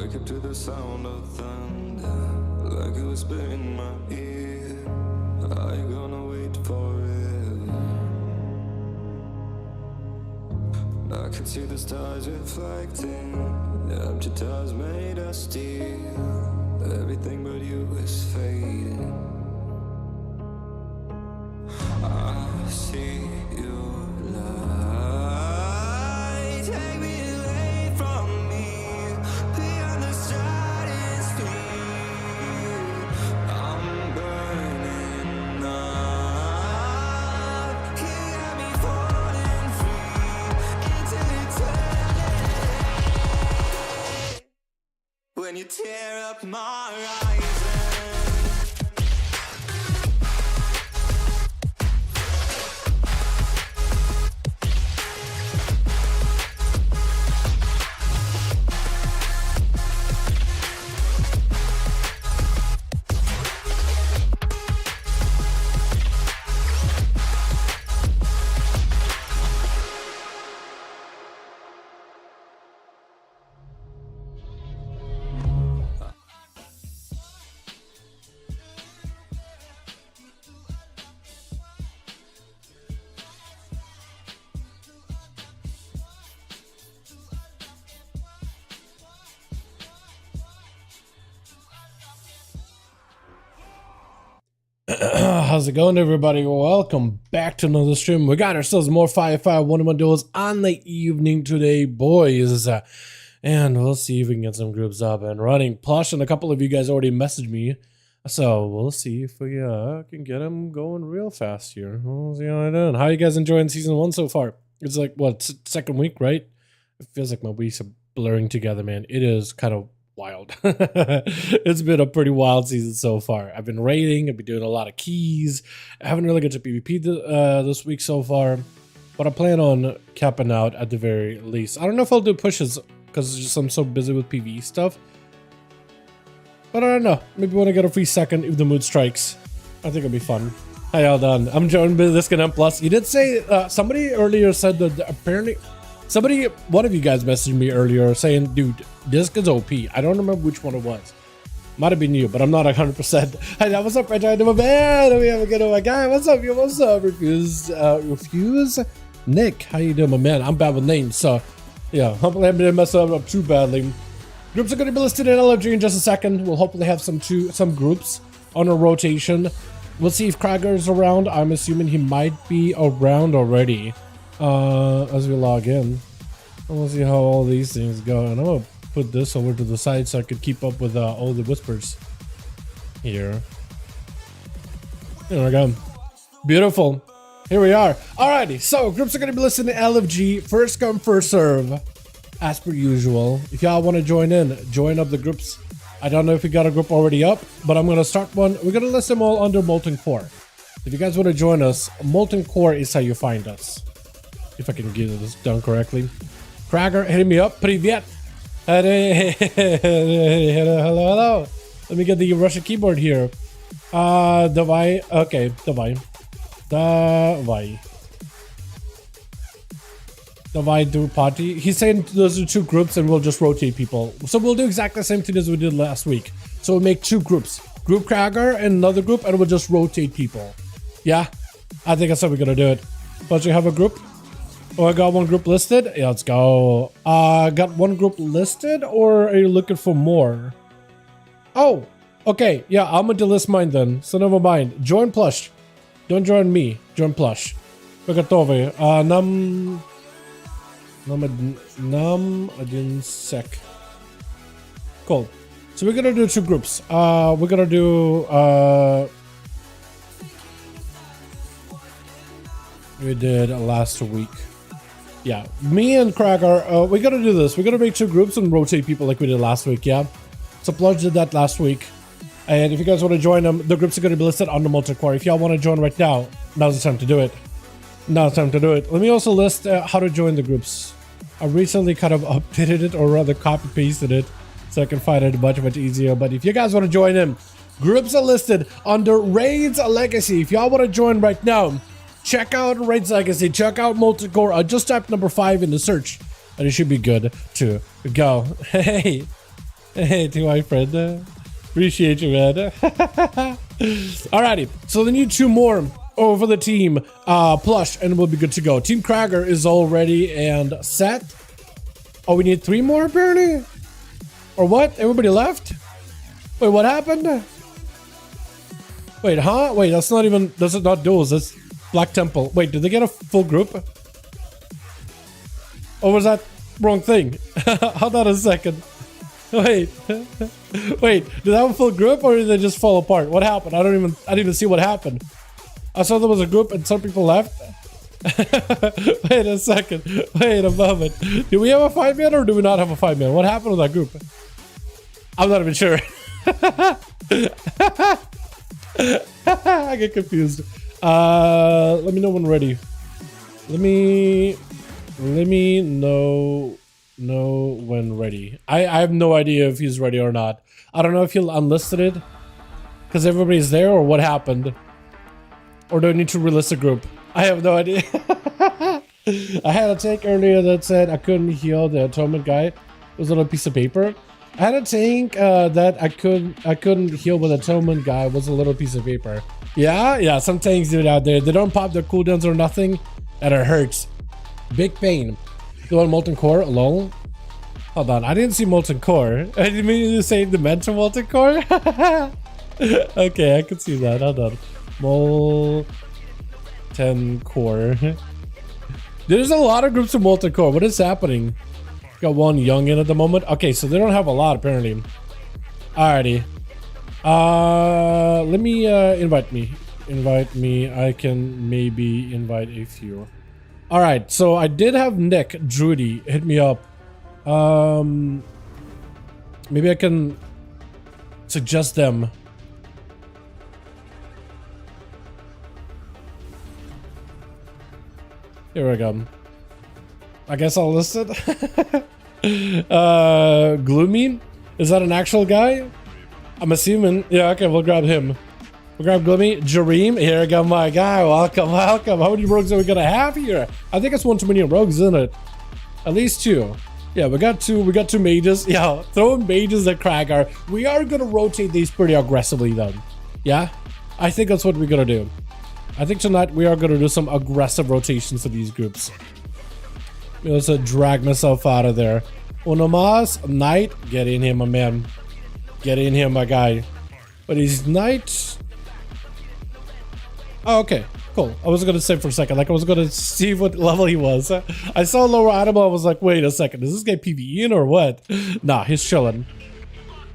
Wake up to the sound of thunder, like it whisper in my ear. Are you gonna wait forever? I can see the stars reflecting, the empty towers made of steel. Everything but you is fading. I see your light, take me away from me, beyond the stratosphere. I'm burning up, you got me falling free into eternity. When you tear up my horizon. How's it going, everybody? Welcome back to another stream. We got ourselves more 5V5 1v1 duels on the evening today, boys. And we'll see if we can get some groups up and running. Plush and a couple of you guys already messaged me. So we'll see if we can get them going real fast here. We'll see how I do. How are you guys enjoying season 1 so far? It's like, what, second week, right? It feels like my weeks are blurring together, man. It is kind of wild. It's been a pretty wild season so far. I've been raiding, I've been doing a lot of keys. I haven't really got to PvP this week so far, but I plan on capping out at the very least. I don't know if I'll do pushes because I'm so busy with PvE stuff, but I don't know. Maybe when I get a free second, if the mood strikes, I think it'll be fun. Hi, all done. I'm joined by this and plus. You did say somebody earlier said that apparently one of you guys messaged me earlier saying, dude, Disc is OP. I don't remember which one it was. Might have been you, but I'm not 100%. Hey, what's up, Reggie? My man. We have a good one, my guy. What's up, you? What's up, Refuse? Nick, how you doing, my man? I'm bad with names, so yeah. Hopefully, I didn't mess up too badly. Groups are going to be listed in LFG in just a second. We'll hopefully have some groups on a rotation. We'll see if Krager is around. I'm assuming he might be around already. As we log in, and we'll see how all these things go. And I'm gonna put this over to the side so I could keep up with all the whispers here. There we go. Beautiful. Here we are. Alrighty, so groups are gonna be listed in LFG. First come, first serve, as per usual. If y'all want to join in, join up the groups. I don't know if we got a group already up, but I'm gonna start one. We're gonna list them all under Molten Core. If you guys want to join us, Molten Core is how you find us. If I can get this done correctly. Krager, hit me up. Привет. Hello. Let me get the Russian keyboard here. Давай. Okay, давай. Давай do party. He's saying those are two groups and we'll just rotate people. So we'll do exactly the same thing as we did last week. So we'll make two groups. Group Krager and another group, and we'll just rotate people. Yeah? I think that's how we're gonna do it. But you have a group? Oh, I got one group listed? Yeah, let's go. Got one group listed, or are you looking for more? Oh, okay. Yeah, I'm gonna delist mine then. So never mind. Join Plush. Don't join me. Join Plush. We готовы. Нам один sec. Cool. So we're gonna do two groups. We're gonna do we did last week. Yeah, me and Krager, we're gonna do this. We're gonna make two groups and rotate people like we did last week, yeah? So Pludge did that last week. And if you guys want to join them, the groups are gonna be listed on the Molten Core. If y'all want to join right now, now's the time to do it. Now's the time to do it. Let me also list how to join the groups. I recently kind of updated it, or rather copy-pasted it, so I can find it much easier. But if you guys want to join in, groups are listed under Raids Legacy. If y'all want to join right now, check out Raids Legacy, check out Molten Core. Just type number 5 in the search, and it should be good to go. Hey, Hey, TY friend. Appreciate you, man. Alrighty, so they need 2 more over the team plush, and we'll be good to go. Team Krager is all ready and set. Oh, we need 3 more apparently? Or what? Everybody left? Wait, what happened? Wait, huh? Wait, that's not even, that's not duels, that's Black Temple. Wait, did they get a full group? Or was that wrong thing? Hold on a second. Wait, wait, did they have a full group or did they just fall apart? What happened? I didn't even see what happened. I saw there was a group and some people left. Wait a second. Wait a moment. Do we have a 5-man or do we not have a 5-man? What happened with that group? I'm not even sure. I get confused. Let me know when ready. Let me know when ready. I have no idea if he's ready or not. I don't know if he'll unlisted it because everybody's there or what happened. Or do I need to relist a group? I have no idea. I had a tank earlier that said I couldn't heal the atonement guy. It was on a piece of paper. I had a tank that I couldn't heal with atonement guy. It was a little piece of paper. Yeah, some tanks do it out there. They don't pop their cooldowns or nothing, and it hurts. Big pain. You want molten core? Lol. Hold on, I didn't see molten core. I didn't mean to say dimension molten core. Okay, I can see that. Hold on. Molten core. There's a lot of groups of molten core. What is happening? Got one young in at the moment. Okay, so they don't have a lot apparently. Alrighty. Let me invite me. I can maybe invite a few. Alright, so I did have Nick Drudy hit me up. Maybe I can suggest them. Here we go. I guess I'll list it. Gloomy? Is that an actual guy? I'm assuming. Yeah, okay, we'll grab him. We'll grab Gloomy. Jareem, here we go, my guy. Welcome. How many rogues are we gonna have here? I think it's one too many rogues, isn't it? At least 2. Yeah, we got 2 mages. Yeah, throwing mages at Kragar. We are gonna rotate these pretty aggressively though. Yeah? I think that's what we're gonna do. I think tonight we are gonna do some aggressive rotations for these groups. Let's drag myself out of there. Unomas, Knight, get in here, my man. Get in here, my guy. But he's Knight. Oh, okay, cool. I was gonna say for a second, like I was gonna see what level he was. I saw lower item, I was like, wait a second, is this guy PvE in or what? Nah, he's chilling.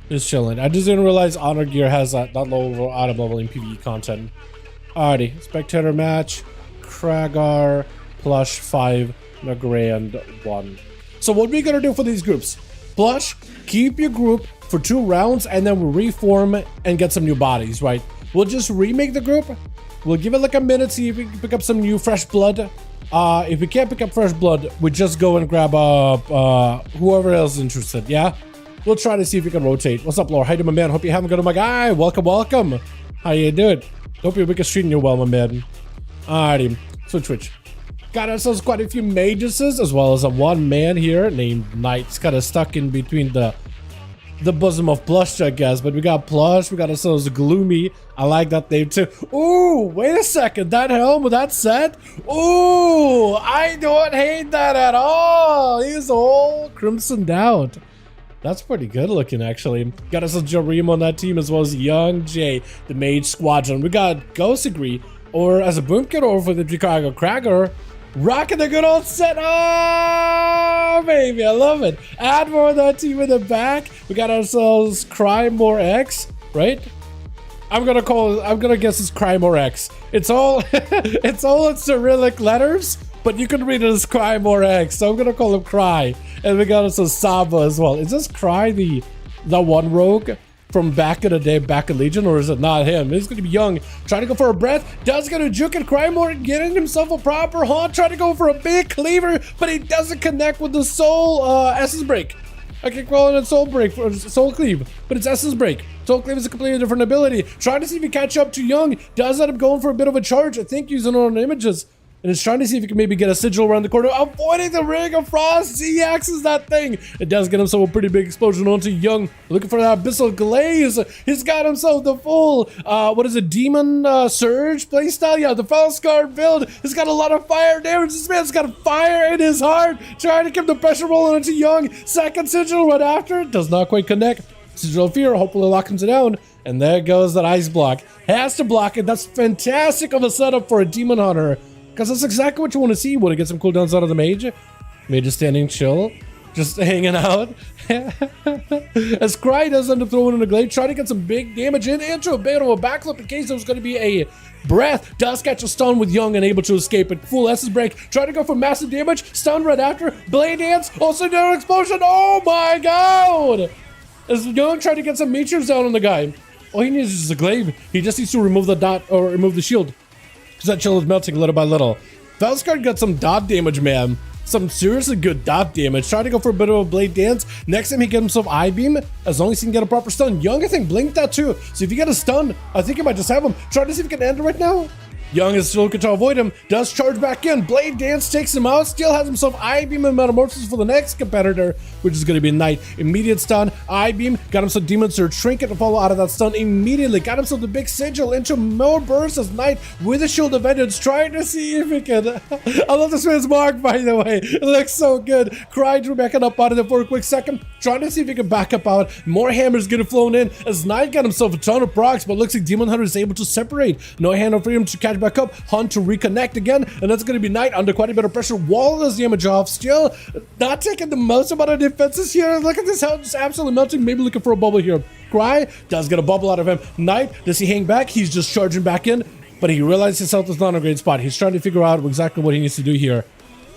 He's chilling. I just didn't realize Honor Gear has that lower item level in PvE content. Alrighty, spectator match, Kragar, plush 5. A grand 1. So what we're gonna do for these groups, plush, keep your group for 2 rounds and then we'll reform and get some new bodies, right? We'll just remake the group. We'll give it like a minute, see if we can pick up some new fresh blood. If we can't pick up fresh blood, we just go and grab whoever else is interested. Yeah, we'll try to see if we can rotate. What's up, Laura? How you doing, my man? Hope you're having good, my guy. Welcome. How you doing? Hope you're streaming you well, my man. Alrighty, switch. Got ourselves quite a few mages as well as a 1 man here named Knight's kind of stuck in between the bosom of Plush, I guess. But we got Plush, we got ourselves Gloomy. I like that name too. Ooh, wait a second, that helm with that set. Ooh, I don't hate that at all. He's all crimsoned out. That's pretty good looking, actually. Got ourselves Jareem on that team as well as Young Jay, the Mage Squadron. We got Ghost Agree, or as a boom kit over for the Chicago Krager. Rocking the good old set. Oh, baby, I love it. Add more of that team in the back. We got ourselves Crymore X, right? I'm gonna guess it's Crymore X. It's all it's all in Cyrillic letters, but you can read it as Crymore X. So I'm gonna call him Cry. And we got ourselves Saba as well. Is this Cry the one rogue from back in the day, back in Legion, or is it not him? He's gonna be young, trying to go for a breath, does get a juke and Crymore, getting himself a proper haunt, trying to go for a big cleaver, but he doesn't connect with the soul essence break. I can call it a soul break or soul cleave, but it's essence break. Soul cleave is a completely different ability. Trying to see if he catch up to Young, does end up going for a bit of a charge. I think using it on images and is trying to see if he can maybe get a sigil around the corner, avoiding the Ring of Frost. He axes that thing. It does get himself a pretty big explosion onto Young, looking for that Abyssal Glaze. He's got himself the full, what is it, Demon Surge playstyle? Yeah, the Felskar build. He's got a lot of fire damage. This man's got fire in his heart, trying to keep the pressure rolling into Young. Second sigil right after, does not quite connect. Sigil of Fear hopefully locks him down. And there goes that ice block. Has to block it. That's fantastic of a setup for a Demon Hunter. Because that's exactly what you want to see when it gets some cooldowns out of the Mage. Mage is standing chill. Just hanging out. As Cry does end up throwing in a glaive. Trying to get some big damage into a bit of a backflip in case there was going to be a breath. Does catch a stun with Young and able to escape it. Full S's break. Trying to go for massive damage. Stun right after. Blade Dance. Also down explosion. Oh my god! As Young trying to get some meteors down on the guy. All he needs is just a glaive. He just needs to remove the dot or remove the shield. Because that chill is melting little by little. Felskar got some dot damage, man. Some seriously good dot damage. Trying to go for a bit of a blade dance. Next time he gets himself I-beam. As long as he can get a proper stun. Young, I think, blinked that too. So if you get a stun, I think he might just have him. Trying to see if he can end it right now. Young is still looking to avoid him. Does charge back in. Blade Dance takes him out. Still has himself I-beam and Metamorphosis for the next competitor, which is going to be Knight. Immediate stun. I-beam. Got himself Demon Surge. Trinket to follow out of that stun immediately. Got himself the big sigil into more bursts as Knight with a Shield of Vengeance. Trying to see if he can. I love this man's mark, by the way. It looks so good. Cry drew back up out of there for a quick second. Trying to see if he can back up out. More hammers getting flown in as Knight got himself a ton of procs, but looks like Demon Hunter is able to separate. No hand of freedom to catch back up. Hunt to reconnect again, and that's going to be Knight under quite a bit of pressure. Wall does damage off. Still not taking the most amount of defenses here. Look at this, how it's absolutely melting. Maybe looking for a bubble here. Cry does get a bubble out of him. Knight, does he hang back? He's just charging back in, but he realizes his health is not in a great spot. He's trying to figure out exactly what he needs to do here.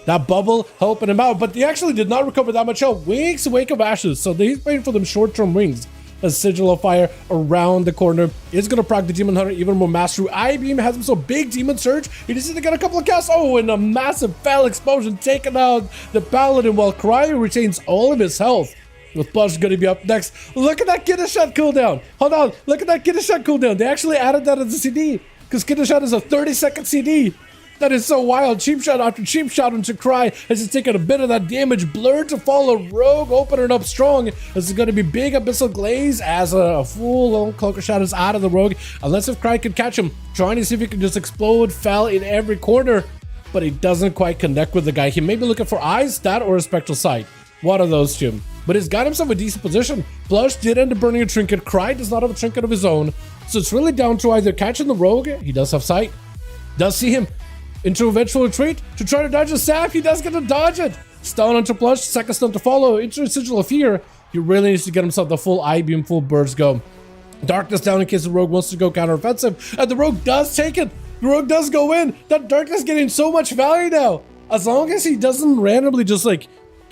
That bubble helping him out, but he actually did not recover that much health. Wake of Ashes, so he's waiting for them short-term rings. A Sigil of Fire around the corner is going to proc the Demon Hunter even more mastery. I-beam has him so big Demon Surge. He just needs to get a couple of casts. Oh, and a massive fell explosion taking out the Paladin while Cryo retains all of his health. With Blush going to be up next. Look at that Get a Shot cooldown. Hold on. Look at that Get a Shot cooldown. They actually added that as a CD because Get a Shot is a 30-second CD. That is so wild. Cheap shot after cheap shot into Cry as he's taking a bit of that damage. Blur to follow. Rogue opening up strong. This is going to be big Abyssal Glaze as a full Cloak of Shadows out of the Rogue. Unless if Cry can catch him. Trying to see if he can just explode. Fell in every corner. But he doesn't quite connect with the guy. He may be looking for Eyes, that, or a Spectral Sight. One of those two. But he's got himself a decent position. Blush did end up burning a trinket. Cry does not have a trinket of his own. So it's really down to either catching the Rogue. He does have sight. Does see him. Into a vengeful retreat to try to dodge a sap. He does get to dodge it. Stun onto Blush. Second stun to follow. Into a Sigil of Fear. He really needs to get himself the full I-beam, full burst go. Darkness down in case the Rogue wants to go counteroffensive. And the Rogue does take it. The Rogue does go in. That Darkness getting so much value now. As long as he doesn't randomly just like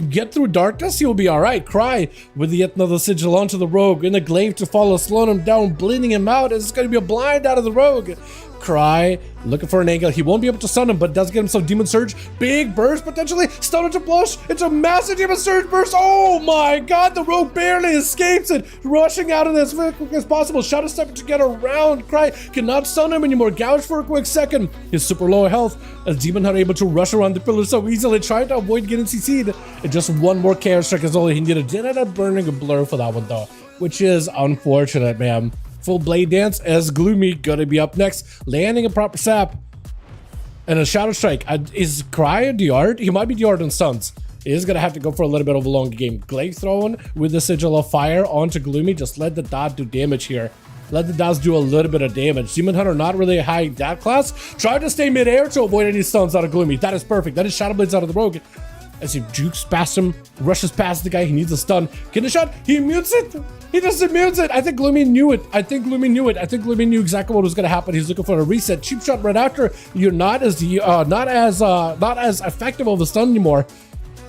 get through Darkness, he'll be alright. Cry with yet another Sigil onto the Rogue. In the glaive to follow, slowing him down, bleeding him out. It's going to be a blind out of the Rogue. Cry, looking for an angle. He won't be able to stun him, but does get himself Demon Surge. Big burst, potentially. Stun into Blush. It's a massive Demon Surge burst. Oh my god, the Rogue barely escapes it. Rushing out of this as quick as possible. Shadow Step to get around. Cry cannot stun him anymore. Gouge for a quick second. He's super low health as Demon Hunter able to rush around the pillar so easily, trying to avoid getting CC'd. And just one more Chaos Strike is all he needed. Did end up burning a blur for that one though, which is unfortunate, man. Full Blade Dance as Gloomy gonna be up next, landing a proper sap and a Shadow Strike. Is Cry DR'd? He might be DR'd on stuns. He is gonna have to go for a little bit of a long game. Glaive throwing with the Sigil of Fire onto Gloomy. Just let the dot do damage here. Let the dots do a little bit of damage. Demon Hunter not really a high dot class. Try to stay mid-air to avoid any stuns out of Gloomy. That is perfect. That is Shadow Blades out of the Rogue. As he jukes past him, rushes past the guy, he needs a stun. Get a shot, he mutes it! He just immutes it! I think Gloomy knew it. I think Gloomy knew exactly what was gonna happen. He's looking for a reset. Cheap shot right after. You're not as effective of a stun anymore.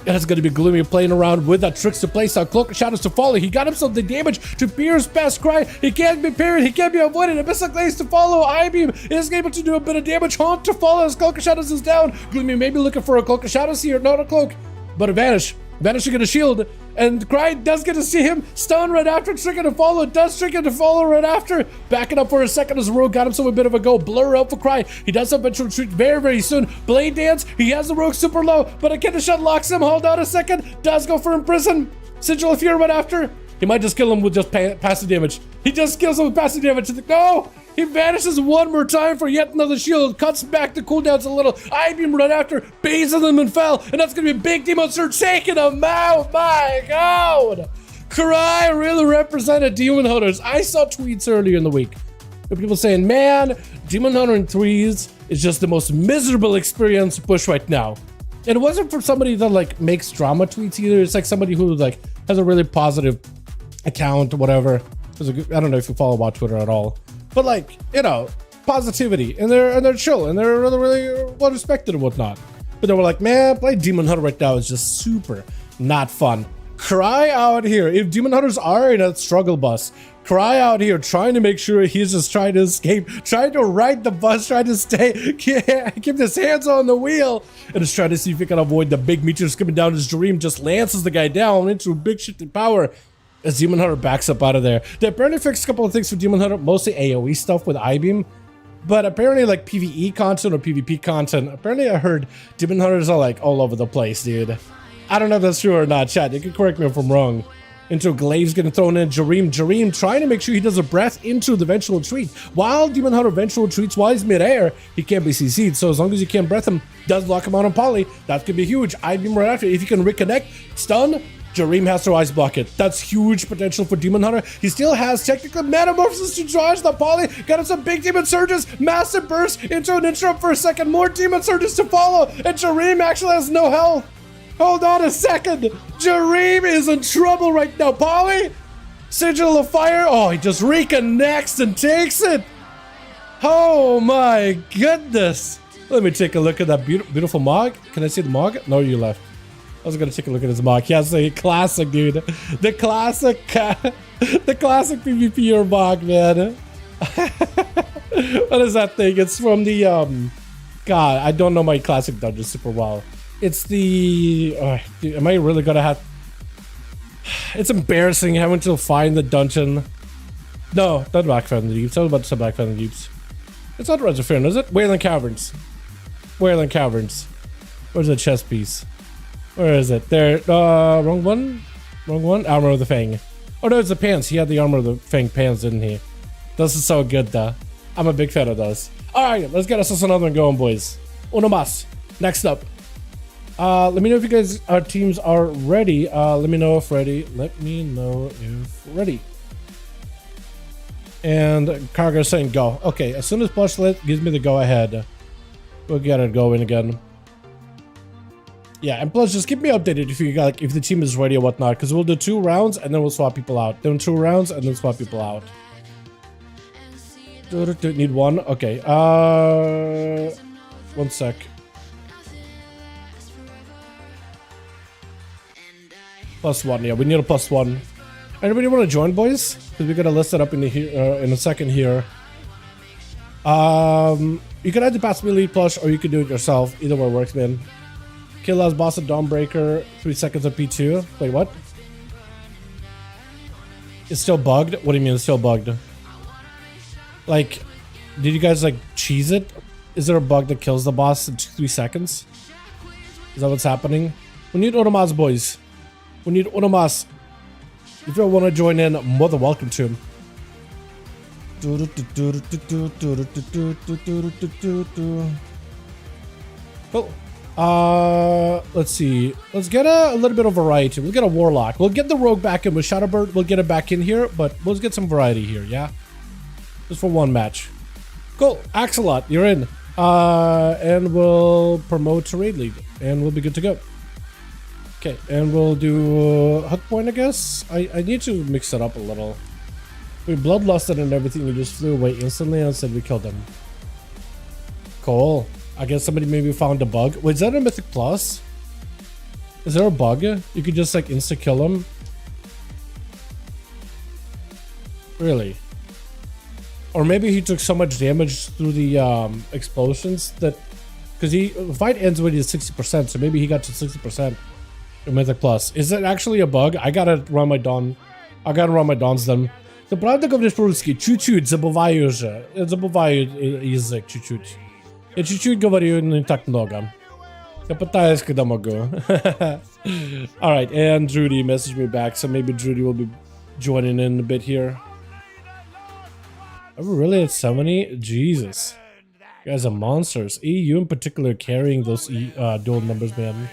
And it's gonna be Gloomy playing around with that tricks to place out, Cloak of Shadows to follow. He got himself the damage to pierce past Cry. He can't be parried, he can't be avoided. Abyssal Glaze to follow. I-beam is able to do a bit of damage. Haunt to follow as Cloak of Shadows is down. Gloomy may be looking for a Cloak of Shadows here, not a cloak, but a Vanish. Vanishing in a shield And Cry does get to see him. Stun right after, trigger to follow. Does trigger to follow right after. Backing up for a second as Rogue got himself a bit of a go. Blur out for Cry. He does have to retreat very, very soon. Blade Dance. He has the Rogue super low, but a kidney shot locks him. Hold on a second. Does go for Imprison. Sigil of Fear right after. He might just kill him with just passive damage. He just kills him with passive damage. No! He vanishes one more time for yet another shield. Cuts back the cooldowns a little. I-beam right after. Bazes him and fell. And that's going to be a big Demon Surge taking him out. My God. Cry really represented Demon Hunters. I saw tweets earlier in the week of people saying, man, Demon Hunter in 3s is just the most miserable experience Bush right now. And it wasn't for somebody that like makes drama tweets either. It's like somebody who like has a really positive account or whatever. I don't know if you follow about Twitter at all. But like, you know, positivity, and they're chill, and they're really well respected and whatnot. But they were like, man, play Demon Hunter right now is just super not fun. Cry out here. If Demon Hunters are in a struggle bus, Cry out here trying to make sure he's just trying to escape, trying to ride the bus, trying to stay, keep his hands on the wheel, and just trying to see if he can avoid the big meteors coming down. His dream just lances the guy down into a big shifting power. As Demon Hunter backs up out of there. They apparently fixed a couple of things for Demon Hunter, mostly AoE stuff with I-beam, but apparently like PvE content or PvP content, apparently I heard Demon Hunters are like all over the place, dude. I don't know if that's true or not, chat. You can correct me if I'm wrong. Into Glaive's getting thrown in. Jareem trying to make sure he does a breath into the Vengeful Retreat. While Demon Hunter Vengeful Retreats while he's midair, he can't be CC'd. So as long as you can't breath him, does lock him out on Poly, that's gonna be huge. I-beam right after. If you can reconnect, stun, Jareem has to ice block it. That's huge potential for Demon Hunter. He still has technical metamorphosis to dodge the Poly. Got him some big Demon Surges. Massive burst into an interrupt for a second. More Demon Surges to follow. And Jareem actually has no health. Hold on a second. Jareem is in trouble right now. Poly, Sigil of Fire. Oh, he just reconnects and takes it. Oh my goodness. Let me take a look at that beautiful Mog. Can I see the Mog? No, you left. I was gonna take a look at his Mog. He has a classic, dude. The classic PvP or Mog, man. What is that thing? It's from the God, I don't know my classic dungeon super well. It's the dude, am I really gonna have? It's embarrassing having to find the dungeon. No, not Blackfire in the Deeps. I was about to say Blackfire in the Deeps. It's not Reservoir, is it? Wayland Caverns. Wayland Caverns. Where's the chest piece? Where is it? There. Wrong one? Wrong one? Armor of the Fang. Oh no, it's the pants. He had the Armor of the Fang pants, didn't he? This is so good, though. I'm a big fan of those. Alright, let's get us another one going, boys. Uno mas. Next up. Let me know if you guys, our teams are ready. Let me know if ready. Let me know if ready. And Cargo saying go. Okay, as soon as Plushlet gives me the go ahead, we'll get it going again. Yeah, and plus just keep me updated if you got, like, if the team is ready or whatnot, because we'll do 2 rounds and then we'll swap people out. Then 2 rounds and then swap people out. Need 1? Okay. 1 sec. +1, yeah, we need a +1. Anybody want to join, boys? Because we're gonna list it up in the in a second here. You can either pass me lead plush or you can do it yourself. Either way works, man. Kill last boss at Dawnbreaker, 3 seconds of P2. Wait, what? It's still bugged? What do you mean it's still bugged? Like, did you guys like cheese it? Is there a bug that kills the boss in 3 seconds? Is that what's happening? We need Onomas, boys. We need Onomas. If you want to join in, more than welcome to him. Cool. Let's see. Let's get a little bit of variety. We'll get a Warlock. We'll get the Rogue back in with Shadowbird. We'll get it back in here, but let's get some variety here, yeah? Just for 1 match. Cool. Axolot, you're in. And we'll promote to raid lead, and we'll be good to go. Okay, and we'll do hook point, I guess. I need to mix it up a little. We bloodlusted and everything. We just flew away instantly and said we killed them. Cool. I guess somebody maybe found a bug. Wait, is that a Mythic Plus? Is there a bug? You could just like insta kill him? Really? Or maybe he took so much damage through the explosions that... Because the fight ends when he's 60%, so maybe he got to 60%. Mythic Plus. Is it actually a bug? I gotta run my Dawn. I gotta run my Dawns then. To prawda говоришь по-русски, чуть-чуть забываю же. Забываю язык чуть-чуть. Я чуть-чуть говорю не так много. Я пытаюсь, когда могу. Alright, and Drudy messaged me back, so maybe Drudy will be joining in a bit here. Are we really at 70? Jesus. You guys are monsters. EU in particular carrying those dual numbers, man.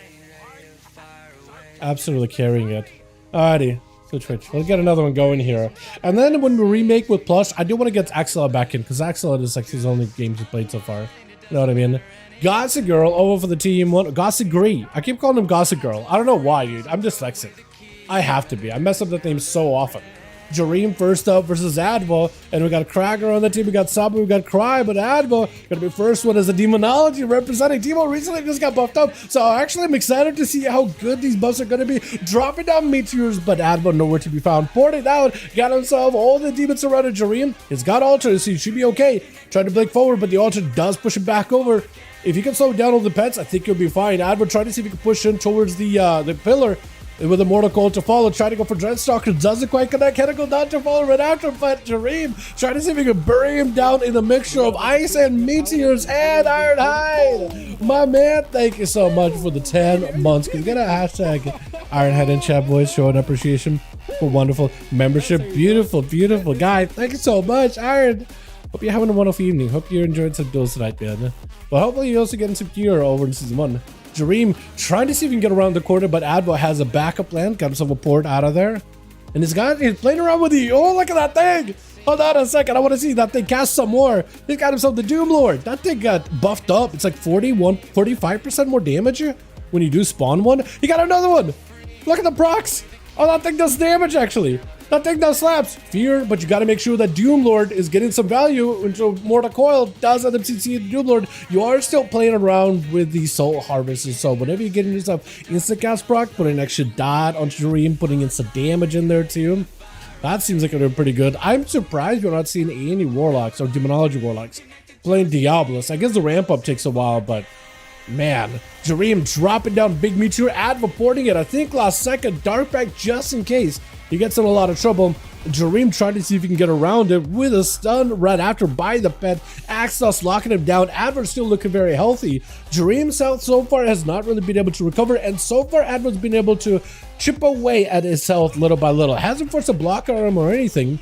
Absolutely carrying it. Alrighty. Switch. Let's get another one going here. And then when we remake with Plush, I do want to get Axela back in, because Axela is like his only games he played so far. You know what I mean? Gossip Girl over for the team. Gossip Gree. I keep calling him Gossip Girl. I don't know why, dude. I'm dyslexic. I have to be. I mess up that name so often. Jareem first up versus Advo, and we got Krager on the team, we got Sabu, we got Cry, but Advo gonna be first one as a Demonology representing. Demo recently just got buffed up, so actually I'm excited to see how good these buffs are gonna be. Dropping down meteors, but Advo nowhere to be found. Porting out, got himself all the demons surrounded Jareem. He's got Altar, so he should be okay. Trying to blink forward, but the Altar does push him back over. If you can slow down all the pets, I think you'll be fine. Advo trying to see if he can push in towards the pillar. With a mortal coil to follow, trying to go for Dreadstalker, doesn't quite connect, can go down to follow right after, but Jareem trying to see if he can bury him down in a mixture of ice and meteors and Iron Hide. My man, thank you so much for the 10 months. Can you get a hashtag Ironhide in chat, boys, showing appreciation for wonderful membership. Beautiful guy. Thank you so much, Iron. Hope you're having a wonderful evening. Hope you're enjoying some duels tonight, man. But hopefully you're also getting some gear over in season 1. Jareem trying to see if he can get around the corner, but Advo has a backup plan. Got himself a port out of there. And he's playing around with the... Oh, look at that thing! Hold on a second. I want to see that thing cast some more. He's got himself the Doom Lord. That thing got buffed up. It's like 45% more damage when you do spawn one. He got another one. Look at the procs. Oh, that thing does damage, actually. That thing does slaps. Fear, but you got to make sure that Doom Lord is getting some value into Mortal Coil. Does let him see the Doom Lord. You are still playing around with the Soul Harvest, so whenever you're getting yourself instant cast proc, putting an extra dot on Jareem, putting in some damage in there too. That seems like it'll be pretty good. I'm surprised we're not seeing any Warlocks or Demonology Warlocks playing Diablos. I guess the ramp up takes a while, but man, Jareem dropping down big meteor, reporting it. I think last second, Darkback just in case he gets in a lot of trouble. Jareem trying to see if he can get around it with a stun right after by the pet. Axos locking him down. Adver's still looking very healthy. Jareem's health so far has not really been able to recover, and so far Adver's been able to chip away at his health little by little. Hasn't forced a block on him or anything.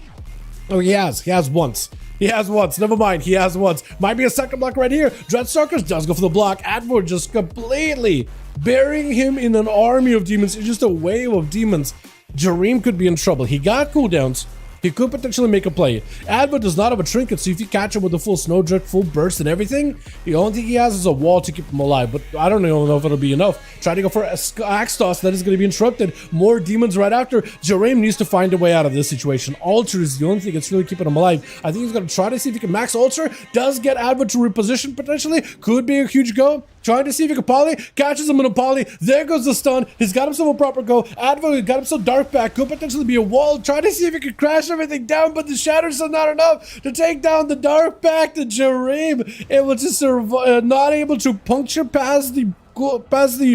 Oh, he has once. He has once. Never mind. He has once. Might be a second block right here. Dreadstalkers does go for the block. Advor just completely burying him in an army of demons. It's just a wave of demons. Jareem could be in trouble. He got cooldowns. He could potentially make a play. Advor does not have a trinket, so if you catch him with a full snowdrift, full burst and everything, the only thing he has is a wall to keep him alive, but I don't even know if it'll be enough. Trying to go for axe toss, that is going to be interrupted. More demons right after. Jareem needs to find a way out of this situation. Altar is the only thing that's really keeping him alive. I think he's going to try to see if he can max Altar. Does get Advor to reposition potentially. Could be a huge go. Trying to see if he can poly, catches him in a poly. There goes the stun. He's got himself a proper go. Advo got himself dark back. Could potentially be a wall. Trying to see if he can crash everything down, but the shatters are not enough to take down the dark back to Jareem. It was just not able to puncture past the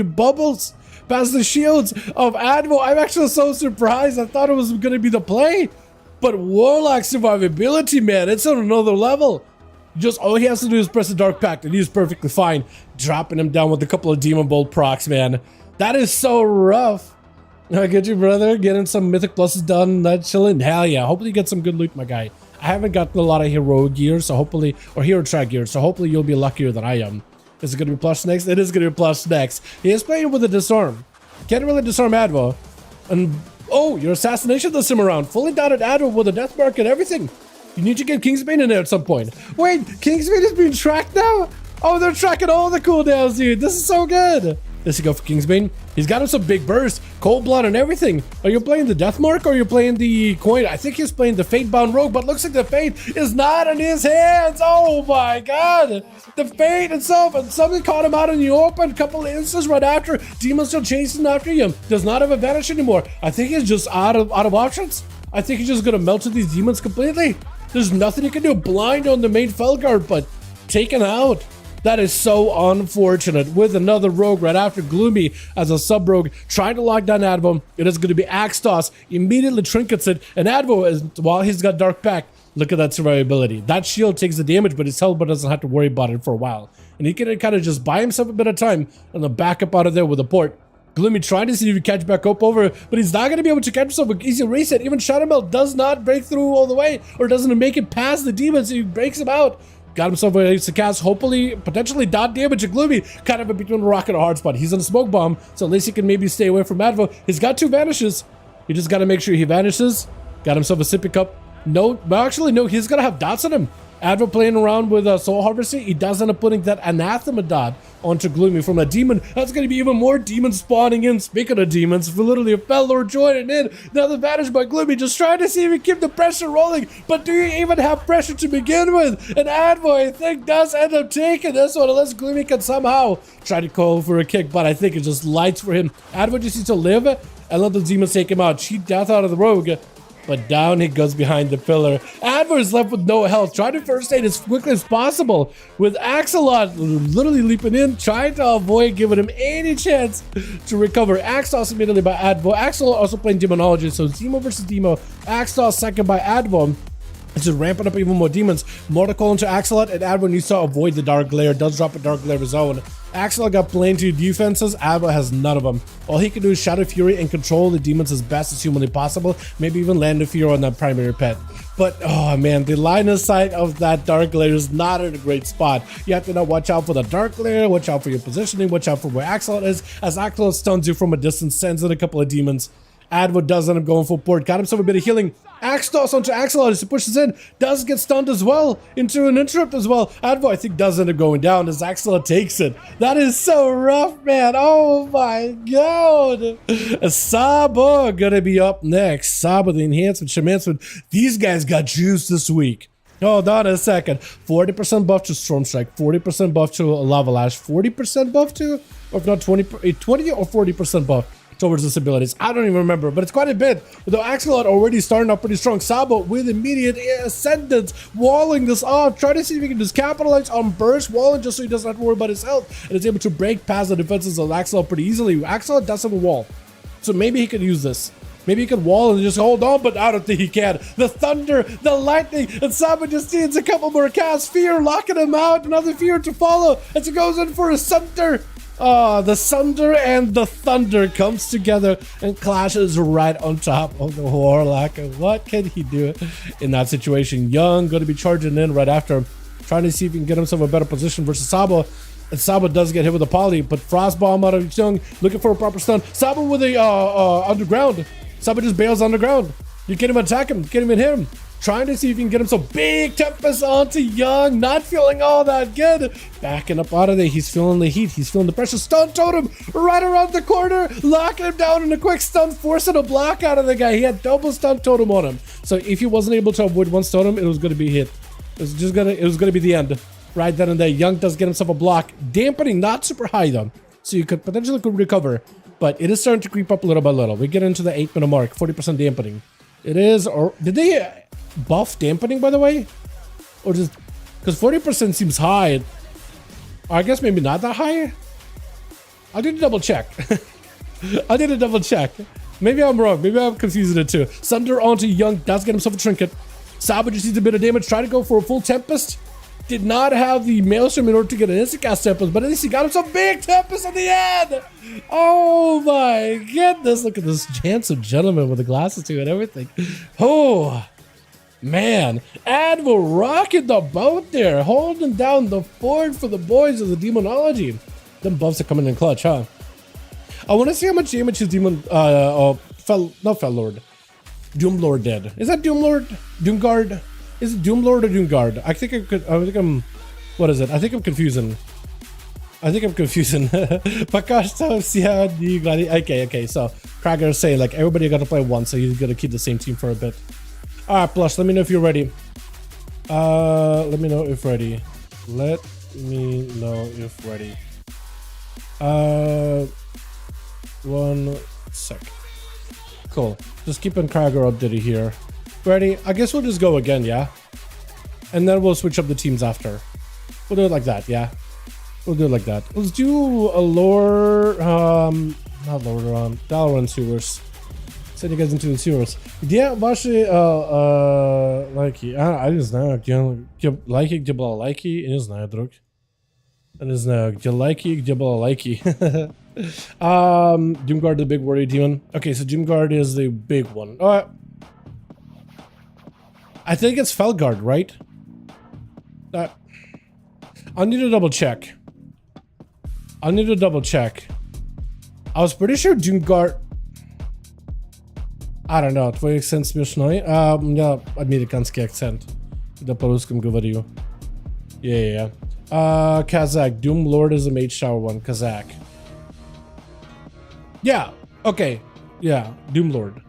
bubbles, past the shields of Advo. I'm actually so surprised. I thought it was going to be the play, but Warlock survivability, man, it's on another level. Just all he has to do is press the Dark Pact and he's perfectly fine. Dropping him down with a couple of Demon Bolt procs, man. That is so rough. I get you, brother. Getting some Mythic Pluses done. Not chilling. Hell yeah. Hopefully you get some good loot, my guy. I haven't gotten a lot of hero gear, so hopefully, or hero track gear, so hopefully you'll be luckier than I am. Is it going to be Plush next? It is going to be Plush next. He is playing with a disarm. Can't really disarm Advo. And, oh, your assassination does him around. Fully doubted Advo with a death mark and everything. You need to get Kingsbane in there at some point. Wait, Kingsbane is being tracked now? Oh, they're tracking all the cooldowns, dude. This is so good. Does he go for Kingsbane? He's got him some big burst, cold blood and everything. Are you playing the Death Mark or are you playing the coin? I think he's playing the Fate-bound Rogue, but looks like the Fate is not in his hands. Oh my god. The Fate itself, and something caught him out in the open. Couple of instances right after. Demon's still chasing after him. Does not have advantage anymore. I think he's just out of options. I think he's just gonna melt to these demons completely. There's nothing he can do. Blind on the main Felguard, but taken out. That is so unfortunate. With another rogue right after Gloomy as a sub-rogue trying to lock down Advo. It is going to be Axtos. Immediately trinkets it. And Advo, is, while he's got Dark Pact, look at that survivability. That shield takes the damage, but his Hellbot doesn't have to worry about it for a while. And he can kind of just buy himself a bit of time and then back up out of there with a port. Gloomy trying to see if he can catch back up over, but he's not going to be able to catch himself with easy reset. Even Shadowmelt does not break through all the way, or doesn't make it past the demons. So he breaks him out. Got himself a to cast, hopefully, potentially dot damage to Gloomy. Kind of in between a rock and a hard spot. He's on a smoke bomb, so at least he can maybe stay away from Advo. He's got 2 vanishes. You just got to make sure he vanishes. Got himself a sippy cup. No, well, actually, no, he's going to have dots on him. Advo playing around with Soul Harvesting, he does end up putting that Anathema dot onto Gloomy from a demon. That's going to be even more demons spawning in. Speaking of demons, for literally a Fellord joining in. Another vanish by Gloomy, just trying to see if he can keep the pressure rolling. But do you even have pressure to begin with? And Advo, I think, does end up taking this one, unless Gloomy can somehow try to call for a kick. But I think it just lights for him. Advo just needs to live and let the demons take him out. Cheat death out of the rogue. But down he goes behind the pillar. Advo is left with no health. Trying to first aid as quickly as possible. With Axolot literally leaping in, trying to avoid giving him any chance to recover. Axos immediately by Advo. Axolot also playing Demonology. So Zemo versus Demo. Axos second by Advo. It's just ramping up even more demons. Mortal into Axolot, and Advo needs to avoid the Dark Glare. Does drop a Dark Glare of his own. Axolot got plenty of defenses. Advo has none of them. All he can do is Shadow Fury and control the demons as best as humanly possible. Maybe even land a fear on that primary pet. But, oh man, the line of sight of that Dark Glare is not in a great spot. You have to now watch out for the Dark Glare, watch out for your positioning, watch out for where Axolot is. As Axolot stuns you from a distance, sends in a couple of demons. Advo does end up going full port. Got himself a bit of healing. Axtos onto Axolot as he pushes in. Does get stunned as well. Into an interrupt as well. Advo, I think, does end up going down as Axolot takes it. That is so rough, man. Oh my god. Sabo gonna be up next. Sabo, the Enhancement. These guys got juice this week. Hold on a second. 40% buff to Storm Strike. 40% buff to Lava Lash. 40% buff to, or if not 20 or 40% buff towards this abilities. I don't even remember, but it's quite a bit. Though Axolot already starting off pretty strong. Sabo with immediate ascendance, walling this off, trying to see if he can just capitalize on burst walling just so he doesn't have to worry about his health, and is able to break past the defenses of Axolot pretty easily. Axolot does have a wall, so maybe he could use this. Maybe he could wall and just hold on, but I don't think he can. The thunder, the lightning, and Sabo just needs a couple more casts. Fear locking him out, another fear to follow as he goes in for a Sunder. Oh, the Sunder and the Thunder comes together and clashes right on top of the Warlock. What can he do in that situation? Young going to be charging in right after him, trying to see if he can get himself a better position versus Sabo. And Sabo does get hit with a poly, but Frost Bomb out of Young, looking for a proper stun. Sabo with a underground. Sabo just bails underground. You can't even attack him, can't even hit him. Trying to see if he can get him some big Tempest onto Young. Not feeling all that good. Backing up out of there. He's feeling the heat. He's feeling the pressure. Stun Totem right around the corner. Locking him down in a quick stun. Forcing a block out of the guy. He had double Stun Totem on him. So if he wasn't able to avoid one Totem, it was going to be hit. It was going to be the end. Right then and there. Young does get himself a block. Dampening not super high though. So you could potentially recover. But it is starting to creep up little by little. We get into the 8-minute mark. 40% dampening. It is, or did they buff dampening by the way? Or just, because 40% seems high. I guess maybe not that high. I need to double check. I need to double check. Maybe I'm wrong. Maybe I'm confusing it too. Sunder onto Young, does get himself a trinket. Sabo just needs a bit of damage. Try to go for a full Tempest. Did not have the Maelstrom in order to get an instant cast Tempest, but at least he got himself big Tempest at the end. Oh my goodness. Look at this handsome gentleman with the glasses too and everything. Oh, man. Advo rocking the boat there, holding down the fort for the boys of the Demonology. Them buffs are coming in clutch, huh? I want to see how much damage his Demon, not Fellord. Doomlord did. Is that Doomlord? Doomguard? Is it Doomlord or Doomguard? I think what is it? I think I'm confusing. Okay, so Krager is saying like everybody got to play once, so you got to keep the same team for a bit. Alright, Plush, let me know if you're ready. Let me know if ready. 1 sec. Cool. Just keeping Krager updated here. Ready? I guess we'll just go again, yeah? And then we'll switch up the teams after. We'll do it like that, yeah? We'll do it like that. Let's do a lore, not lore, Dalaran sewers. Send you guys into the sewers. Где ваши, лайки? Я не знаю, где лайки, где было лайки, я не знаю, друг. Я не знаю, где лайки, где было лайки. Doomguard, the big warrior demon. Okay, so Doomguard is the big one. I think it's Felguard, right? I need to double check. I was pretty sure Doomguard... I don't know, твой акцент смешной. У меня американский акцент, когда по-русски говорю. Yeah. Kazakh. Doom Lord is a mage shower one. Kazakh. Yeah. Okay. Yeah. Doom Lord.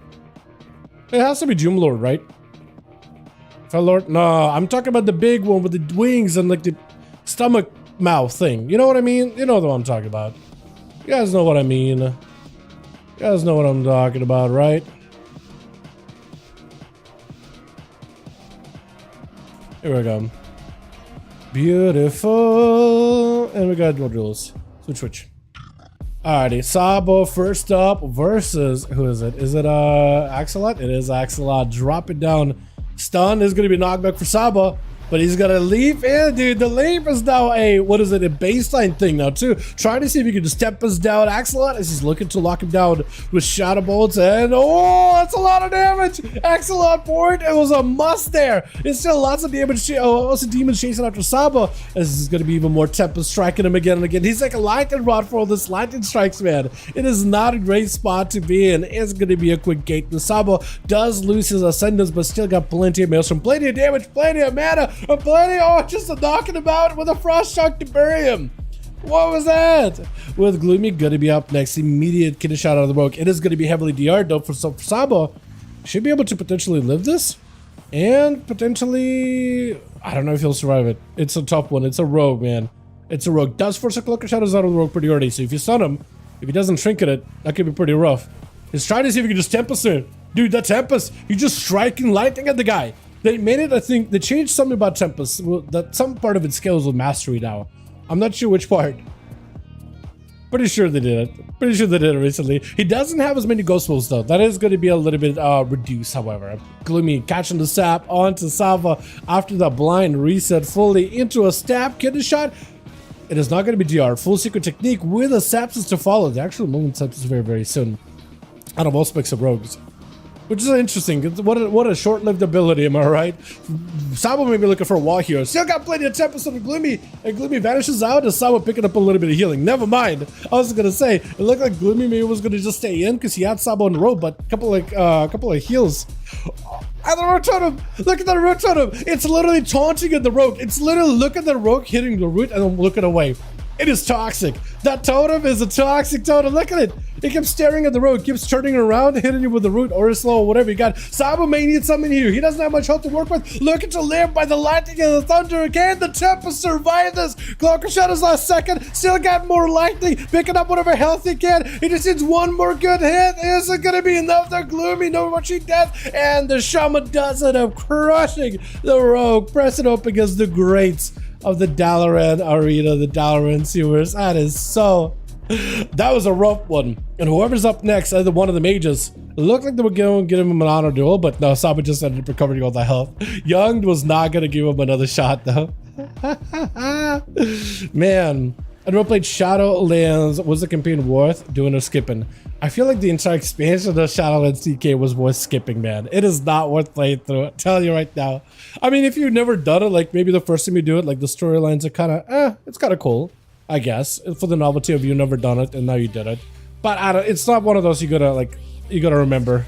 It has to be Doom Lord, right? Fel Lord? No, I'm talking about the big one with the wings and like the stomach mouth thing. You know what I mean? You know what I'm talking about. You guys know what I mean. You guys know what I'm talking about, right? Here we go. Beautiful. And we got more duels. Switch. Alrighty, Sabo first up versus, who is it? Is it Axolot? It is Axolot. Drop it down. Stun is gonna be knockback for Sabo. But he's gonna leap in, dude. The leap is now a, what is it, a baseline thing now too. Trying to see if he can just step us down. Axolot as he's looking to lock him down with shadow bolts, and oh, that's a lot of damage. Axolot point, it was a must there. It's still lots of damage. Also demons chasing after Sabo, as he's gonna be even more Tempest striking him again and again. He's like a lightning rod for all this lightning strikes, man. It is not a great spot to be in. It's gonna be a quick gate. The Sabo does lose his ascendance, but still got plenty of maelstrom, plenty of damage, plenty of mana. Just knocking him out with a frost shock to bury him. What was that? With Gloomy gonna be up next. Immediate kidney shot out of the rogue. It is gonna be heavily DR'd though for Sabo. Should be able to potentially live this. And potentially, I don't know if he'll survive it. It's a tough one. It's a rogue, man. It's a rogue. Does force a cloak of shadows out of the rogue pretty early. So if you stun him, if he doesn't trinket it, that could be pretty rough. He's trying to see if he can just Tempest it. Dude, that Tempest, you're just striking lightning at the guy. They made it, I think, they changed something about Tempest, that some part of it scales with mastery now. I'm not sure which part. Pretty sure they did it. Pretty sure they did it recently. He doesn't have as many ghost wolves though. That is going to be a little bit reduced, however. Gloomy catching the sap onto Sava after the blind reset fully into a stab kidney shot. It is not going to be DR. Full secret technique with a sepsis to follow. The actual movement sepsis very, very soon. Out of all specs of rogues. Which is interesting. What a short-lived ability, am I right? Sabo may be looking for a wall here. Still got plenty of Tempest on Gloomy, and Gloomy vanishes out, and Sabo picking up a little bit of healing. Never mind. I was gonna say, it looked like Gloomy maybe was gonna just stay in because he had Sabo on the road, but a couple of heals. And the root totem! Look at the root totem! It's literally taunting at the rogue. It's literally, look at the rogue hitting the root and then looking away. It is toxic. That totem is a toxic totem. Look at it. It keeps staring at the road, keeps turning around, hitting you with the root or slow or whatever you got. Sabo may need something here. He doesn't have much health to work with. Looking to live by the lightning and the thunder. Can the Tempest survive this? Cloak of Shadows last second. Still got more lightning. Picking up whatever health he can. He just needs one more good hit. Is it going to be enough? They're Gloomy. No watching death. And the shaman does it up, crushing the rogue. Pressing up against the greats of the Dalaran arena, the Dalaran sewers. That was a rough one. And whoever's up next, either one of the mages, looked like they were going to give him an honor duel, but no, Saba just ended up recovering all the health. Young was not going to give him another shot though. Man. I never played Shadowlands. Was the campaign worth doing or skipping? I feel like the entire expansion of Shadowlands TK was worth skipping, man. It is not worth playing through. I'm telling you right now. I mean, if you've never done it, like maybe the first time you do it, like the storylines are kind of, it's kind of cool, I guess, for the novelty of you never done it and now you did it. But it's not one of those you gotta remember.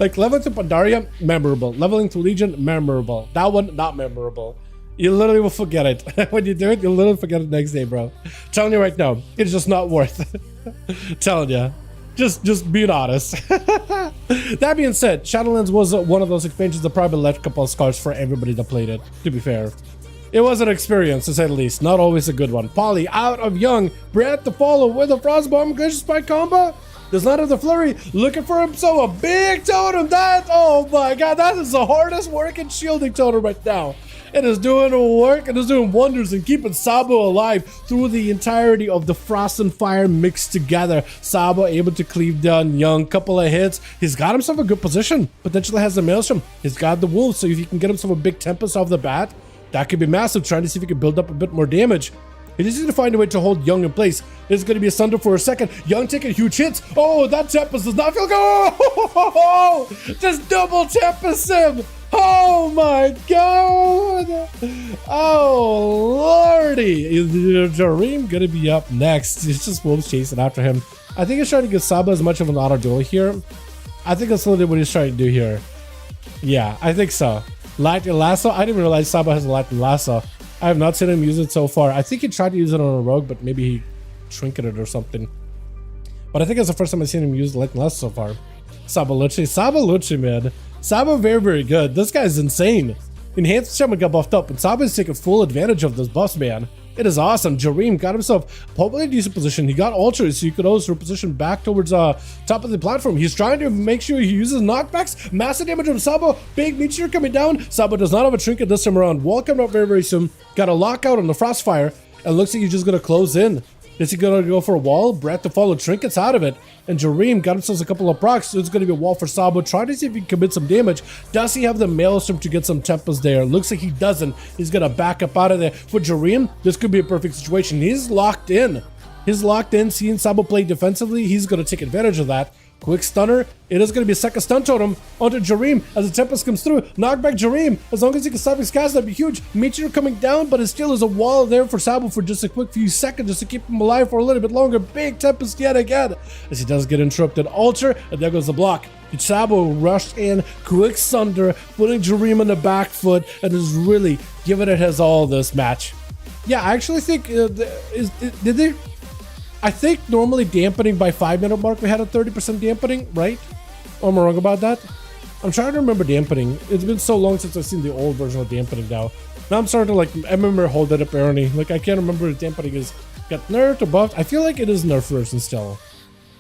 Like leveling to Pandaria, memorable. Leveling to Legion, memorable. That one, not memorable. You literally will forget it. When you do it, you'll literally forget it the next day, bro. Telling you right now, it's just not worth it. Telling you. Just being honest. That being said, Shadowlands was one of those expansions that probably left a couple of scars for everybody that played it, to be fair. It was an experience, to say the least. Not always a good one. Polly out of Young. Brett to follow with a Frostbomb Glacier Spike combo. Does not have the flurry. Looking for him, so a big totem. That, oh my god, that is the hardest working shielding totem right now. It is doing work. It is doing wonders and keeping Sabo alive through the entirety of the Frost and Fire mixed together. Sabo able to cleave down Young. Couple of hits. He's got himself a good position. Potentially has the Maelstrom. He's got the Wolf. So if he can get himself a big Tempest off the bat, that could be massive. Trying to see if he can build up a bit more damage. He just needs to find a way to hold Young in place. It's going to be a Sunder for a second. Young taking huge hits. Oh, that Tempest does not feel good. Oh, just double Tempest him. Oh my god. Oh lordy. Is Jareem going to be up next? It's just Wolves chasing after him. I think he's trying to give Saba as much of an auto duel here. I think that's literally what he's trying to do here. Yeah, I think so. Lightning Lasso. I didn't even realize Saba has a Lightning Lasso. I have not seen him use it so far. I think he tried to use it on a rogue, but maybe he trinketed or something. But I think it's the first time I've seen him use Lightning Lasso so far. Sabalucci, man. Saba very, very good. This guy's insane. Enhanced Shaman got buffed up, and Saba is taking full advantage of this buffs, man. It is awesome. Jareem got himself probably a decent position. He got ultras, so you could always reposition back towards top of the platform. He's trying to make sure he uses knockbacks. Massive damage on Saba. Big meteor coming down. Saba does not have a trinket this time around. Wall coming up very, very soon. Got a lockout on the Frostfire. And looks like he's just going to close in. Is he going to go for a wall? Breath to follow trinkets out of it. And Jareem got himself a couple of procs, so it's going to be a wall for Sabo. Try to see if he can commit some damage. Does he have the Maelstrom to get some Tempest there? Looks like he doesn't. He's going to back up out of there. For Jareem, this could be a perfect situation. He's locked in. He's locked in, seeing Sabo play defensively. He's going to take advantage of that. Quick stunner. It is going to be a second stun totem onto Jareem as the Tempest comes through. Knockback Jareem. As long as he can stop his cast, that'd be huge. Meteor coming down, but it still is a wall there for Sabo for just a quick few seconds just to keep him alive for a little bit longer. Big Tempest yet again as he does get interrupted. Alter, and there goes the block. Sabo rushed in, quick sunder, putting Jareem on the back foot, and is really giving it his all this match. Yeah, I actually think, did they? I think normally dampening by 5-minute mark, we had a 30% dampening, right? Or am I wrong about that? I'm trying to remember dampening. It's been so long since I've seen the old version of dampening now. Now I'm starting to like, I remember hold it up, Ernie. Like I can't remember if dampening is got nerfed or buffed. I feel like it is nerfed version still,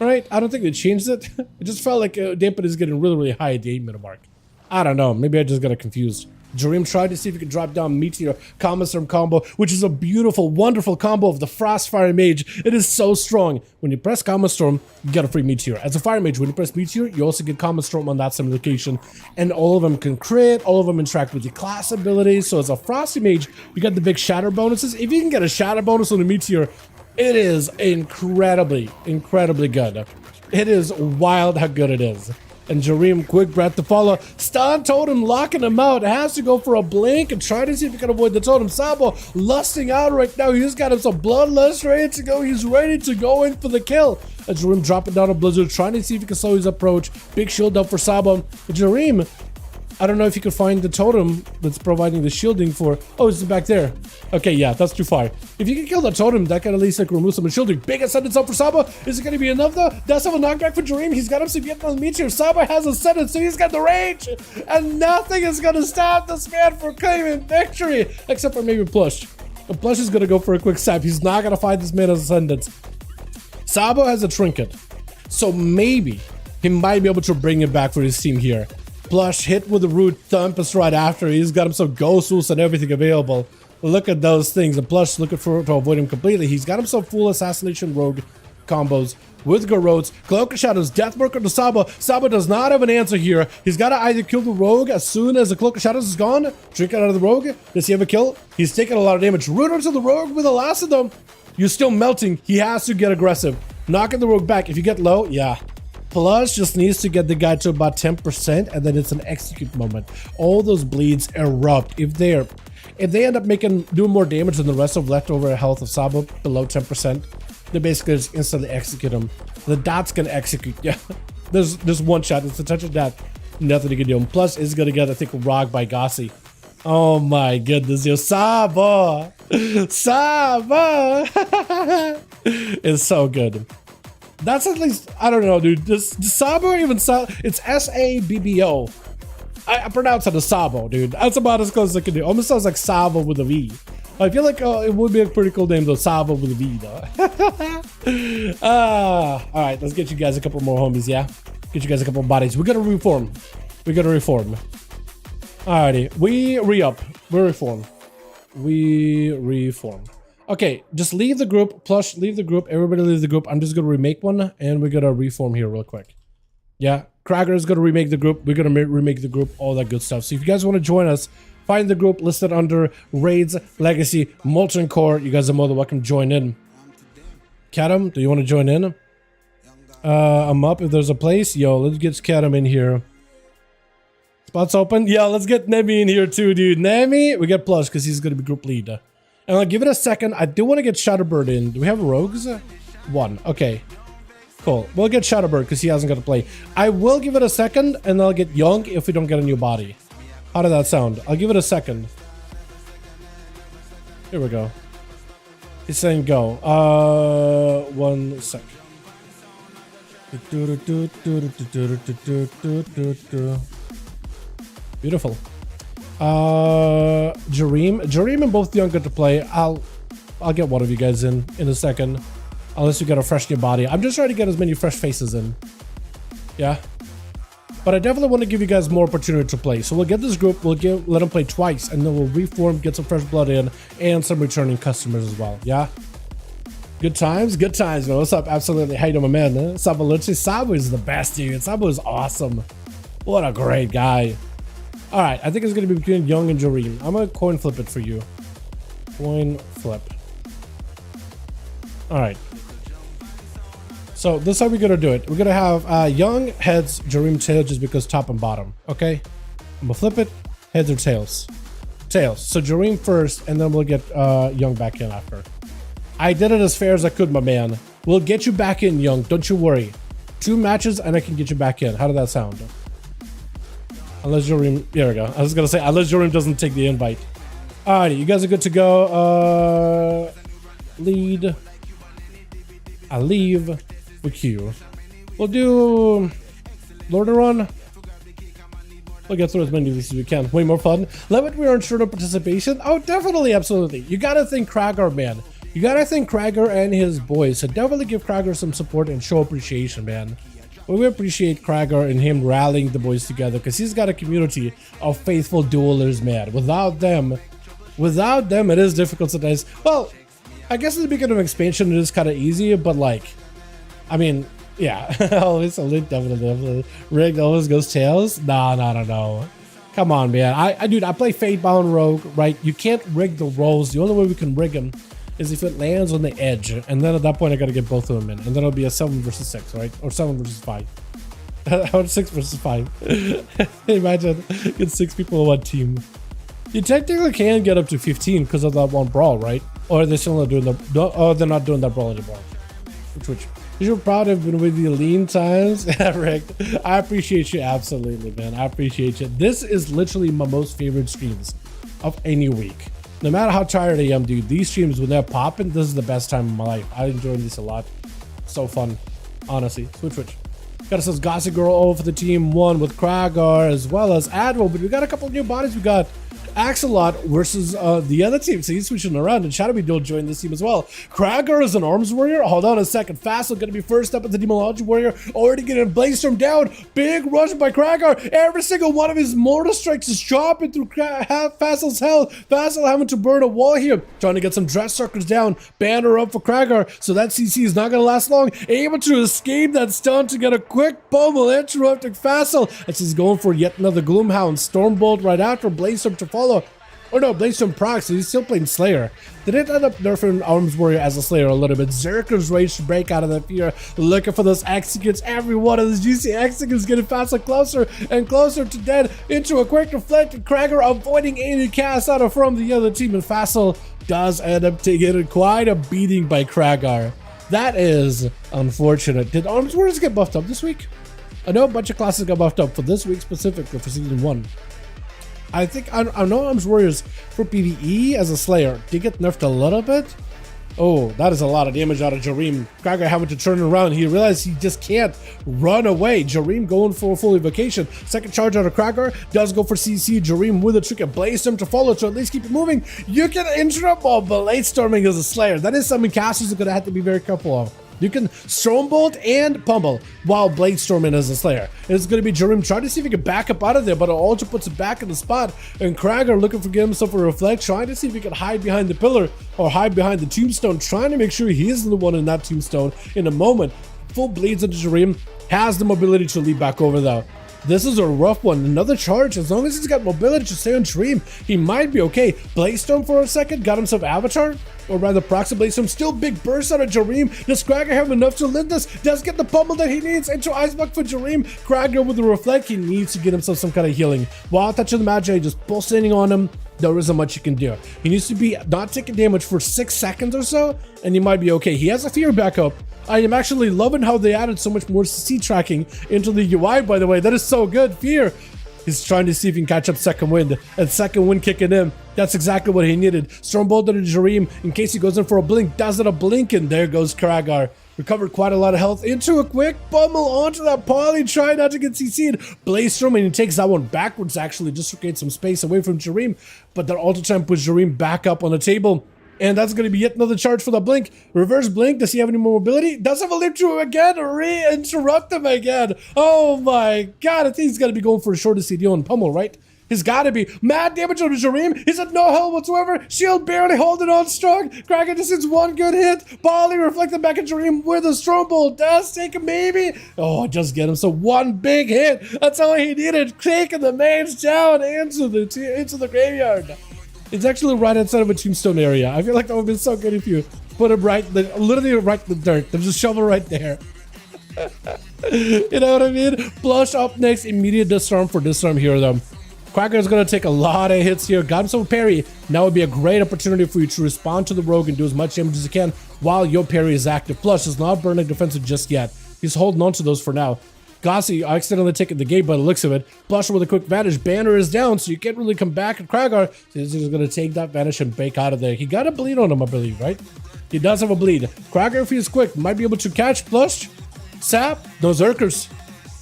right? I don't think they changed it. It just felt like dampening is getting really, really high at the 8-minute mark. I don't know. Maybe I just got confused. Jareem tried to see if he could drop down Meteor Common Storm combo, which is a beautiful, wonderful combo of the Frostfire Mage. It is so strong. When you press Common Storm, you get a free Meteor. As a Fire Mage, when you press Meteor, you also get Common Storm on that same location. And all of them can crit, all of them interact with your class abilities. So as a Frosty Mage, you get the big Shatter bonuses. If you can get a Shatter bonus on the Meteor, it is incredibly, incredibly good. It is wild how good it is. And Jareem, quick breath to follow. Stun totem locking him out. Has to go for a blink and try to see if he can avoid the totem. Sabo lusting out right now. He's got himself bloodlust ready to go. He's ready to go in for the kill. And Jareem dropping down a blizzard, trying to see if he can slow his approach. Big shield up for Sabo. Jareem, I don't know if you can find the totem that's providing the shielding for... Oh, it's back there. Okay, yeah, that's too far. If you can kill the totem, that can at least like remove some shielding. Big ascendance up for Saba. Is it going to be enough though? Does have a knockback for Jareem. He's got himself yet on Meteor. Saba has ascendance, so he's got the range. And nothing is going to stop this man from claiming victory. Except for maybe Plush. But Plush is going to go for a quick stab. He's not going to fight this man's ascendance. Saba has a trinket. So maybe he might be able to bring it back for his team here. Plush hit with the Root Tempest right after. He's got himself Ghost Tools and everything available. Look at those things. And Plush looking to avoid him completely. He's got himself full Assassination Rogue combos with Garrotes. Cloak of Shadows, Deathworker to Saba. Saba does not have an answer here. He's got to either kill the Rogue as soon as the Cloak of Shadows is gone. Drink it out of the Rogue. Does he have a kill? He's taking a lot of damage. Root onto the Rogue with the last of them. You're still melting. He has to get aggressive. Knocking the Rogue back. If you get low, yeah. Plush just needs to get the guy to about 10%, and then it's an execute moment. All those bleeds erupt. If they end up doing more damage than the rest of leftover health of Sabo below 10%, they basically just instantly execute him. The Dot's gonna execute. Yeah, there's one shot. It's a touch of Dot. Nothing you can do. And Plush is gonna get, I think, rocked by Gossi. Oh my goodness, yo, Sabo! Sabo! It's so good. That's at least, I don't know, dude. Does Sabo even sound? It's S-A-B-B-O. I pronounce it as Sabo, dude. That's about as close as I can do. Almost sounds like Sabo with a V. I feel like it would be a pretty cool name though, Sabo with a V though. Alright, let's get you guys a couple more homies, yeah? Get you guys a couple bodies. We gotta reform. Alrighty, we re-up. We reform. We reform. Okay, just leave the group. Plush, leave the group. Everybody leave the group. I'm just gonna remake one, and we're gonna reform here real quick. Yeah, Krager is gonna remake the group. We're gonna remake the group. All that good stuff. So if you guys want to join us, find the group listed under Raids, Legacy, Molten Core. You guys are more than welcome to join in. Kadam, do you want to join in? I'm up if there's a place. Yo, let's get Kadam in here. Spots open? Yeah, let's get Nemi in here too, dude. Nemi, we get Plush because he's going to be group lead. And I'll give it a second. I do want to get Shadowbird in. Do we have rogues? One. Okay. Cool. We'll get Shadowbird because he hasn't got to play. I will give it a second and I'll get Young if we don't get a new body. How did that sound? I'll give it a second. Here we go. He's saying go. 1 sec. Beautiful. Jareem and both Young get to play. I'll get one of you guys in a second. Unless you get a fresh new body. I'm just trying to get as many fresh faces in. Yeah. But I definitely want to give you guys more opportunity to play. So we'll get this group, let them play twice, and then we'll reform, get some fresh blood in, and some returning customers as well. Yeah? Good times, man. What's up? Absolutely. How you doing, my man? Sabo literally, Sabo is the best, dude. Sabo is awesome. What a great guy. Alright, I think it's going to be between Young and Jareem. I'm going to coin flip it for you. Coin flip. Alright. So this is how we're going to do it. We're going to have Young heads, Jareem tails, just because top and bottom. Okay? I'm going to flip it. Heads or tails? Tails. So Jareem first, and then we'll get Young back in after. I did it as fair as I could, my man. We'll get you back in, Young. Don't you worry. 2 matches, and I can get you back in. How did that sound? Unless Jareem... There we go. I was going to say, unless Jareem doesn't take the invite. Alrighty, you guys are good to go. Lead. I leave with you. We'll do Lordaeron. We'll get through as many of these as we can. Way more fun. Love it. We are ensured of participation. Oh, definitely, absolutely. You gotta thank Krager, man. You gotta thank Krager and his boys. So definitely give Krager some support and show appreciation, man. But we appreciate Krager and him rallying the boys together because he's got a community of faithful duelers, man. Without them, it is difficult sometimes. Well, I guess at the beginning of expansion, it is kind of easy, but like, I mean, yeah, always a link, definitely. Rigged always goes tails. No. Come on, man. Dude, I play Fatebound Rogue, right? You can't rig the rolls. The only way we can rig them is if it lands on the edge, and then at that point, I gotta get both of them in, and then it'll be a 7 versus 6, right? Or 7 versus 5. Or 6 versus 5. Imagine get 6 people on one team. You technically can get up to 15 because of that one brawl, right? Or they're still not doing they're not doing that brawl anymore. Which you're proud of been with the lean times. Rick, I appreciate you absolutely, man. I appreciate you. This is literally my most favorite streams of any week. No matter how tired I am, dude, these streams when they're popping, this is the best time of my life. I enjoy this a lot. So fun, honestly. Switch. Got ourselves Gossip Girl over for the team 1 with Kragar as well as Admiral, but we got a couple of new bodies. We got Axolot versus the other team, so he's switching around, and Shadowy Duel joined this team as well. Kragar is an arms warrior. Hold on a second. Fassel gonna be first up at the Demonology warrior, already getting Blazestorm down. Big rush by Kragar. Every single one of his mortar strikes is chopping through Fassel's health. Fassel having to burn a wall here, trying to get some dress circles down. Banner up for Kragar, so that CC is not gonna last long. Able to escape that stun to get a quick pummel, interrupting Fassel as he's going for yet another Gloomhound. Stormbolt right after, Blazestorm to follow. Oh no, Blazestorm procs, he's still playing Slayer. They did end up nerfing Arms Warrior as a Slayer a little bit. Zerker's rage to break out of the fear, looking for those executes. Every one of those juicy executes getting faster, closer and closer to dead. Into a quick deflected Kragar, avoiding any cast out of from the other team, and Fassel does end up taking quite a beating by Kragar. That is unfortunate. Did Arms Warriors get buffed up this week? I know a bunch of classes got buffed up for this week specifically for season 1. I think I know Arms Warriors for PvE as a Slayer did get nerfed a little bit. Oh, that is a lot of damage out of Jareem. Kragar having to turn around. He realized he just can't run away. Jareem going for a full evocation. Second charge out of Kragar. Does go for CC. Jareem with a trick and Blazestorm to follow to at least keep it moving. You can interrupt while Blazestorming as a Slayer. That is something casters are going to have to be very careful of. You can Stormbolt and Pummel while Blade Storming as a Slayer. It's going to be Jareem trying to see if he can back up out of there, but it also puts it back in the spot. And Krager looking for getting himself a Reflect, trying to see if he can hide behind the pillar or hide behind the tombstone, trying to make sure he is the one in that tombstone in a moment. Full bleeds into Jareem, has the mobility to leap back over though. This is a rough one. Another charge. As long as he's got mobility to stay on Jareem, he might be okay. Blaze-Storm for a second, got himself Avatar, or rather Proxy Blaze-Storm. Still big burst out of Jareem. Does Krager have enough to live this? Does get the pummel that he needs into Ice Buck for Jareem. Krager with the Reflect, he needs to get himself some kind of healing. While touching the Magi, just pulsating on him, there isn't much you can do. He needs to be not taking damage for 6 seconds or so, and he might be okay. He has a fear backup. I am actually loving how they added so much more CC tracking into the UI, by the way. That is so good. Fear. He's trying to see if he can catch up second wind, and second wind kicking in. That's exactly what he needed. Stormbolt to Jareem in case he goes in for a blink. Does it a blink, and there goes Kragar. Recovered quite a lot of health into a quick pummel onto that poly, trying not to get CC'd. Blaze Storm, and he takes that one backwards actually, just to create some space away from Jareem. But their auto temp puts Jareem back up on the table. And that's going to be yet another charge for the blink. Reverse blink. Does he have any more mobility? Does have a leap to him again. Re-interrupt him again. Oh my god. I think he's got to be going for a shorter CDO and pummel, right? He's got to be. Mad damage on Jareem. He's at no health whatsoever. Shield barely holding on strong. Kraken just hits one good hit. Bali reflecting back at Jareem with a Stormbolt. Does take him maybe. Oh, just get him. So one big hit. That's all he needed. Taking the mage down into the graveyard. It's actually right outside of a tombstone area. I feel like that would be so good if you put him literally right in the dirt. There's a shovel right there. You know what I mean? Blush up next, immediate disarm for disarm here though. Krager is going to take a lot of hits here. Got himself a parry. Now would be a great opportunity for you to respond to the rogue and do as much damage as you can while your parry is active. Plus, is not burning defensive just yet. He's holding on to those for now. Gossi accidentally taking the gate by the looks of it. Blush with a quick vanish. Banner is down, so you can't really come back. And Kragar is going to take that vanish and break out of there. He got a bleed on him, I believe, right? He does have a bleed. Kragar, if he's quick, might be able to catch Blush. Sap. No Zerkers.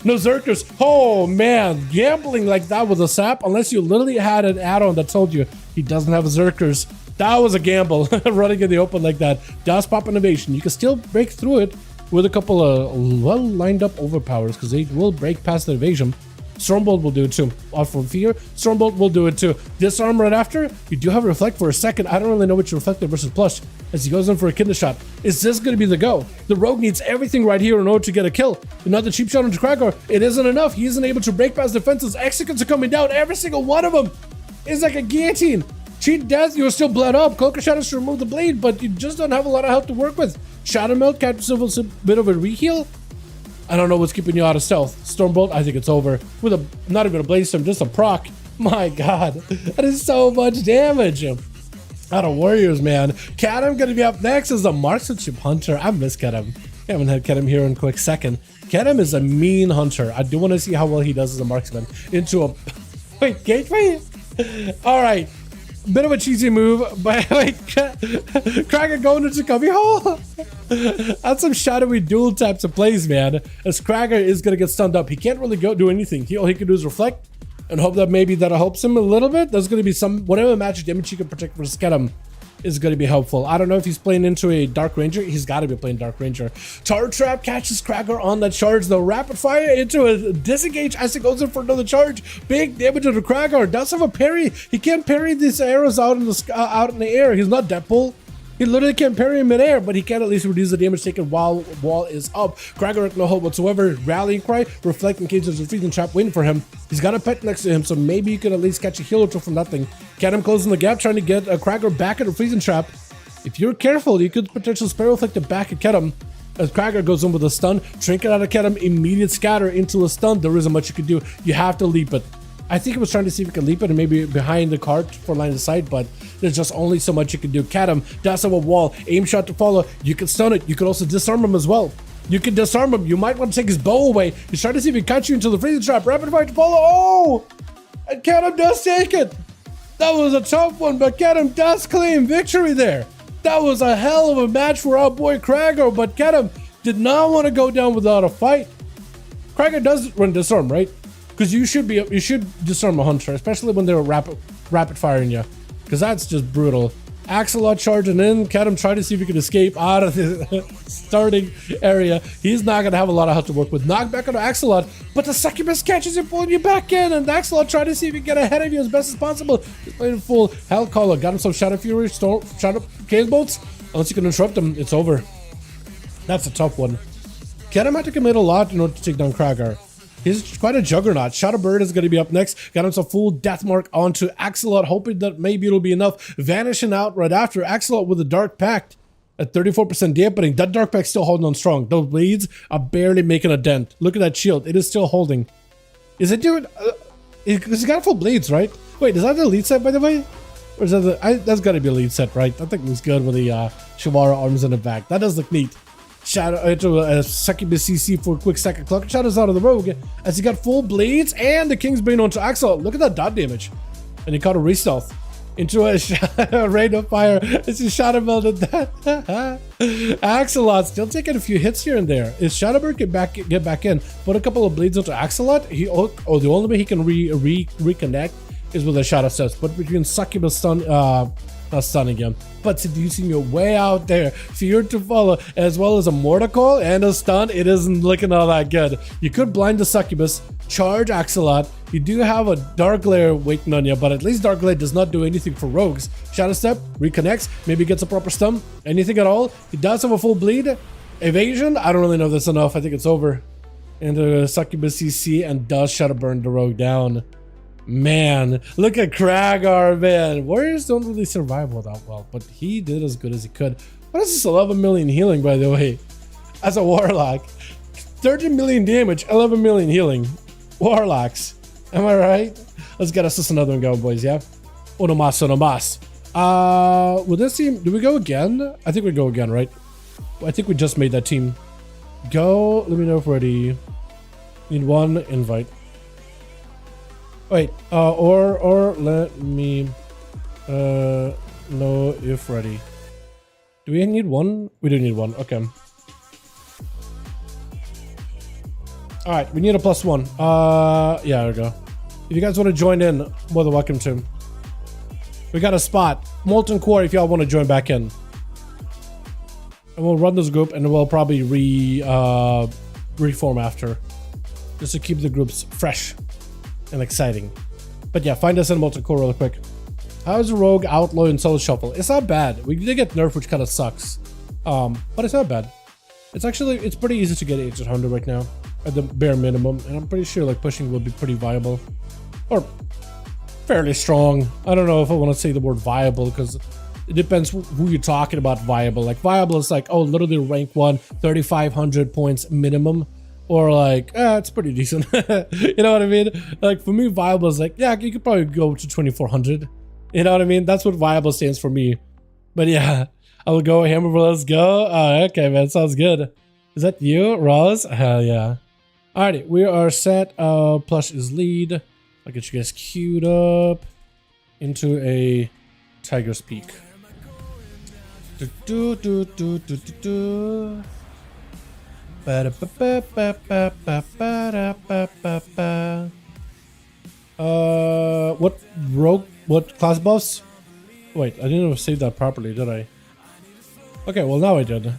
No Zerkers. Oh, man. Gambling like that with a Sap, unless you literally had an add-on that told you he doesn't have Zerkers. That was a gamble, running in the open like that. Does pop innovation. You can still break through it with a couple of well-lined-up overpowers, because they will break past the evasion. Stormbolt will do it too. Off from fear, Stormbolt will do it too. Disarm right after. You do have a Reflect for a second. I don't really know which Reflector versus Plush as he goes in for a Kidney Shot. Is this going to be the go? The Rogue needs everything right here in order to get a kill. Another cheap shot onto Kragar. It isn't enough. He isn't able to break past defenses. Executes are coming down. Every single one of them is like a guillotine. Cheat death, you're still bled up. Cloak Shadows to remove the bleed, but you just don't have a lot of health to work with. Shadow Melt, catches a bit of a reheal. I don't know what's keeping you out of stealth. Stormbolt, I think it's over. With a, not even a Blaze Storm, just a proc. My god, that is so much damage. Out of Warriors, man. Kedem gonna be up next as a marksmanship hunter. I miss Kedem. I haven't had Kedem here in a quick second. Kedem is a mean hunter. I do want to see how well he does as a marksman. Into a... Wait, gateway? Alright. Bit of a cheesy move, but wait, Krager going into cubby hole. That's some shadowy duel types of plays, man. As Krager is gonna get stunned up, he can't really go do anything. All he can do is reflect and hope that maybe that helps him a little bit. There's gonna be some whatever magic damage he can protect versus Kedem is going to be helpful. I don't know if he's playing into a Dark Ranger. He's got to be playing Dark Ranger. Tar Trap catches Krager on that charge. The rapid fire into a disengage as he goes in for another charge. Big damage to the Krager. Does have a parry. He can't parry these arrows out in the air. He's not Deadpool. He literally can't parry in midair, but he can at least reduce the damage taken while wall is up. Krager with no hope whatsoever. Rallying cry, reflect in case there's a freezing trap waiting for him. He's got a pet next to him, so maybe you could at least catch a heal or two from that thing. Kedem closing the gap, trying to get Krager back at the freezing trap. If you're careful, you could potentially spare reflect it back at Kedem. As Krager goes in with a stun, trinket out of Kedem, immediate scatter into a stun. There isn't much you can do. You have to leap it. I think he was trying to see if he could leap it and maybe behind the cart for line of sight, but there's just only so much you can do. Kedem, does have a wall, aim shot to follow. You can stun it. You could also disarm him as well. You can disarm him. You might want to take his bow away. He's trying to see if he can catch you into the freezing trap. Rapid fire to follow. Oh! And Kedem does take it. That was a tough one, but Kedem does claim victory there. That was a hell of a match for our boy Krager, but Kedem did not want to go down without a fight. Krager does run disarm, right? Because you should disarm a hunter, especially when they're rapid firing you, because that's just brutal. Axolot charging in. Kadam trying to see if he can escape out of the starting area. He's not going to have a lot of health to work with. Knockback on Axolot, but the succubus catches you, pulling you back in, and the Axolot trying to see if he can get ahead of you as best as possible. He's playing full health collar. Got him some Shadow Fury, Shadow Case Bolts. Unless you can interrupt him, it's over. That's a tough one. Kadam had to commit a lot in order to take down Kragar. He's quite a juggernaut. Shadow Bird is going to be up next. Got him some full death mark onto Axolot, hoping that maybe it'll be enough. Vanishing out right after. Axolot with a Dark Pact at 34% dampening. That Dark Pact still holding on strong. Those blades are barely making a dent. Look at that shield. It is still holding. Is it doing... It's got full blades, right? Wait, is that the lead set, by the way? Or is that that's got to be a lead set, right? I think it was good with the Shawara arms in the back. That does look neat. Shadow into a succubus CC for a quick second clock. Shadows out of the rogue as he got full blades and the King's Bane onto Axolot. Look at that dot damage. And he caught a re-stealth into a rain of fire as he shadow melted that. Axolot still taking a few hits here and there. Is Shadowbird get back in? Put a couple of blades onto Axolot. The only way he can reconnect is with a shadow steps. But between succubus stun, not stunning him, but seducing your way out there, fear to follow, as well as a mortal and a stun. It isn't looking all that good. You could blind the succubus, charge Axolot. You do have a Dark Glare waiting on you, but at least Dark Glare does not do anything for rogues. Shadow Step, reconnects, maybe gets a proper stun, anything at all. He does have a full bleed. Evasion, I don't really know if that's enough. I think it's over. And the succubus CC and does Shadow Burn the rogue down. Man, look at Kragar, man. Warriors don't really survive all that well, but he did as good as he could. What is this 11 million healing, by the way? As a Warlock. 30 million damage, 11 million healing. Warlocks. Am I right? Let's get us another one going, boys, yeah? Uno mas, uno mas. With this team, do we go again? I think we go again, right? I think we just made that team. Go, let me know if we're ready. Need one invite. Wait, or let me know if ready. Do we need one? We do need one, okay. Alright, we need a +1. Yeah, there we go. If you guys want to join in, more than welcome to. We got a spot. Molten Core if y'all want to join back in. And we'll run this group and we'll probably reform after. Just to keep the groups fresh and exciting. But yeah, find us in Molten Core real quick. How's the Rogue, Outlaw, and Soul Shuffle? It's not bad. We did get nerfed, which kind of sucks. But it's not bad. It's pretty easy to get 800 right now at the bare minimum, and I'm pretty sure like pushing will be pretty viable. Or fairly strong. I don't know if I want to say the word viable because it depends who you're talking about viable. Like viable is like, oh, literally rank 1, 3,500 points minimum. Or like, it's pretty decent. You know what I mean? Like for me, viable is like, yeah, you could probably go to 2,400. You know what I mean? That's what viable stands for me. But yeah, I will go hammer. Let's go. Okay, man, sounds good. Is that you, Roz? Hell yeah. Alrighty, we are set. Plush is lead. I'll get you guys queued up into a Tiger's Peak. What rogue? What class buffs? Wait, I didn't save that properly, did I? Okay, well now I did.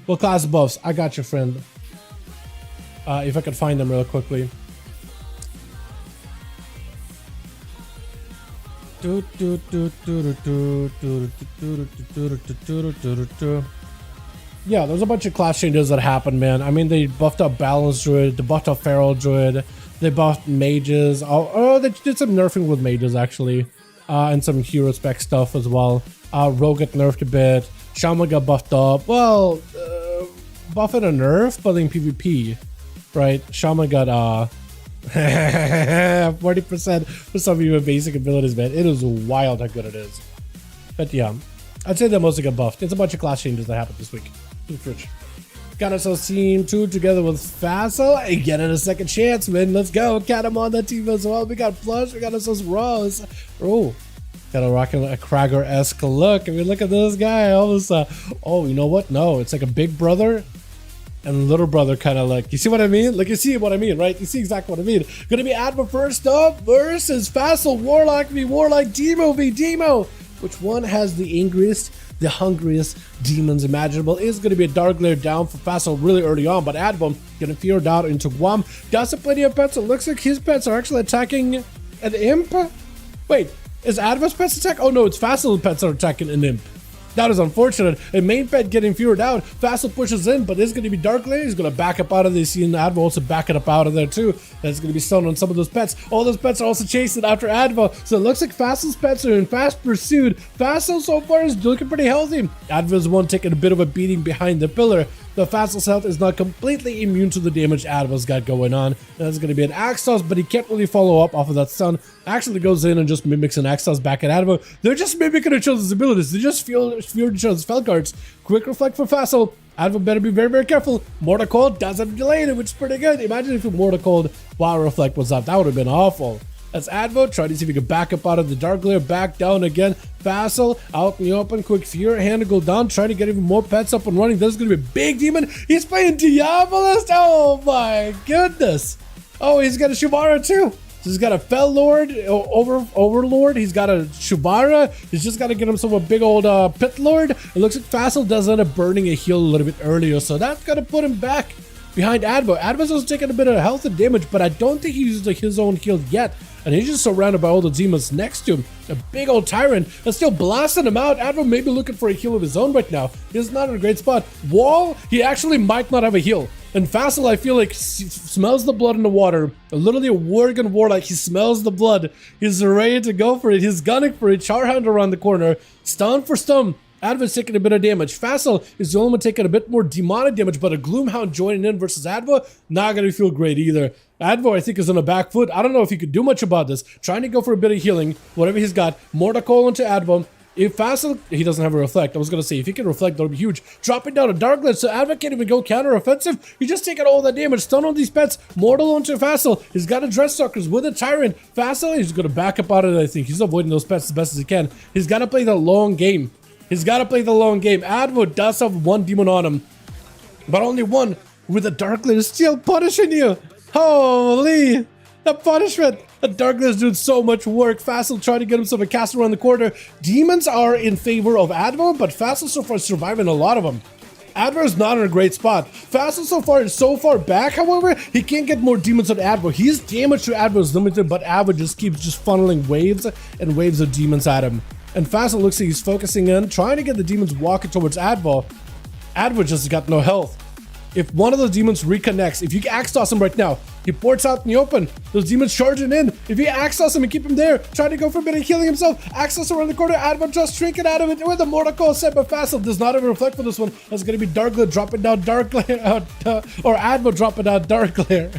What class buffs? I got you, friend. If I can find them real quickly. Yeah, there's a bunch of class changes that happened, man. I mean, they buffed up Balance Druid, they buffed up Feral Druid, they buffed Mages. Oh, they did some nerfing with Mages, actually. And some hero spec stuff as well. Rogue got nerfed a bit. Shaman got buffed up. Well, buff and a nerf, but in PvP, right? Shaman got 40% for some of your basic abilities, man. It is wild how good it is. But yeah, I'd say they mostly got buffed. It's a bunch of class changes that happened this week. Got ourselves team 2 together with Facile and getting a second chance, man. Let's go. Got him on that team as well. We got Plush. We got ourselves Rose. Oh, got a rocking a Kragar-esque look. I mean, look at this guy. Almost, oh, you know what? No, it's like a big brother and little brother kind of like, you see what I mean? Like, you see what I mean, right? You see exactly what I mean. Gonna be Adva first up versus Facile, Warlock v Warlock, Demo v Demo. Which one has the angriest, the hungriest demons imaginable? Is going to be a dark layer down for Facile really early on, but Adva getting feared out into Guam. Does have plenty of pets. It looks like his pets are actually attacking an imp. Wait, is Adva's pets attack? Oh no, it's Facile's pets that are attacking an imp. That is unfortunate. A main pet getting feared out. Facile pushes in, but it's going to be dark layer. He's going to back up out of this. Seeing Adva also backing up out of there too. That's going to be stunned on some of those pets. All those pets are also chasing after Adva. So it looks like Facile's pets are in fast pursuit. Facile so far is looking pretty healthy. Adva's one taking a bit of a beating behind the pillar. The Facile's health is not completely immune to the damage Adva's got going on. That's going to be an Axos, but he can't really follow up off of that stun. Actually goes in and just mimics an Axos back at Adva. They're just mimicking each other's abilities. They just feared each other's spell cards. Quick reflect for Facile. Adva better be very, very careful. Mortal Cold does have delayed, which is pretty good. Imagine if Mortal Cold while reflect was up. That would have been awful. That's Adva trying to see if he can back up out of the dark layer, back down again. Facile out in the open, quick fear hand to go down, trying to get even more pets up and running. This is going to be a big demon. He's playing Diabolist. Oh my goodness. Oh, he's got a Shivara too. So he's got a Fel Lord, Overlord. He's got a Shivara. He's just got to get himself a big old Pit Lord. It looks like Facile does end up burning a heal a little bit earlier, so that's going to put him back behind Adva. Adva's also taking a bit of health and damage, but I don't think he used like his own heal yet. And he's just surrounded by all the demons next to him. A big old tyrant that's still blasting him out. Adva may be looking for a heal of his own right now. He's not in a great spot. Wall, he actually might not have a heal. And Facile, I feel like, smells the blood in the water. Literally a Worgen Warlock. He smells the blood. He's ready to go for it. He's gunning for it. Charhound around the corner. Stun for stun. Adva's taking a bit of damage. Facile is the only one taking a bit more demonic damage, but a Gloomhound joining in versus Adva, not going to feel great either. Adva, I think, is on a back foot. I don't know if he could do much about this. Trying to go for a bit of healing, whatever he's got. Mortal Coil into Adva. If Facile, he doesn't have a reflect. I was going to say, if he can reflect, that would be huge. Dropping down a Dark Glitch, so Adva can't even go counter-offensive. He's just taking all that damage. Stun on these pets. Mortal onto Facile. He's got a Dreadsuckers with a Tyrant. Facile, he's going to back up out of it, I think. He's avoiding those pets as best as he can. He's got to play the long game. He's got to play the long game. Adva does have one demon on him, but only one with a Dark Glitch still punishing you. Holy, the punishment. The Dark Glitch is doing so much work. Facile trying to get himself a cast around the corner. Demons are in favor of Adva, but Facile so far is surviving a lot of them. Adva is not in a great spot. Facile so far is so far back, however, he can't get more demons on Adva. His damage to Adva is limited, but Adva just keeps funneling waves and waves of demons at him. And Facile looks like he's focusing in, trying to get the demons walking towards Adva. Adva just got no health. If one of those demons reconnects, if you Axe Toss him right now, he ports out in the open. Those demons charging in. If you Axe Toss him and keep him there, trying to go for a bit of healing himself, Axe Toss around the corner, Adva just shrinking out of it with a Mortal Coil set, but Facile does not even reflect for this one. That's going to be Dark Glare dropping down Dark Glare, or Adva dropping down Dark Glare.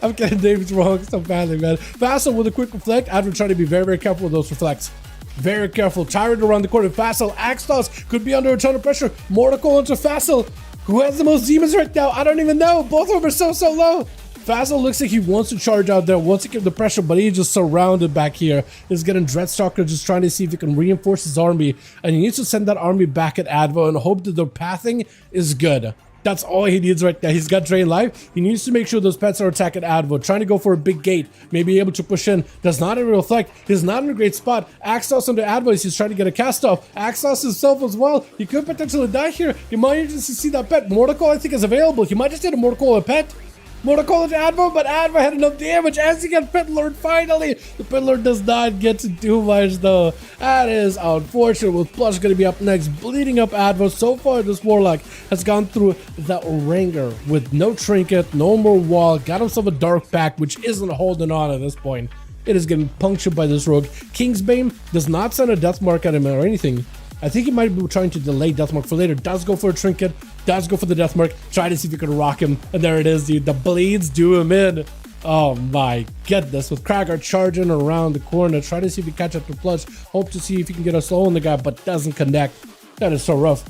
I'm getting names wrong so badly, man. Facile with a quick reflect, Adva trying to be very, very careful with those reflects. Very careful. Tyrant around the corner. Facile. Axe Toss could be under a ton of pressure. Mortal Coil into Facile. Who has the most demons right now? I don't even know. Both of them are so low. Facile looks like he wants to charge out there, wants to give the pressure, but he's just surrounded back here. He's getting Dreadstalker, just trying to see if he can reinforce his army. And he needs to send that army back at Adva and hope that the pathing is good. That's all he needs right now. He's got Drain Life. He needs to make sure those pets are attacking Adva. Trying to go for a big gate. Maybe able to push in. Does not have a reflect. He's not in a great spot. Axe Toss under Adva. He's trying to get a cast off. Axe Toss himself as well. He could potentially die here. He might just see that pet. Mortal Coil I think is available. He might just hit a Mortal Coil a pet. Mortal Coil into Adva, but Adva had enough damage as he got Pit Lord finally. The Pit Lord does not get to do much though. That is unfortunate, with Plush going to be up next, bleeding up Adva. So far this Warlock has gone through the ringer with no trinket, no more wall, got himself a Dark Pack, which isn't holding on at this point. It is getting punctured by this rogue. Kingsbane does not send a death mark at him or anything. I think he might be trying to delay Deathmark for later. Does go for a trinket. Does go for the Deathmark. Try to see if he can rock him. And there it is, dude. The bleeds do him in. Oh my goodness. With Kragar charging around the corner. Try to see if he catch up to Plush. Hope to see if he can get a soul on the guy, but doesn't connect. That is so rough.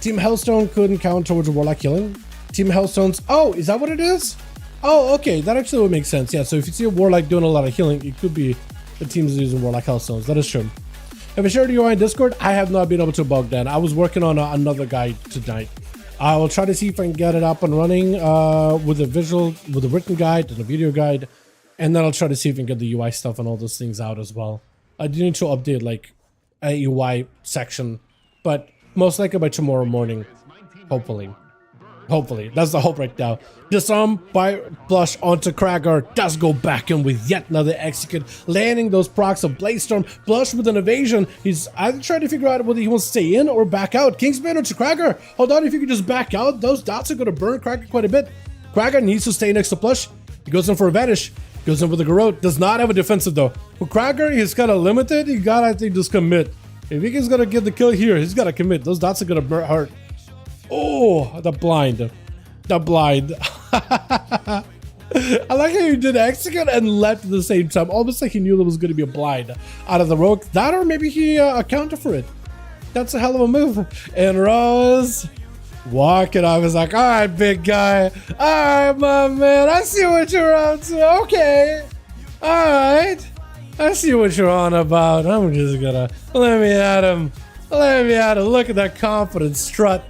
Team Hellstone couldn't count towards a Warlock killing. Team Hellstone's... Oh, is that what it is? Oh, okay. That actually would make sense. Yeah, so if you see a Warlock doing a lot of healing, it could be the team's using Warlock Hellstones. That is true. Have I shared you in Discord? I have not been able to bug that. I was working on another guy tonight. I will try to see if I can get it up and running with a written guide and a video guide. And then I'll try to see if I can get the UI stuff and all those things out as well. I do need to update like a UI section, but most likely by tomorrow morning, hopefully. Hopefully, that's the hope right now. Disarm by Blush onto Kragar does go back in with yet another execute, landing those procs of Blaze Storm. Blush with an evasion. He's either trying to figure out whether he wants to stay in or back out. Kingsbane onto Kragar. Hold on, if you could just back out, those dots are going to burn Kragar quite a bit. Kragar needs to stay next to Blush. He goes in for a vanish. Goes in with a Garrote. Does not have a defensive though. For Kragar, he's got a limited. He got, I think, just commit. If he's going to get the kill here, he's got to commit. Those dots are going to hurt. Oh, the blind. The blind. I like how you did execute and left at the same time. Almost like he knew there was going to be a blind out of the rogue. That or maybe he accounted for it. That's a hell of a move. And Rose walking off. He's like, all right, big guy. All right, my man. I see what you're up to. Okay. All right. I see what you're on about. I'm just going to let me at him. Let me at him. Look at that confident strut.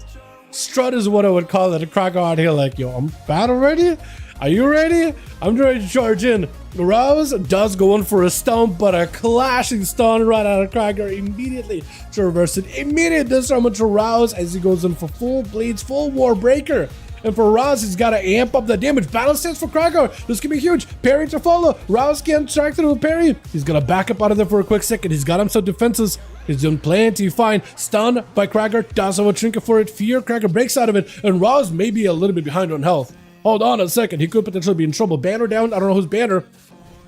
Strut is what I would call it. A Kragar out here like, yo, I'm battle ready? Are you ready? I'm ready to charge in. Rouse does go in for a stun, but a clashing stun right out of Kragar immediately to reverse it. Immediate disarmament to Rouse as he goes in for full bleeds, full war breaker. And for Rouse, he's got to amp up the damage. Battle stance for Kragar. This could be huge. Parry to follow. Rouse can't track through with parry. He's going to back up out of there for a quick second. He's got himself defenses. He's doing plenty fine. Stunned by Kragar. Does have a trinket for it. Fear. Kragar breaks out of it. And Rouse may be a little bit behind on health. Hold on a second. He could potentially be in trouble. Banner down. I don't know who's banner.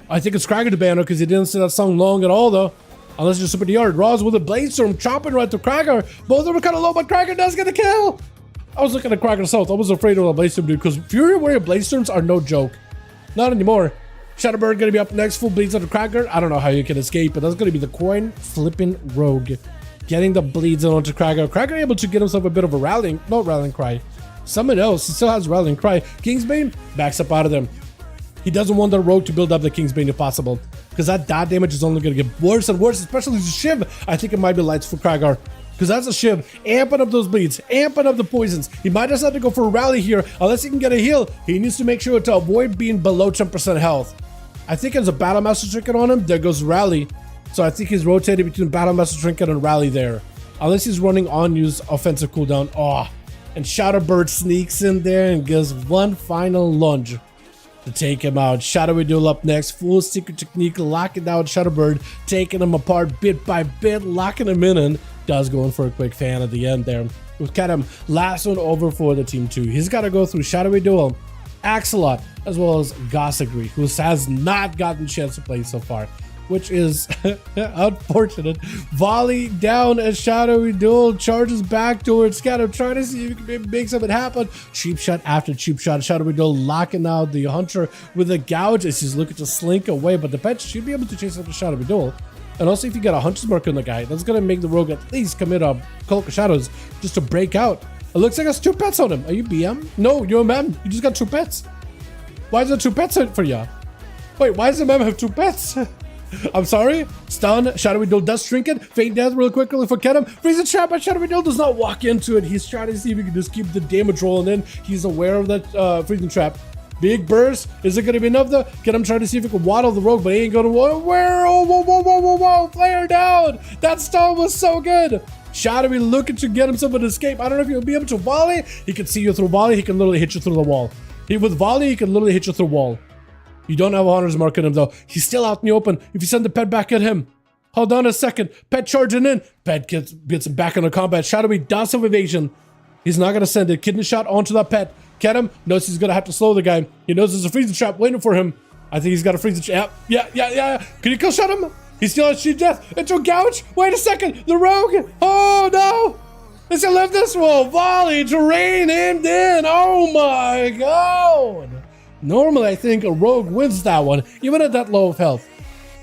I think it's Kragar to banner because he didn't see that song long at all though. Unless you're super yard. Rouse with a Blade Storm chopping right to Kragar. Both of them are kind of low, but Kragar does get a kill. I was looking at Kragar South. I was afraid of a Blaze Storm, dude, because Fury Warrior Blaze Storms are no joke. Not anymore. Shadowbird gonna be up next. Full bleeds onto Kragar. I don't know how you can escape, but that's gonna be the coin flipping rogue. Getting the bleeds onto Kragar. Kragar able to get himself a bit of a rallying cry. Someone else, he still has rallying cry. Kingsbane backs up out of them. He doesn't want the rogue to build up the Kingsbane if possible, because that dot damage is only gonna get worse and worse, especially the Shiv. I think it might be lights for Kragar. Because that's a Shiv, amping up those bleeds, amping up the poisons. He might just have to go for a rally here, unless he can get a heal. He needs to make sure to avoid being below 10% health. I think there's a Battle Master Trinket on him. There goes Rally. So I think he's rotated between Battle Master Trinket and Rally there. Unless he's running on-use offensive cooldown. Oh, and Shadowbird sneaks in there and gives one final lunge to take him out. Shadowy Duel up next. Full secret technique, locking down Shadowbird, taking him apart bit by bit, locking him in, and does go in for a quick fan at the end there. With Kedem, last one over for the team 2. He's got to go through Shadowy Duel, Axolot, as well as Gossagri, who has not gotten a chance to play so far, which is unfortunate. Volley down as Shadowy Duel charges back towards Kedem, trying to see if he can make something happen. Cheap shot after cheap shot. Shadowy Duel locking out the Hunter with a gouge as he's looking to slink away, but the pet should be able to chase up the Shadowy Duel. And also, if you get a Hunter's Mark on the guy, that's going to make the rogue at least commit a Cloak of Shadows just to break out. It looks like there's 2 pets on him. Are you BM? No, you're a mem. You just got 2 pets. Why is there 2 pets for you? Wait, why does the mem have 2 pets? I'm sorry. Stun. Shadowy Duel does Trinket. Feint Death real quickly for Kedem. Freeze the trap, but Shadowy Duel does not walk into it. He's trying to see if he can just keep the damage rolling in. He's aware of that freezing trap. Big burst. Is it going to be enough though? Kedem trying to see if he can waddle the rogue, but he ain't going to. Where? Oh, whoa. Flare down. That stun was so good. Shadowy looking to get himself an escape. I don't know if he'll be able to volley. He can see you through volley. He can literally hit you through the wall. With volley, he can literally hit you through the wall. You don't have a Hunter's Mark on him though. He's still out in the open. If you send the pet back at him. Hold on a second. Pet charging in. Pet gets him back into combat. Shadowy does have evasion. He's not going to send a kidney shot onto that pet. Kedem knows he's going to have to slow the guy. He knows there's a freezing trap waiting for him. I think he's got a freezing trap. Yeah. Can you kill shot him? He's still at sheet death. Into a gouge. Wait a second. The rogue. Oh, no. Does he live this? Well, volley to rein him in. Oh, my God. Normally, I think a rogue wins that one, even at that low of health.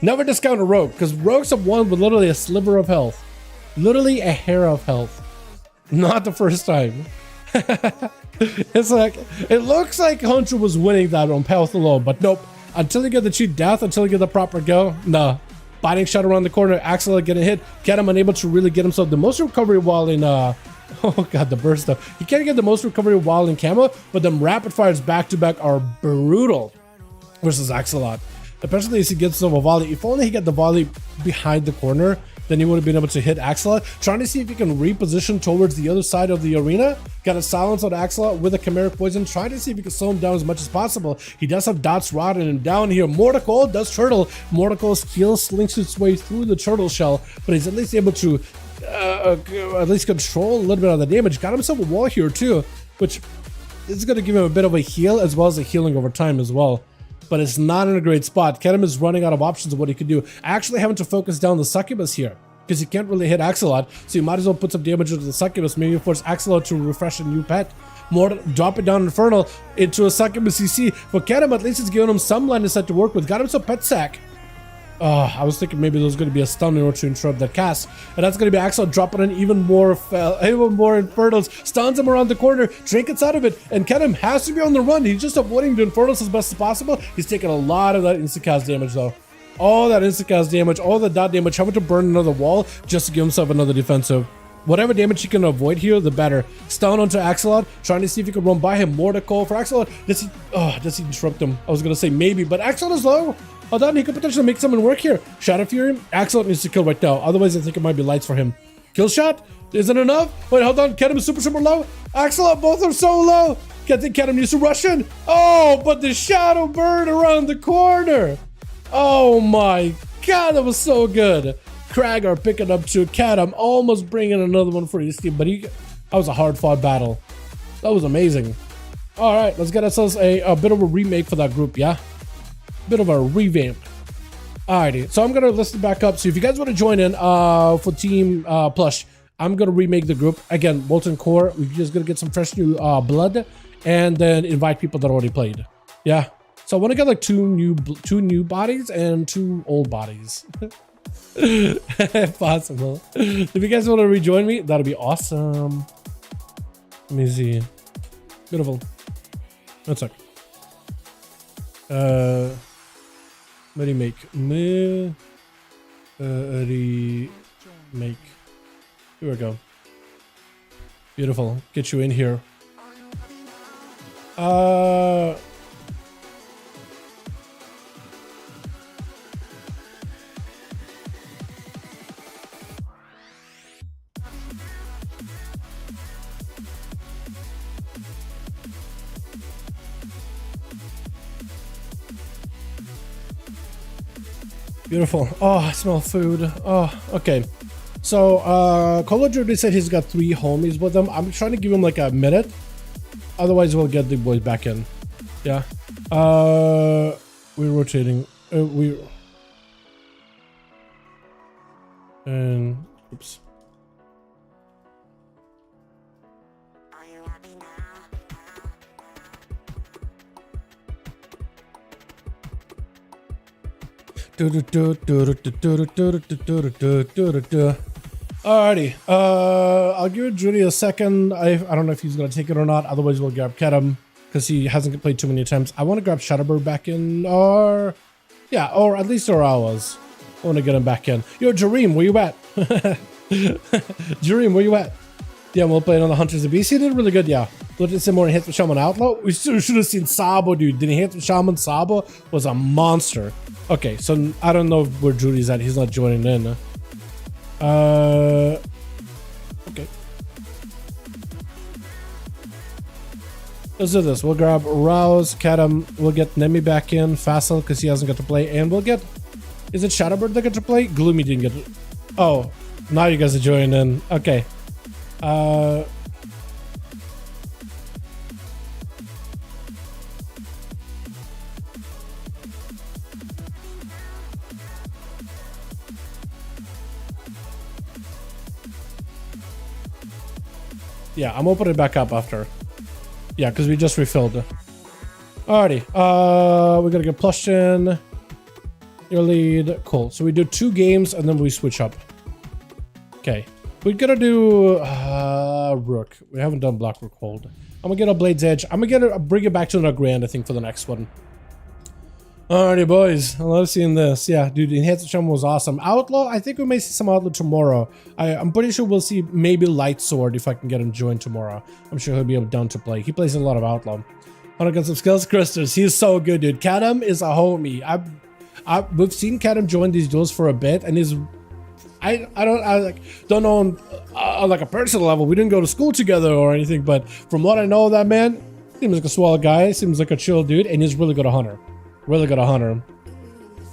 Never discount a rogue, because rogues have won with literally a sliver of health. Literally a hair of health. Not the first time. It's like, it looks like Hunter was winning that on health alone, but nope. Until you get the cheat death, until you get the proper go, nah. Biting shot around the corner, Axel getting hit, Kedem unable to really get himself the most recovery while in Oh god, the burst though. He can't get the most recovery while in camo, but them rapid fires back to back are brutal versus Axolot. Especially as he gets a volley. If only he got the volley behind the corner, then he would have been able to hit Axolot. Trying to see if he can reposition towards the other side of the arena. Got a silence on Axolot with a chimeric poison. Trying to see if he can slow him down as much as possible. He does have dots rotting him down here. Mortical does turtle. Mortical's skill slinks its way through the turtle shell, but he's at least able to at least control a little bit of the damage. Got himself a wall here too, which is going to give him a bit of a heal as well as a healing over time as well. But it's not in a great spot. Ketem is running out of options of what he could do. Actually having to focus down the succubus here because he can't really hit Axolot, so you might as well put some damage into the succubus, maybe force Axolot to refresh a new pet. More drop it down Infernal into a succubus CC. For Ketem, at least it's giving him some line of sight to work with. Got him some pet sack. I was thinking maybe there was going to be a stun in order to interrupt that cast, and that's going to be Axolot dropping in even more Infernals, stuns him around the corner, trinkets out of it, and Ketem has to be on the run. He's just avoiding the Infernals as best as possible. He's taking a lot of that insta-cast damage though. All that insta-cast damage, all the dot damage, having to burn another wall just to give himself another defensive. Whatever damage he can avoid here, the better. Stun onto Axolot, trying to see if he can run by him. Mortical for Axolot. Does he disrupt him? I was going to say maybe, but Axolot is low. Hold on, he could potentially make someone work here. Shadow Fury, Axolot needs to kill right now. Otherwise, I think it might be lights for him. Kill shot? Isn't enough? Wait, hold on. Ketem is super low. Axolot, both are so low. I think Ketem needs to rush in. Oh, but the shadow bird around the corner. Oh my god, that was so good. Kragar picking up to Ketem, almost bringing another one for his team, but that was a hard fought battle. That was amazing. All right, let's get ourselves a bit of a remake for that group, yeah? Bit of a revamp. Alrighty, so I'm gonna list it back up. So if you guys want to join in for Team Plush, I'm gonna remake the group again. Molten Core. We're just gonna get some fresh new blood, and then invite people that already played. Yeah. So I want to get like two new bodies and 2 old bodies, if possible. If you guys want to rejoin me, that'll be awesome. Let me see. Beautiful. One sec. Remake. Remake. Here we go. Beautiful. Get you in here. Beautiful. Oh, I smell food. Oh, okay. So, Call of Duty said he's got 3 homies with him. I'm trying to give him like a minute. Otherwise, we'll get the boys back in. Yeah. We're rotating. And, oops. Alrighty, I'll give Judy a second. I don't know if he's gonna take it or not. Otherwise, we'll grab Ketem because he hasn't played too many times. I want to grab Shadowbird back in, or at least Orawas. I want to get him back in. Yo, Jareem, where you at? Jareem, where you at? Yeah, we'll play it on the Hunters of BC. He did really good, yeah. Looked at some more Enhancement Shaman Outlaw. We should have seen Sabo, dude. The Enhancement Shaman Sabo was a monster. Okay, so I don't know where Judy's at. He's not joining in. Okay. Let's do this. We'll grab Rouse, Ketem. We'll get Nemi back in. Facile, because he hasn't got to play. And we'll get... Is it Shadowbird that got to play? Gloomy didn't get to... Oh, now you guys are joining in. Okay. Yeah, I'm opening it back up after. Yeah, because we just refilled. Alrighty. We're gonna get Plush in. Your lead. Cool. So we do 2 games and then we switch up. Okay. We're gonna do Rook. We haven't done Black Rook Hold. I'm gonna get a Blade's Edge. I'm gonna bring it back to another grand, I think, for the next one. Alrighty, boys. I love seeing this. Yeah, dude, Enhancement Shaman was awesome. Outlaw, I think we may see some Outlaw tomorrow. I'm pretty sure we'll see maybe Light Sword if I can get him joined tomorrow. I'm sure he'll be able down to play. He plays a lot of Outlaw. 100 guns of skills, Christus. He's so good, dude. Kadam is a homie. We've seen Kadam join these duels for a bit, and he's I don't know on like a personal level. We didn't go to school together or anything, but from what I know of that man, seems like a swell guy, seems like a chill dude, and he's really good at hunter. Really good at hunter.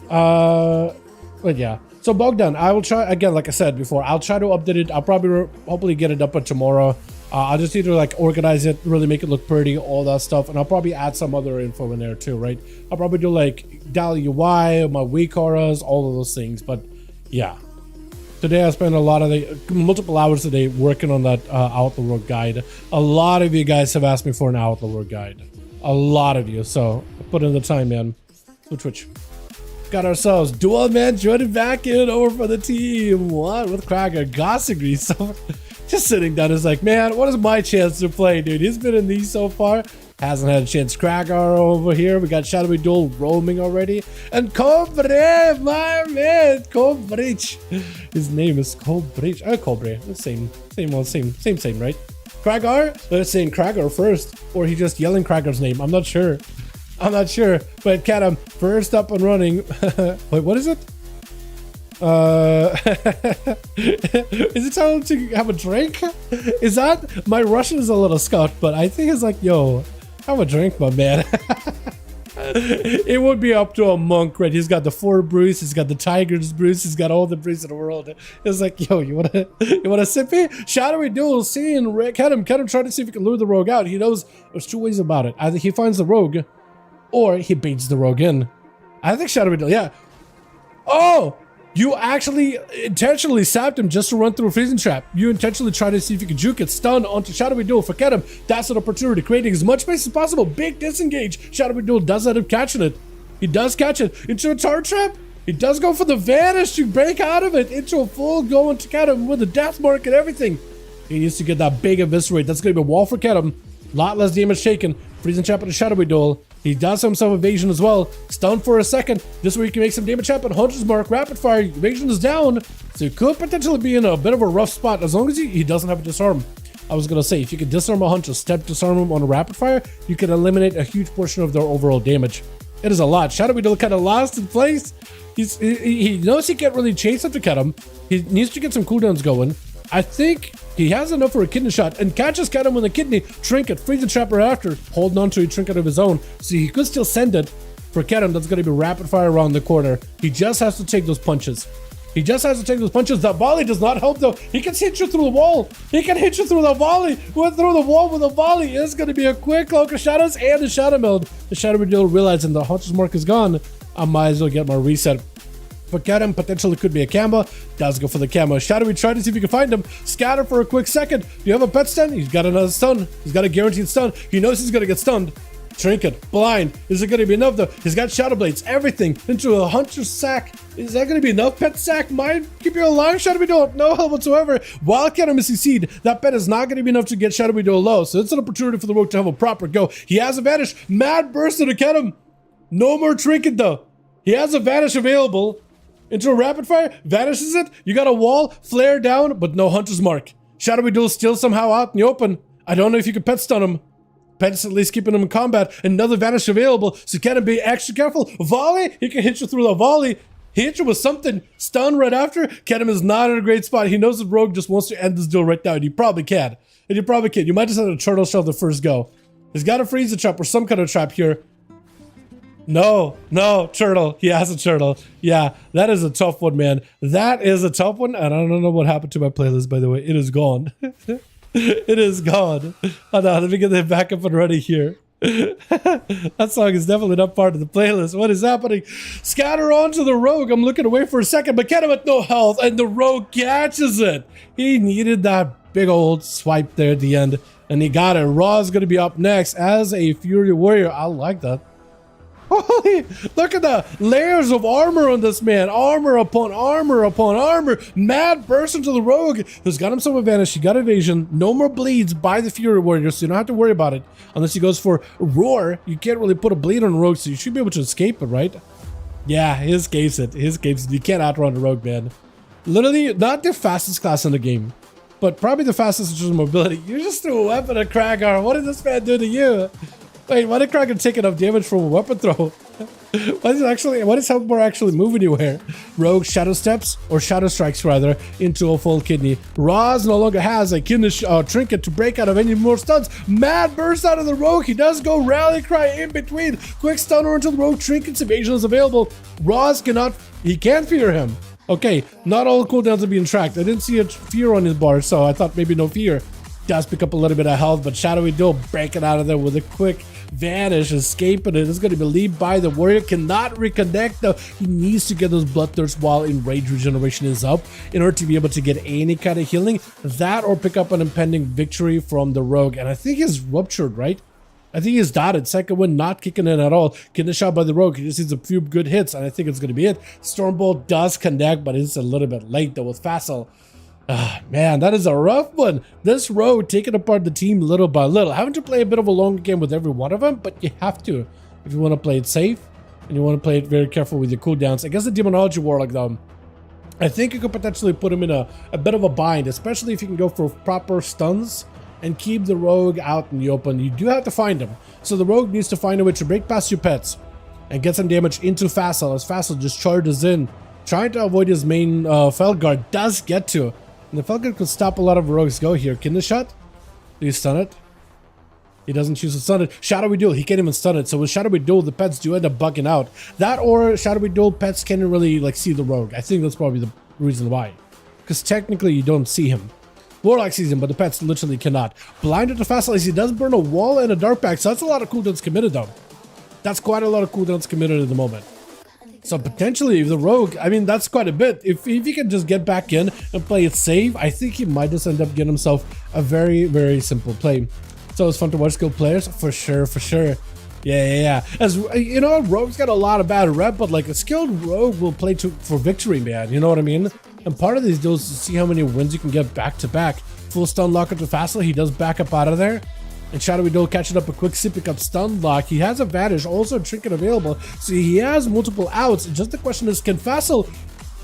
But yeah. So Bogdan, I will try again, like I said before, I'll try to update it. I'll probably hopefully get it up tomorrow. I'll just need to like organize it, really make it look pretty, all that stuff, and I'll probably add some other info in there too, right? I'll probably do like Dal UI, my weak auras, all of those things. But yeah, today I spent a lot of multiple hours today working on that Outlaw Rogue guide. A lot of you guys have asked me for an Outlaw Rogue guide. A lot of you, so I put in the time, man. Twitch. Got ourselves Duel man joining back in over for the team. What with Krager? Gossagry. So just sitting down is like, man, what is my chance to play, dude? He's been in these so far. Hasn't had a chance. Krager over here. We got Shadowy Duel roaming already. And Cobre, my man. Cobre. His name is Cobre. Cobre. The same, right? Krager? Let's say Krager first. Or he just yelling Krager's name. I'm not sure. But Kadam, first up and running. Wait, what is it? Is it time to have a drink? Is that my Russian is a little scuffed, but I think it's like, yo, have a drink, my man. It would be up to a monk, right? He's got the 4 brews, he's got the tiger's brews, he's got all the brews in the world. It's like, yo, you wanna sippy? Shadowy Duel, seeing Kadam trying to see if he can lure the rogue out. He knows there's 2 ways about it. Either he finds the rogue, or he baits the rogue in. I think Shadowy Duel, yeah. Oh! You actually intentionally sapped him just to run through a freezing trap. You intentionally tried to see if you could juke it. Stun onto Shadowy Duel for Kadam. That's an opportunity, creating as much space as possible. Big disengage. Shadowy Duel does end up catching it. He does catch it into a tar trap. He does go for the vanish to break out of it into a full go into Kadam with a death mark and everything. He needs to get that big eviscerate. That's going to be a wall for Kadam. Lot less damage taken. Freezing trap at a Shadowy Duel. He does have some evasion as well. Stun for a second. This way he can make some damage happen. Hunter's Mark, rapid fire. Evasion is down. So he could potentially be in a bit of a rough spot as long as he doesn't have a disarm. I was going to say, if you could disarm a Hunter, step disarm him on a rapid fire, you can eliminate a huge portion of their overall damage. It is a lot. Shadowy Duel kind of lost in place. He knows he can't really chase up to Kadam. He needs to get some cooldowns going. I think he has enough for a kidney shot and catches Kadam with a kidney trinket, freezing trap right after, holding on to a trinket of his own. So he could still send it for Kadam. That's going to be rapid fire around the corner. He just has to take those punches. That volley does not help though. He can hit you through the wall. Through the wall with a volley. It's going to be a quick cloak of shadows and a shadow meld. The Shadowy Duel realizing the Hunter's Mark is gone. I might as well get my reset. But Kadam potentially could be a camo. Does go for the camo. Shadowy try to see if you can find him. Scatter for a quick second. Do you have a pet stun? He's got another stun. He's got a guaranteed stun. He knows he's going to get stunned. Trinket. Blind. Is it going to be enough though? He's got Shadow Blades. Everything into a Hunter's sack. Is that going to be enough? Pet sack might keep you alive. Shadowy Duel. No help whatsoever. While Kadam is CC'd, that pet is not going to be enough to get Shadowy Duel low. So it's an opportunity for the rogue to have a proper go. He has a vanish. Mad burst into Kadam. No more Trinket though. He has a vanish available. Into a rapid fire, vanishes it. You got a wall, flare down, but no Hunter's Mark. Shadowy Duel still somehow out in the open. I don't know if you can pet stun him. Pet's at least keeping him in combat. Another vanish available, so Kadam be extra careful. Volley, he can hit you through the volley. He hit you with something. Stun right after. Kadam is not in a great spot. He knows the rogue just wants to end this duel right now, and he probably can. You might just have a turtle shell the first go. He's got a freezer trap or some kind of trap here. No, turtle. He has a turtle. Yeah, that is a tough one, man. That is a tough one, and I don't know what happened to my playlist, by the way. It is gone. It is gone. Hold on, let me get that back up and ready here. That song is definitely not part of the playlist. What is happening? Scatter onto the rogue. I'm looking away for a second, but Kadam with no health, and the rogue catches it. He needed that big old swipe there at the end, and he got it. Raw is going to be up next as a Fury Warrior. I like that. Holy, look at the layers of armor on this man. Armor upon armor upon armor. Mad burst into the rogue, who's got himself advantage. He got evasion. No more bleeds by the Fury Warrior, so you don't have to worry about it. Unless he goes for Roar, you can't really put a bleed on a rogue, so you should be able to escape it, right? Yeah, he escapes it. He escapes it. You can't outrun the rogue, man. Literally, not the fastest class in the game, but probably the fastest in terms of mobility. You just threw a weapon at Kragar. What did this man do to you? Wait, why did Kraken take enough damage from a weapon throw? What is Healthbar actually moving you here? Rogue Shadow Steps, or Shadow Strikes rather, into a full kidney. Roz no longer has a kidney trinket to break out of any more stuns. Mad burst out of the rogue. He does go Rally Cry in between. Quick stunner until the rogue trinket's evasion is available. Roz can't fear him. Okay, not all cooldowns are being tracked. I didn't see a fear on his bar, so I thought maybe no fear. Does pick up a little bit of health, but Shadowy Duel breaking out of there with a quick vanish, escaping it. It's going to be lead by the warrior. Cannot reconnect though. He needs to get those bloodthirst while enrage regeneration is up in order to be able to get any kind of healing. That or pick up an impending victory from the rogue. And I think he's ruptured, right? I think he's dotted. Second one not kicking in at all. Getting shot by the rogue. He just needs a few good hits, and I think it's going to be it. Stormbolt does connect, but it's a little bit late though with Facile. Man, that is a rough one. This rogue taking apart the team little by little. Having to play a bit of a long game with every one of them, but you have to if you want to play it safe and you want to play it very careful with your cooldowns. I guess the Demonology Warlock though, I think you could potentially put him in a bit of a bind, especially if you can go for proper stuns and keep the rogue out in the open. You do have to find him. So the rogue needs to find a way to break past your pets and get some damage into Facile as Facile just charges in, trying to avoid his main Felguard. Does get to. And the Felguard could stop a lot of rogues go here. Kidney shot? Do you stun it? He doesn't choose to stun it. Shadowy Duel, he can't even stun it. So with Shadowy Duel, the pets do end up bugging out. That or Shadowy Duel, pets can't really like see the rogue. I think that's probably the reason why. Because technically you don't see him. Warlock sees him, but the pets literally cannot. Blinded to Facile as he does burn a wall and a dark pack. So that's a lot of cooldowns committed though. That's quite a lot of cooldowns committed at the moment. So potentially, if the rogue, I mean, that's quite a bit. If he can just get back in and play it safe, I think he might just end up getting himself a very, very simple play. So it's fun to watch skilled players, for sure, for sure. Yeah. As you know, rogue's got a lot of bad rep, but like a skilled rogue will play for victory, man. You know what I mean? And part of these deals is to see how many wins you can get back to back. Full stun lock into Facile, he does back up out of there. And Shadowy Duel catching up a quick sip, pick up stun lock. He has a vanish, also a trinket available. So he has multiple outs. Just the question is, can Facile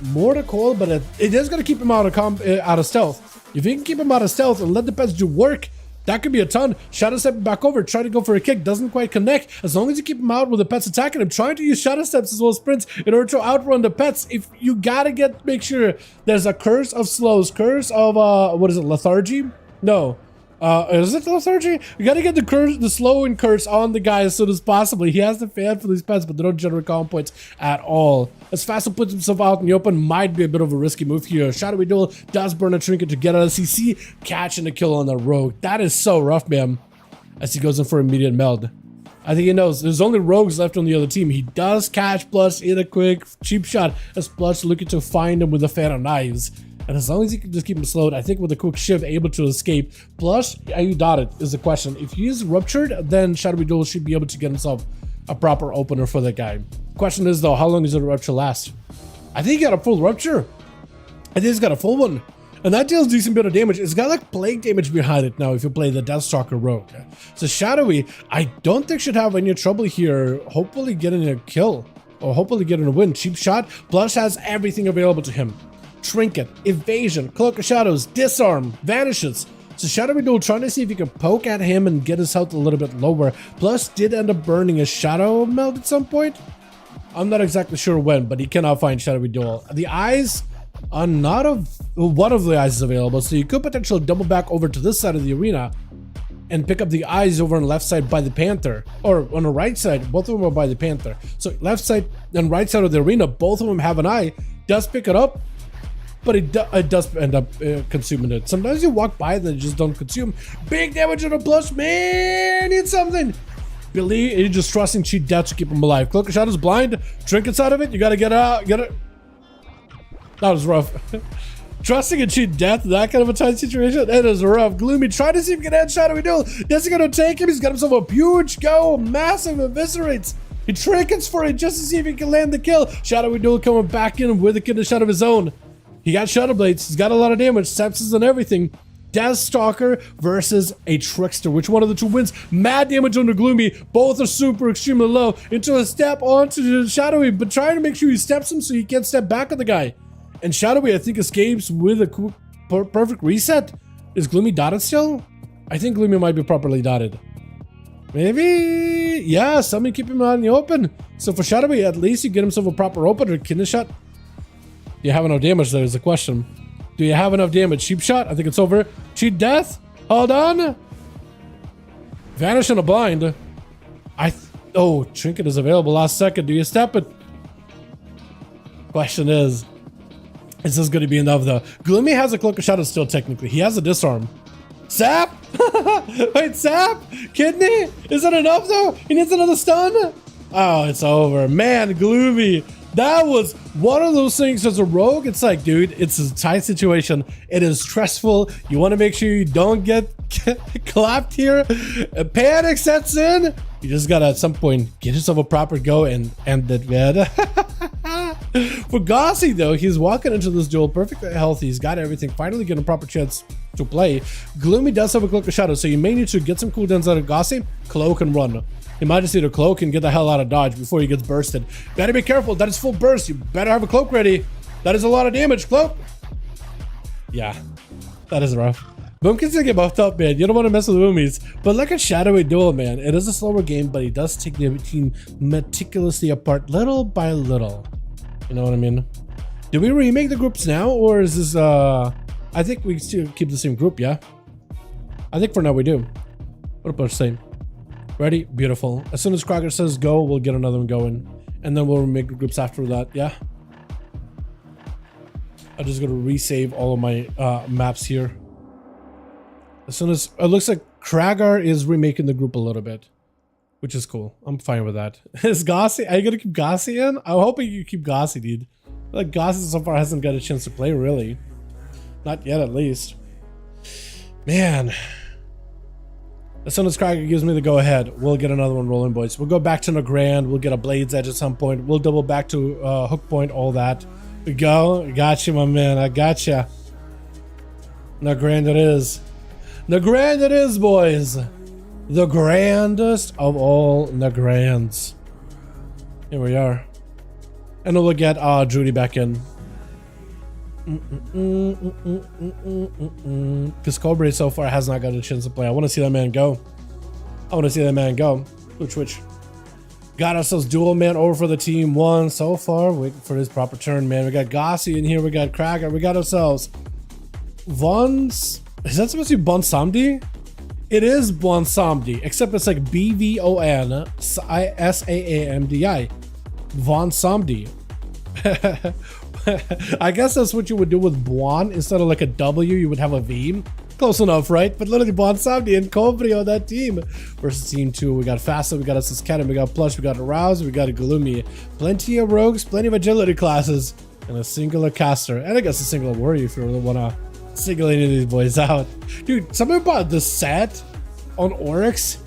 more to call, but it is going to keep him out of stealth. If you can keep him out of stealth and let the pets do work, that could be a ton. Shadow stepping back over, trying to go for a kick, doesn't quite connect. As long as you keep him out with the pets attacking him, trying to use shadow steps as well as sprints in order to outrun the pets. If you gotta make sure there's a curse of slows, curse of what is it, lethargy? No. Is it lethargy? You gotta get the slow and curse on the guy as soon as possible. He has the fan for these pets, but they don't generate comp points at all. As Facile puts himself out in the open, might be a bit of a risky move here. Shadowy Duel does burn a trinket to get out of CC, catching a kill on the rogue. That is so rough, man. As he goes in for immediate meld. I think he knows there's only rogues left on the other team. He does catch Blush in a quick cheap shot as Blush looking to find him with a fan of knives. And as long as you can just keep him slowed, I think with a quick shift, able to escape. Plus, are you dotted is the question. If he is ruptured, then Shadowy Duel should be able to get himself a proper opener for that guy. Question is though, how long does the rupture last? I think he got a full rupture. I think he's got a full one. And that deals decent bit of damage. It's got like plague damage behind it now if you play the Deathstalker rogue. So Shadowy, I don't think should have any trouble here, hopefully getting a kill. Or hopefully getting a win. Cheap shot. Blush has everything available to him. Trinket, evasion, cloak of shadows, disarm, vanishes. So Shadowy Duel trying to see if he can poke at him and get his health a little bit lower. Plus did end up burning a shadow meld at some point. I'm not exactly sure when, but he cannot find Shadowy Duel. The eyes are not one of the eyes is available, so you could potentially double back over to this side of the arena and pick up the eyes over on the left side by the Panther, or on the right side, both of them are by the Panther. So left side and right side of the arena, both of them have an eye. Does pick it up, but it does end up consuming it. Sometimes you walk by and they just don't consume. Big damage on a Blush, man, it's something. Billy, you're just trusting cheat death to keep him alive. Cloak of Shadows blind, trinkets out of it, you gotta get out, get it. That was rough. Trusting a cheat death, that kind of a tight situation, that is rough. Gloomy, trying to see if he can end Shadowy Duel. Yes, he's gonna take him, he's got himself a huge go, massive eviscerates. He trinkets for it just to see if he can land the kill. Shadowy Duel coming back in with a kid shot of his own. He got Shadow Blades. He's got a lot of damage, sepsis and everything. Deathstalker versus a Trickster. Which one of the two wins? Mad damage on the Gloomy. Both are super extremely low. Into a step onto the Shadowy, but trying to make sure he steps him so he can't step back on the guy. And Shadowy, I think, escapes with a perfect reset. Is Gloomy dotted still? I think Gloomy might be properly dotted. Maybe? Yeah, somebody keep him out in the open. So for Shadowy, at least you get himself a proper open or kidney shot. Do you have enough damage there is the question. Do you have enough damage? Cheap shot? I think it's over. Cheat death? Hold on. Vanish in a blind. Oh, trinket is available last second. Do you step it? Question is this going to be enough though? Gloomy has a cloak of shadow still technically. He has a disarm. Sap? Wait, sap? Kidney? Is that enough though? He needs another stun? Oh, it's over. Man, Gloomy. That was one of those things as a rogue. It's like, dude, it's a tight situation. It is stressful. You want to make sure you don't get clapped here. A panic sets in. You just gotta at some point get yourself a proper go and end it, man. For Gossi though, he's walking into this duel perfectly healthy. He's got everything. Finally getting a proper chance to play. Gloomy does have a cloak of shadow, so you may need to get some cooldowns out of Gossi, cloak and run. He might just need a cloak and get the hell out of dodge before he gets bursted. Better be careful. That is full burst. You better have a cloak ready. That is a lot of damage. Cloak. Yeah, that is rough. Boomkins can get buffed up, man. You don't want to mess with Boomies. But look at Shadowy Duel, man. It is a slower game, but he does take the team meticulously apart little by little. You know what I mean? Do we remake the groups now, or is this I think we still keep the same group, yeah? I think for now we do. What about same? Ready? Beautiful. As soon as Krager says go, we'll get another one going. And then we'll make groups after that, yeah? I'm just gonna resave all of my maps here. As soon as... It looks like Krager is remaking the group a little bit. Which is cool. I'm fine with that. Is Gossi... Are you gonna keep Gossi in? I'm hoping you keep Gossi, dude. Like, Gossi so far hasn't got a chance to play, really. Not yet, at least. Man... As soon as Krager gives me the go-ahead, we'll get another one rolling, boys. We'll go back to Nagrand. We'll get a Blade's Edge at some point. We'll double back to Hook Point, all that. We go. I got you, my man. I got you. Nagrand it is. Nagrand it is, boys. The grandest of all Nagrands. Here we are. And then we'll get Judy back in. Because Cobra so far has not got a chance to play. I want to see that man go. I want to see that man go. Which. Got ourselves dual man over for the team one so far. Waiting for his proper turn, man. We got Gossi in here. We got Krager. We got ourselves Vons. Is that supposed to be Bon Samdi? It is Bon Samdi, except it's like BVONSAAMDI. Von Samdi. I guess that's what you would do with Buon. Instead of like a W, you would have a V. Close enough, right? But literally Bon Samdi and Kobri on that team. Versus team 2, we got Fasta, we got Susketten, we got Plush, we got Arouse, we got a Gloomy. Plenty of rogues, plenty of agility classes, and a singular caster. And I guess a singular warrior if you really want to single any of these boys out. Dude, something about the set on Oryx,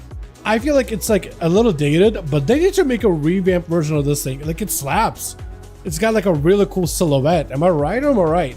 I feel like it's like a little dated, but they need to make a revamped version of this thing. Like, it slaps. It's got like a really cool silhouette. Am I right or am I right?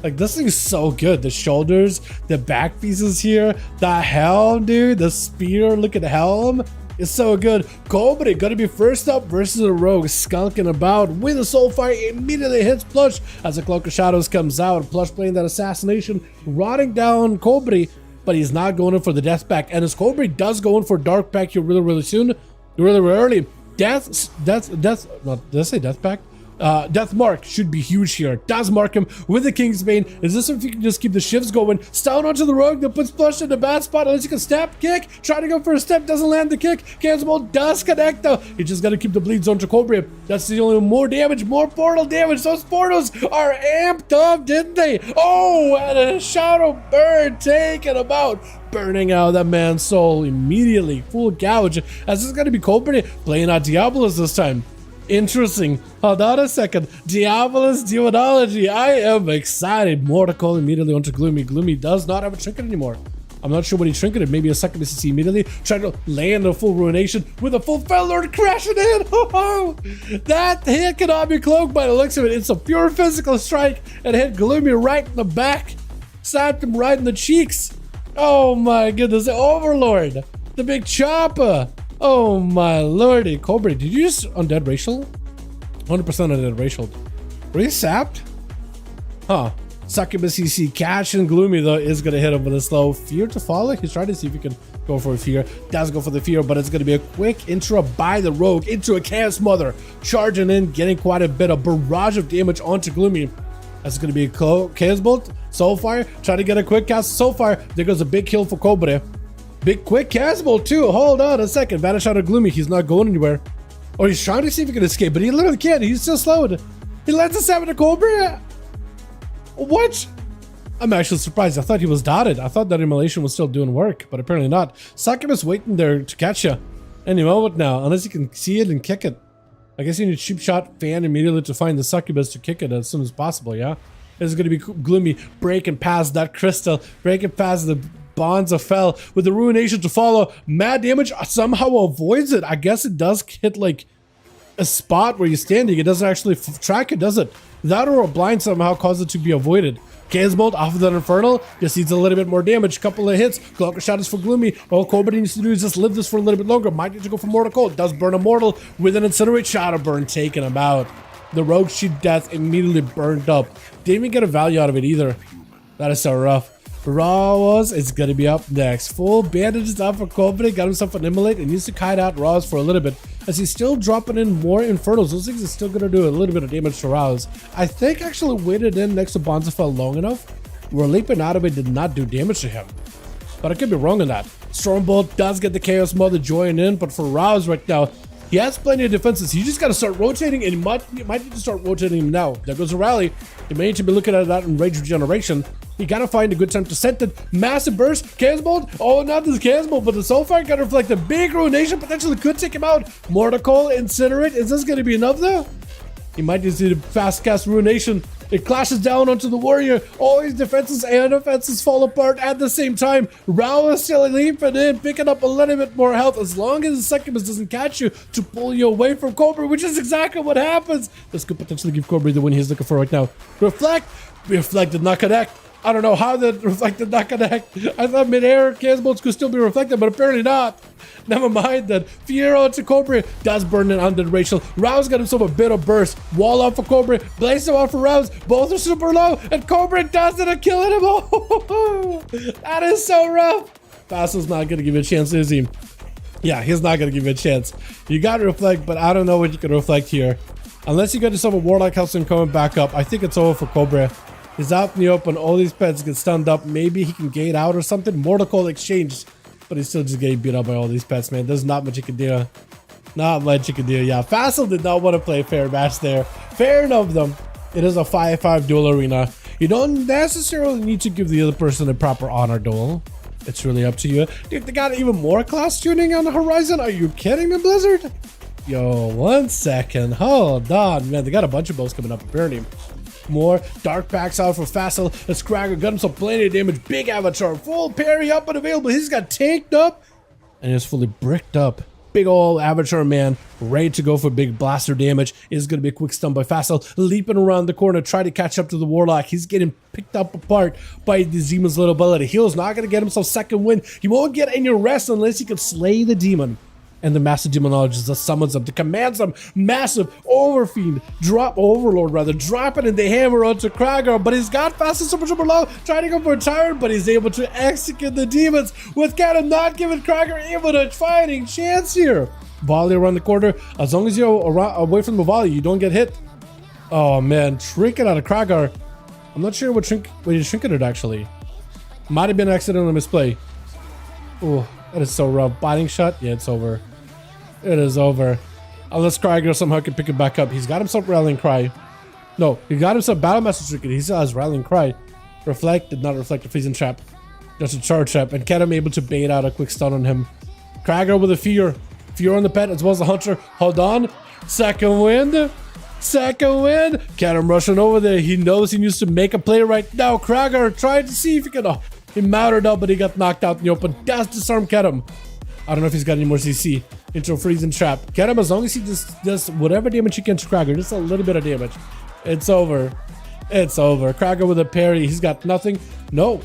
Like, this thing is so good. The shoulders, the back pieces here, the helm, dude, the spear, look at the helm. It's so good. Cobra gonna be first up versus a rogue skulking about with a soulfire. Immediately hits Plush as the Cloak of Shadows comes out. Plush playing that assassination, rotting down Cobra, but he's not going in for the death pack. And as Cobra does go in for dark pack here really soon, really early. Death, not, did I say death pack? Death Mark should be huge here. Does mark him with the Kingsbane. Is this if you can just keep the shifts going? Stone onto the rogue that puts Plush in the bad spot. Unless you can step, kick, try to go for a step, doesn't land the kick. Cancel does connect though. You just gotta keep the bleeds on to Cobra. That's the only more damage, more portal damage. Those portals are amped up, didn't they? Oh, and a shadow burn taken about. Burning out that man's soul immediately. Full gouge. As this is gonna be Cobra playing out Diabolus this time. Interesting. Hold on a second. Diabolus Demonology. I am excited. Mortical immediately onto Gloomy. Gloomy does not have a trinket anymore. I'm not sure what he trinketed. Maybe a second BCC immediately. Trying to land a full ruination with a full Fellord crashing in. That hit cannot be cloaked by the looks of it. It's a pure physical strike and hit Gloomy right in the back. Slapped him right in the cheeks. Oh my goodness. The Overlord. The big chopper. Oh my lordy. Cobra, did you just undead racial? 100% undead racial. Were you sapped? Huh. Succubus CC catching Gloomy though is gonna hit him with a slow fear to follow. He's trying to see if he can go for a fear. Does go for the fear, but it's gonna be a quick intro by the rogue into a Chaos Mother. Charging in, getting quite a bit of barrage of damage onto Gloomy. That's gonna be a Chaos Bolt. Soulfire, trying to get a quick cast. Soulfire, there goes a big kill for Cobra. Big quick Chaos Bolt too. Hold on a second. Vanish out of Gloomy. He's not going anywhere. Or he's trying to see if he can escape, but he literally can't. He's still slowed. He lets us have it to Cobra. What? I'm actually surprised. I thought he was dotted. I thought that immolation was still doing work, but apparently not. Succubus waiting there to catch you any moment now, unless you can see it and kick it. I guess you need a cheap shot fan immediately to find the Succubus to kick it as soon as possible, yeah? This is going to be Gloomy breaking past that crystal, breaking past the bonds of Fel with the ruination to follow. Mad damage somehow avoids it. I guess it does hit like a spot where you're standing. It doesn't actually track it, does it? That or a blind somehow caused it to be avoided. Chaos Bolt off of that Infernal just needs a little bit more damage. Couple of hits. Cloaker Shadows for Gloomy. All Cobra needs to do is just live this for a little bit longer. Might need to go for Mortal Cold. Does burn a Mortal with an Incinerate Shadow Burn, taking him out. The Rogue Sheet Death immediately burned up. Didn't even get a value out of it either. That is so rough. Raws is going to be up next. Full bandages up for Cobra. Got himself an Immolate and needs to kite out Raws for a little bit, as he's still dropping in more Infernals. Those things are still going to do a little bit of damage to Rouse. I think actually waited in next to Bonzafell long enough where Leaping Out of it did not do damage to him. But I could be wrong on that. Stormbolt does get the Chaos Mother join in, but for Rouse right now, he has plenty of defenses. You just got to start rotating, and you might need to start rotating him now. There goes a rally. You may need to be looking at that in Rage Regeneration. You got to find a good time to send it. Massive burst. Chaos Bolt. Oh, not this Chaos Bolt, but the Soulfire got to reflect a big ruination. Potentially could take him out. Mortal Incinerate. Is this going to be enough though? He might just need a fast cast ruination. It clashes down onto the warrior. All his defenses and offenses fall apart at the same time. Rao is still leaping in, picking up a little bit more health as long as the Succubus doesn't catch you to pull you away from Cobra, which is exactly what happens. This could potentially give Cobra the win he's looking for right now. Reflect. Reflect did not connect. I don't know how that Reflect did not connect. I thought mid-air Chaos Bolts could still be reflected, but apparently not. Never mind that. Fiero to Cobra does burn an undead racial. Rouse got himself a bit of burst. Wall off for Cobra. Blaze off for Rouse. Both are super low. And Cobra does it and killing him. Oh, that is so rough. Fassel's not going to give you a chance, is he? Yeah, he's not going to give you a chance. You got to reflect, but I don't know what you can reflect here. Unless you got yourself a Warlock Helsing coming back up, I think it's over for Cobra. He's out in the open. All these pets get stunned up. Maybe he can gate out or something. Mortal Cold exchanged. But he's still just getting beat up by all these pets, man. There's not much you can do. Not much you can do. Yeah, Fassel did not want to play a fair match there. Fair enough, though. It is a 5v5 duel arena. You don't necessarily need to give the other person a proper honor duel. It's really up to you. Dude, they got even more class tuning on the horizon. Are you kidding me, Blizzard? Yo, 1 second. Hold on, man. They got a bunch of bows coming up, apparently. More dark packs out for Fassel. As Cragger got himself plenty of damage. Big avatar, full parry up and available. He's got tanked up and is fully bricked up. Big old avatar man, ready to go for big blaster damage. Is going to be a quick stun by Fassel, leaping around the corner, try to catch up to the Warlock. He's getting picked up apart by the Demon's little ability. Heal's not going to get himself second win. He won't get any rest unless he can slay the demon. And the massive Demonology just summons them to command some massive Overfiend, Overlord rather, dropping in the hammer onto Kragar, but he's got Fassel super low, trying to go for a tyrant, but he's able to execute the demons with Cannon not giving Kragar even a fighting chance here. Volley around the corner. As long as you're away from the volley, you don't get hit. Oh man, trinket out of Kragar. I'm not sure what you trinketed actually. Might have been an accidental misplay. Oh, that is so rough. Biting shot? Yeah, it's over. It is over. Unless Kragar somehow can pick it back up. He's got himself Rallying Cry. No, he got himself Battle Master Trinket. He still has Rallying Cry. Reflect did not reflect a Freezing Trap. Just a Charge Trap. And Ketem able to bait out a quick stun on him. Kragar with a Fear. Fear on the pet as well as the Hunter. Hold on. Second wind. Second wind. Ketem rushing over there. He knows he needs to make a play right now. Kragar trying to see if he can... He mounted up, but he got knocked out in the open. Does disarm Kedem. I don't know if he's got any more CC. Into a freezing trap. Kedem, as long as he just does whatever damage he can to Krager, just a little bit of damage. It's over. It's over. Krager with a parry. He's got nothing. No.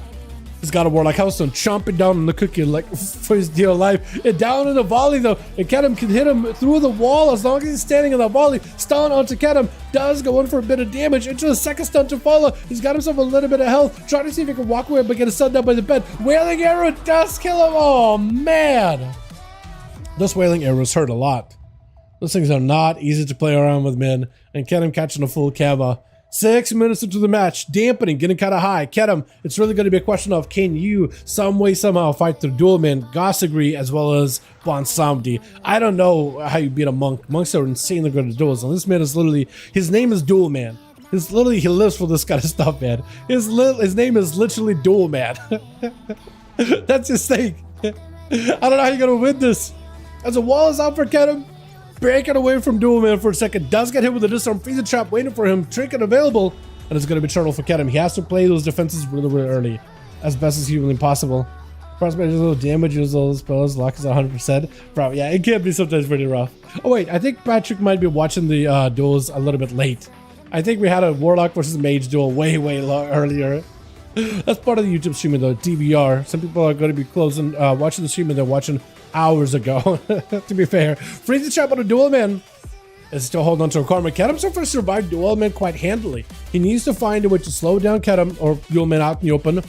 He's got a Warlock Hellstone chomping down on the cookie like for his dear life. And down in the volley though. And Kedem can hit him through the wall as long as he's standing in the volley. Stun onto Kedem. Does go in for a bit of damage. Into a second stun to follow. He's got himself a little bit of health. Trying to see if he can walk away but get a stun down by the bed. Wailing Arrow does kill him. Oh man. Those Wailing Arrows hurt a lot. Those things are not easy to play around with, man. And Kedem catching a full Kava. 6 minutes into the match, dampening, getting kind of high. Kedem, it's really going to be a question of can you some way, somehow fight through Duelman, Gossagri, as well as Bon Samdi. I don't know how you beat a monk. Monks are insanely good at duels. And this man is literally, his name is Duel Man. It's literally, he lives for this kind of stuff, man. His name is literally Duel Man. That's his thing. I don't know how you're going to win this. As a wall is out for Kedem. Breaking away from Duel Man for a second. Does get hit with a disarm freezing trap waiting for him. Trinket available. And it's going to be turtle for Kedem. He has to play those defenses really, really early. As best as humanly possible. Prospect is a little damage. Use those spells. Lock is 100%. Bro, yeah, it can be sometimes pretty rough. Oh, wait. I think Patrick might be watching the duels a little bit late. I think we had a Warlock versus Mage duel way, way earlier. That's part of the YouTube streaming though. DVR. Some people are going to be closing, watching the stream and they're watching hours ago. To be fair, freeze the trap on a Duel Man is still holding on to a karma. Kedem so far survived Duel Man quite handily. He needs to find a way to slow down Kedem or Duel Man out in the open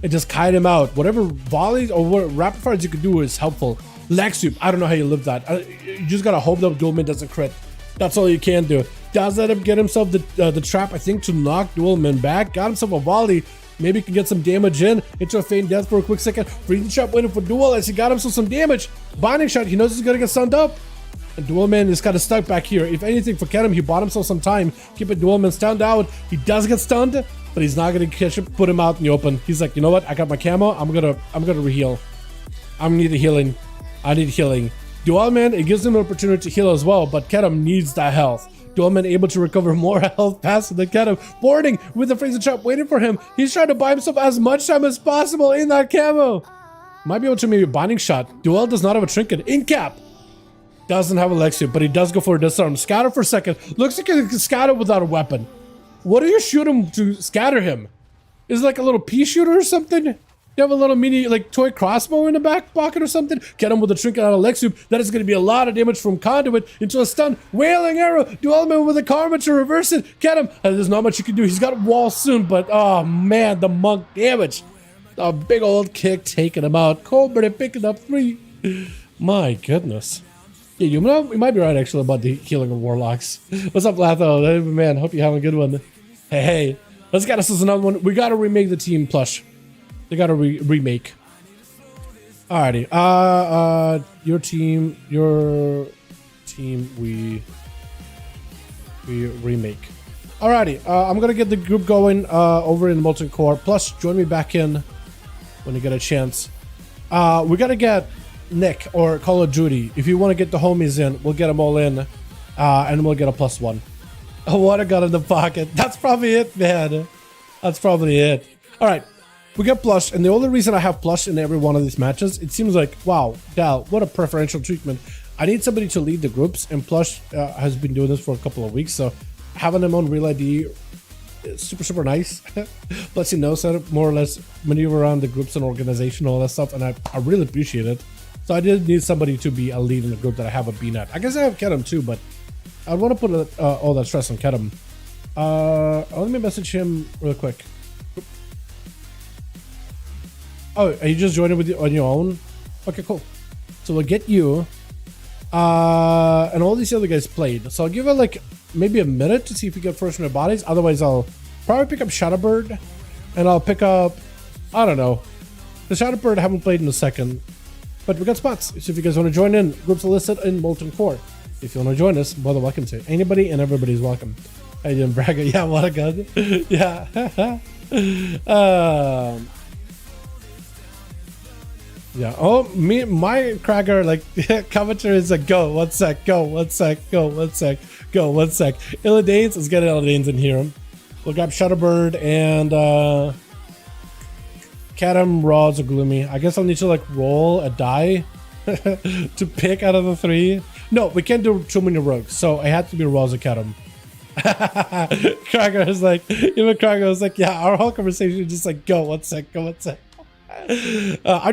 and just kite him out. Whatever volleys or what rapid fires you can do is helpful. Leg sweep, I don't know how you live that. You just gotta hope that Duel Man doesn't crit. That's all you can do. Does let him get himself the trap, I think, to knock Duel Man back. Got himself a volley. Maybe he can get some damage in. Into a feign death for a quick second. Freezing trap waiting for Duel as he got himself some damage. Binding shot, he knows he's gonna get stunned up. And Duel Man is kind of stuck back here. If anything, for Kedem, he bought himself some time. Keeping Duel Man stunned out. He does get stunned, but he's not gonna catch it, put him out in the open. He's like, you know what? I got my camo. I'm gonna reheal. I need a healing. I need healing. Duel Man, it gives him an opportunity to heal as well, but Kedem needs that health. Duel Man able to recover more health faster than Kedem. Boarding with the freezing trap waiting for him. He's trying to buy himself as much time as possible in that camo. Might be able to maybe a binding shot. Duel does not have a trinket. In cap. Doesn't have a leg sweep, but he does go for a disarm. Scatter for a second. Looks like he can scatter without a weapon. What do you shoot him to scatter him? Is it like a little pea shooter or something? You have a little mini, like, toy crossbow in the back pocket or something? Get him with a trinket out of leg sweep. That is going to be a lot of damage from Conduit into a stun. Wailing Arrow. Duel Man with a karma to reverse it. Get him. There's not much you can do. He's got a wall soon, but, oh, man, the monk damage. A big old kick taking him out. Cobra picking up 3. My goodness. Yeah, you might be right, actually, about the healing of Warlocks. What's up, Latho? Hey, man, hope you have a good one. Hey. Let's get us another one. We got to remake the team plush. They got to remake. Alrighty. Your team, we remake. Alrighty. I'm gonna get the group going over in Molten Core. Plus, join me back in when you get a chance. We gotta get Nick or Call of Duty. If you want to get the homies in, we'll get them all in, and we'll get a +1. Oh, what a gun in the pocket. That's probably it, man. That's probably it. All right. We got Plush, and the only reason I have Plush in every one of these matches, it seems like, wow, Dal, what a preferential treatment. I need somebody to lead the groups, and Plush has been doing this for a couple of weeks, so having him on Real ID is super, super nice. Lets you know, so more or less maneuver around the groups and organization, all that stuff, and I really appreciate it. So I did need somebody to be a lead in the group that I haven't been at. I guess I have Kedem too, but I want to put all that stress on Kedem. Let me message him real quick. Oh, are you just joining with on your own? Okay, cool. So we'll get you. And all these other guys played. So I'll give it like maybe a minute to see if we get first in their bodies. Otherwise, I'll probably pick up Shadowbird. And I'll pick up, I don't know. The Shadowbird I haven't played in a second. But we got spots. So if you guys want to join in, groups are listed in Molten Core. If you want to join us, more than welcome to. Anybody and everybody's welcome. How you doing, Braga? Yeah, what a gun. Yeah. Yeah. Oh, my cracker, like, commentary is like, go, 1 sec, go, 1 sec, go, 1 sec, go, 1 sec. Illidanes, let's get Illidanes in here. We'll grab Shutterbird and, Kadam, Rods, or Gloomy. I guess I'll need to like roll a die to pick out of the 3. No, we can't do too many rogues, so I had to be Rods or Kadam. Krager is like, even Krager was like, yeah, our whole conversation is just like, go one sec. I'm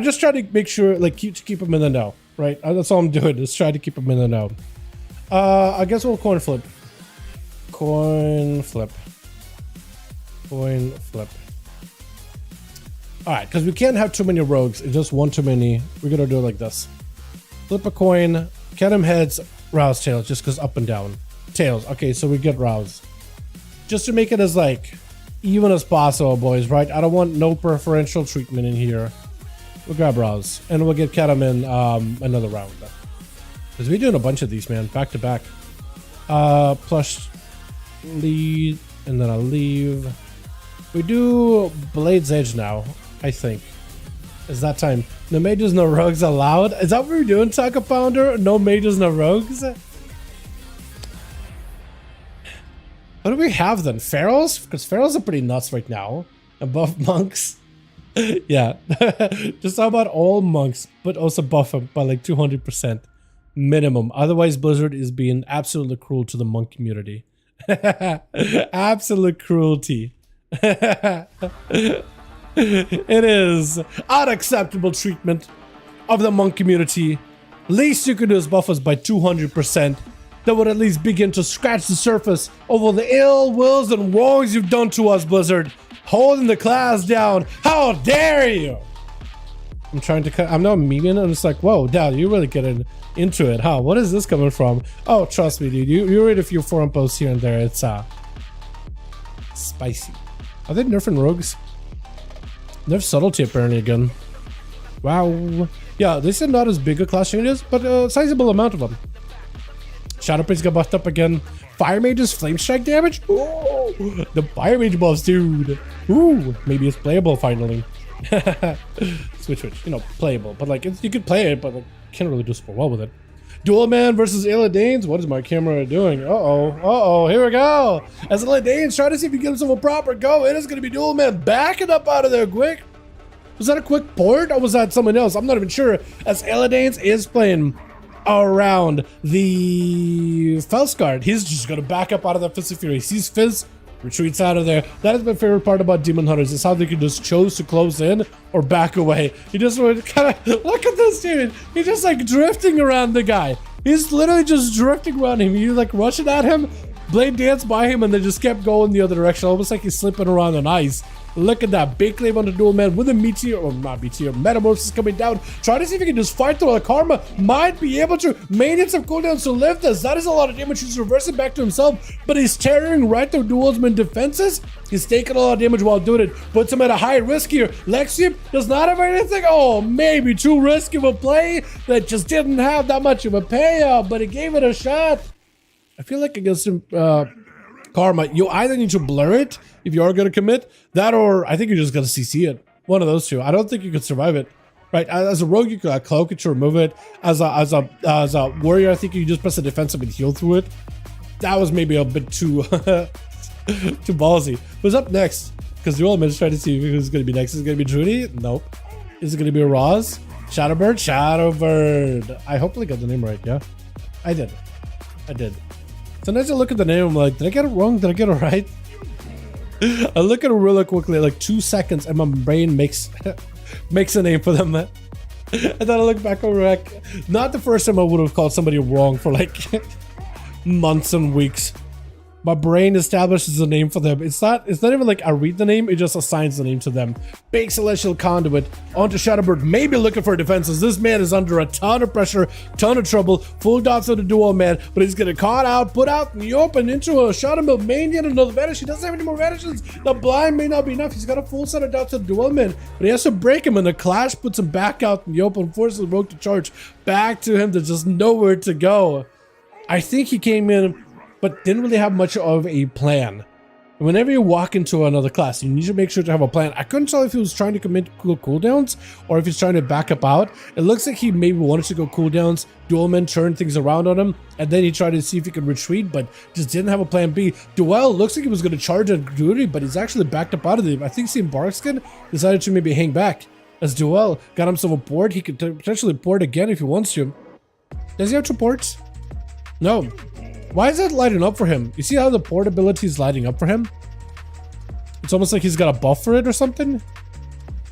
just trying to make sure, like, keep him in the know, right? That's all I'm doing, is try to keep him in the know. I guess we'll coin flip. Alright, because we can't have too many rogues. It's just one too many. We're gonna do it like this. Flip a coin. Kadam heads, Rouse tails, just because up and down. Tails. Okay, so we get Rouse. Just to make it as, like, even as possible, boys, right? I don't want no preferential treatment in here. We'll grab Rouse. And we'll get Kadam in another round. Because we're doing a bunch of these, man. Back to back. Plus lead. And then I'll leave. We do Blade's Edge now, I think. It's that time. No mages, no rogues allowed. Is that what we're doing, Taco Pounder? No mages, no rogues? What do we have then? Pharaohs? Because Pharaohs are pretty nuts right now. Above monks. Yeah. Just how about all monks, but also buff them by like 200% minimum. Otherwise, Blizzard is being absolutely cruel to the monk community. Absolute cruelty. It is unacceptable treatment of the monk community. Least you can do is buff us by 200%. That would at least begin to scratch the surface over the ill wills and wrongs you've done to us, Blizzard. Holding the class down. How dare you? I'm trying to cut. I'm now memeing and it's like, whoa, Dad, you're really getting into it, huh? What is this coming from? Oh, trust me, dude. You read a few forum posts here and there. It's spicy. Are they nerfing rogues? Nerf subtlety apparently again. Wow. Yeah, they said not as big a class changes, but a sizable amount of them. Shadow Priest got buffed up again. Fire Mage's Flame Strike damage? Ooh, the Fire Mage buffs, dude. Ooh, maybe it's playable finally. Switch, you know, playable. But like, you could play it, but like, can't really do super well with it. Duel Man versus Illidanes. What is my camera doing? Uh-oh, here we go. As Illidanes try to see if he gives him a proper go, it is going to be Duel Man backing up out of there quick. Was that a quick port or was that someone else? I'm not even sure. As Illidanes is playing around the Felskard, he's just going to back up out of that Fist of Fury. He sees Fizz, retreats out of there. That is my favorite part about Demon Hunters, is how they can just choose to close in or back away. He just would kind of, look at this dude. He's just like drifting around the guy. He's literally just drifting around him. He's like rushing at him, Blade danced by him, and then just kept going the other direction, almost like he's slipping around on ice. Look at that. Big claim on the Duel Man with a meteor, or not meteor, metamorphosis coming down. Try to see if he can just fight through a karma. Might be able to. May need some cooldowns to lift this. That is a lot of damage. He's reversing back to himself, but he's tearing right through Duelsman defenses. He's taking a lot of damage while doing it. Puts him at a high risk here. Lexium does not have anything. Oh, maybe too risky of a play that just didn't have that much of a payoff, but he gave it a shot. I feel like against him, Karma, you either need to blur it if you are going to commit, that or I think you're just going to CC it. One of those two. I don't think you could survive it. Right? As a rogue, you could cloak it to remove it. As a warrior, I think you just press the defensive and heal through it. That was maybe a bit too too ballsy. What's up next? Because the element is trying to see who's going to be next. Is it going to be Drudy? Nope. Is it going to be a Roz? Shadowbird? Shadowbird. I hopefully got the name right, yeah? I did. Sometimes I look at the name, I'm like, did I get it wrong? Did I get it right? I look at it really quickly, like 2 seconds, and my brain makes makes a name for them. And then I look back over, like, not the first time I would have called somebody wrong for like months and weeks. My brain establishes a name for them. It's not even like I read the name, it just assigns the name to them. Big Celestial Conduit onto Shadowbird, maybe looking for defenses. This man is under a ton of pressure, ton of trouble. Full dots on the Duel Man, but he's getting caught out, put out in the open into a Shadowbird Mania and another vanish. He doesn't have any more vanishes. The blind may not be enough. He's got a full set of dots to the Duel Man, but he has to break him, and the clash puts him back out in the open, forces the rogue to charge back to him. There's just nowhere to go. I think he came in but didn't really have much of a plan. Whenever you walk into another class, you need to make sure to have a plan. I couldn't tell if he was trying to commit cooldowns or if he's trying to back up out. It looks like he maybe wanted to go cooldowns, Duelman turned things around on him, and then he tried to see if he could retreat, but just didn't have a plan B. Duel looks like he was going to charge at duty, but he's actually backed up out of it. I think seeing Barkskin decided to maybe hang back. As Duel got himself a board, he could potentially board again if he wants to. Does he have 2 ports? No. Why is that lighting up for him? You see how the port ability is lighting up for him? It's almost like he's got a buff for it or something.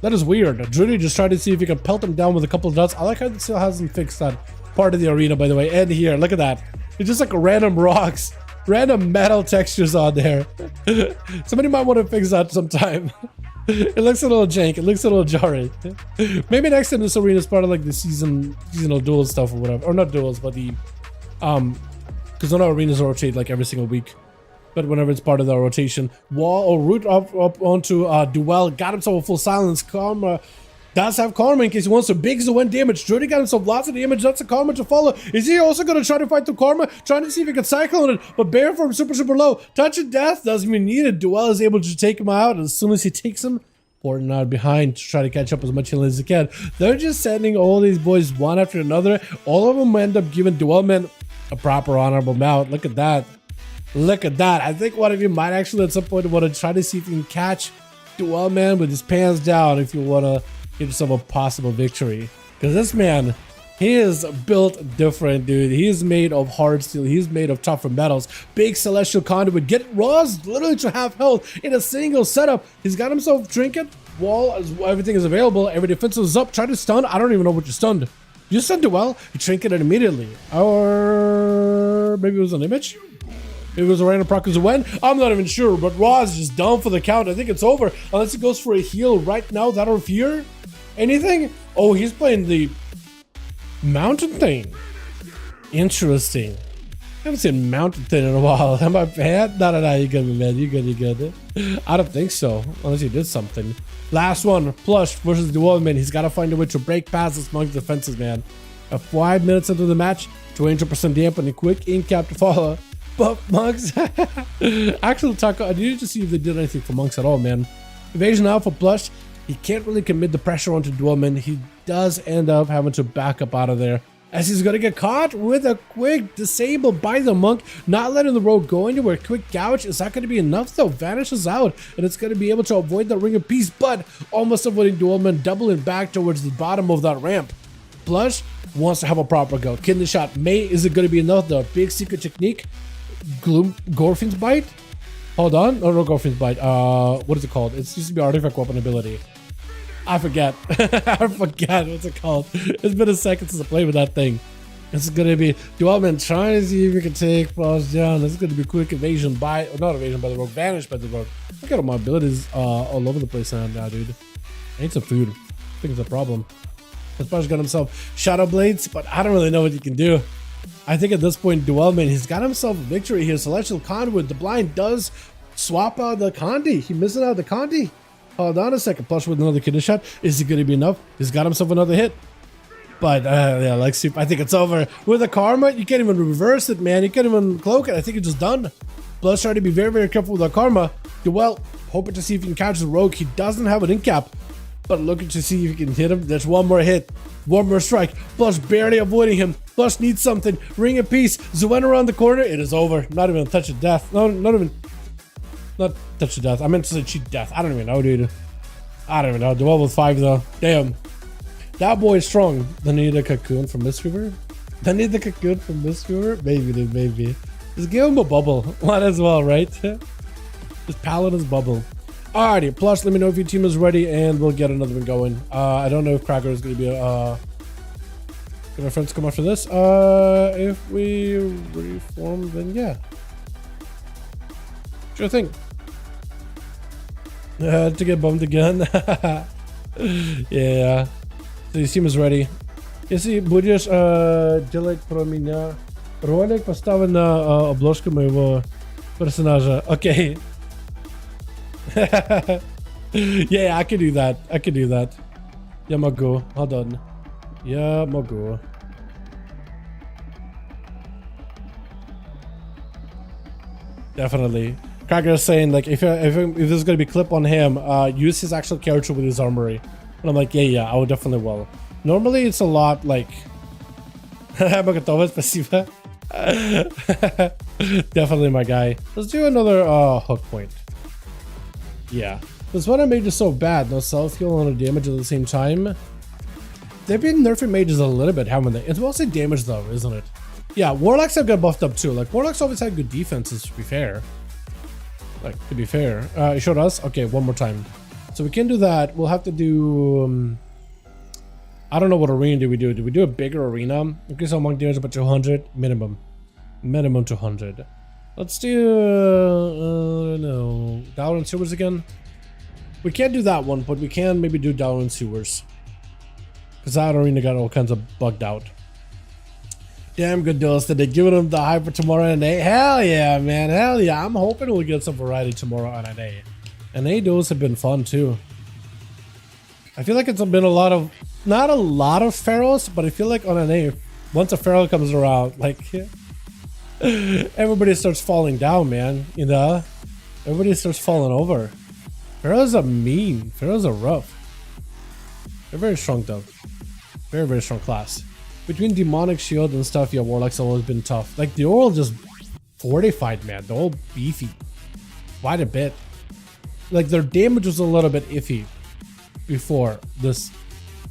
That is weird. Drudy just tried to see if he could pelt him down with a couple of dots. I like how it still hasn't fixed that part of the arena, by the way. And here, look at that. It's just like random rocks, random metal textures on there. Somebody might want to fix that sometime. It looks a little jank. It looks a little jarring. Maybe next time this arena is part of like the seasonal duel stuff or whatever. Or not duels, but the because none of our arenas rotate like every single week. But whenever it's part of the rotation, wall or root up onto Duel, got himself a full silence. Karma does have Karma in case he wants to big one damage. Jordy got himself lots of damage. That's a Karma to follow. Is he also going to try to fight the Karma? Trying to see if he can cycle on it, but Bear from super low. Touch of Death doesn't even need it. Duel is able to take him out. As soon as he takes him, Porting out behind to try to catch up as much healing as he can. They're just sending all these boys one after another. All of them end up giving Duelman a proper honorable mount. Look at that. Look at that. I think one of you might actually at some point want to try to see if you can catch Duelman with his pants down if you want to give yourself a possible victory. Because this man, he is built different, dude. He is made of hard steel. He's made of tougher metals. Big celestial conduit. Get Roz literally to half health in a single setup. He's got himself trinket. Wall, everything is available. Every defensive is up. Try to stun. I don't even know what you stunned. You stunned Duel. You trinketed immediately. Or maybe it was an image? Maybe it was a random proc as a win. I'm not even sure, but Roz is just down for the count. I think it's over unless he goes for a heal right now. That or fear? Anything? Oh, he's playing the mountain thing. Interesting. I haven't seen mountain thing in a while. Am I bad? No, you good, man. You good. I don't think so, unless he did something. Last one, Plush versus Duelman. He's got to find a way to break past this monk's defenses, man. 5 minutes into the match, 200% dampen and quick in cap to follow. But monks, actual taco. I needed to see if they did anything for monks at all, man. Evasion out for Plush. He can't really commit the pressure onto Duelman. He does end up having to back up out of there, as he's gonna get caught with a quick disable by the monk, not letting the rogue go anywhere. Quick gouge, is that gonna be enough though? Vanishes out, and it's gonna be able to avoid the ring of peace, but almost avoiding Duelman, doubling back towards the bottom of that ramp. Plush wants to have a proper go. Kidney shot. Is it gonna be enough? The big secret technique. Gorfin's bite? Hold on. Oh, no, Gorfin's bite. What is it called? It used to be artifact weapon ability. I forget. I forget what's it called. It's been a second since I played with that thing. This is gonna be Duelman trying to see if we can take Frost down. This is gonna be quick evasion by, or not evasion by the rogue, vanish by the rogue. Look at all my abilities all over the place now, dude. I need some food. I think it's a problem. Splash got himself Shadow Blades, but I don't really know what you can do. I think at this point, Duelman, he's got himself a victory here. Celestial Conduit, the blind does swap out the Condi. He missing out the Condi. Hold on a second. Plush with another kidney shot. Is it going to be enough? He's got himself another hit. But yeah, like soup, I think it's over. With a Karma, you can't even reverse it, man. You can't even cloak it. I think it's just done. Plush trying to be very, very careful with the Karma. Duel, hoping to see if he can catch the rogue. He doesn't have an in cap, but looking to see if he can hit him. There's one more hit. One more strike. Plush barely avoiding him. Plush needs something. Ring of peace. Zuen around the corner. It is over. Not even a touch of death. No, not even. Not touch of death. I meant to say cheat death. I don't even know, dude. I don't even know. Duel with 5 though. Damn. That boy is strong. They need a cocoon from Mistweaver. They need the cocoon from Mistweaver. Maybe, dude. Maybe. Just give him a bubble. Might as well, right? Just Paladin's bubble. Alrighty, Plush, let me know if your team is ready and we'll get another one going. I don't know if Cracker is going to be a... Can my friends come after this? If we reform, then yeah. Sure thing. To get bumped again. Yeah. So your team is ready. Если будешь делать про меня ролик, поставь на обложку моего персонажа. Окей. Yeah, I can do that. I can do that. Я могу. Hold on. Я могу. Definitely. Cracker is saying like if this is gonna be clip on him, use his actual character with his armory. And I'm like, yeah, I would definitely will. Normally it's a lot like definitely my guy. Let's do another hook point. Yeah. This one I made is so bad, no self-heal and no damage at the same time. They've been nerfing mages a little bit, haven't they? It's mostly damage though, isn't it? Yeah, warlocks have got buffed up too. Like warlocks always had good defenses, to be fair. You showed us? Okay, one more time. So we can do that. We'll have to do I don't know what arena do we do. Do we do a bigger arena? Increase our monk damage about 200 minimum. Minimum 200. Let's do no, Dalaran sewers again. We can't do that one, but we can maybe do Dalaran sewers. Because that arena got all kinds of bugged out. Damn good duels today. Giving them the hype for tomorrow NA. Hell yeah, man. Hell yeah. I'm hoping we'll get some variety tomorrow on NA. NA duels have been fun too. I feel like it's been a lot of, not a lot of pharaohs, but I feel like on NA, once a pharaoh comes around, like everybody starts falling down, man. You know? Everybody starts falling over. Pharaohs are mean. Pharaohs are rough. They're very strong though. Very, very strong class. Between demonic shield and stuff, yeah, warlock's always been tough. Like the oral just fortified, man. They're all beefy. Quite a bit. Like their damage was a little bit iffy before this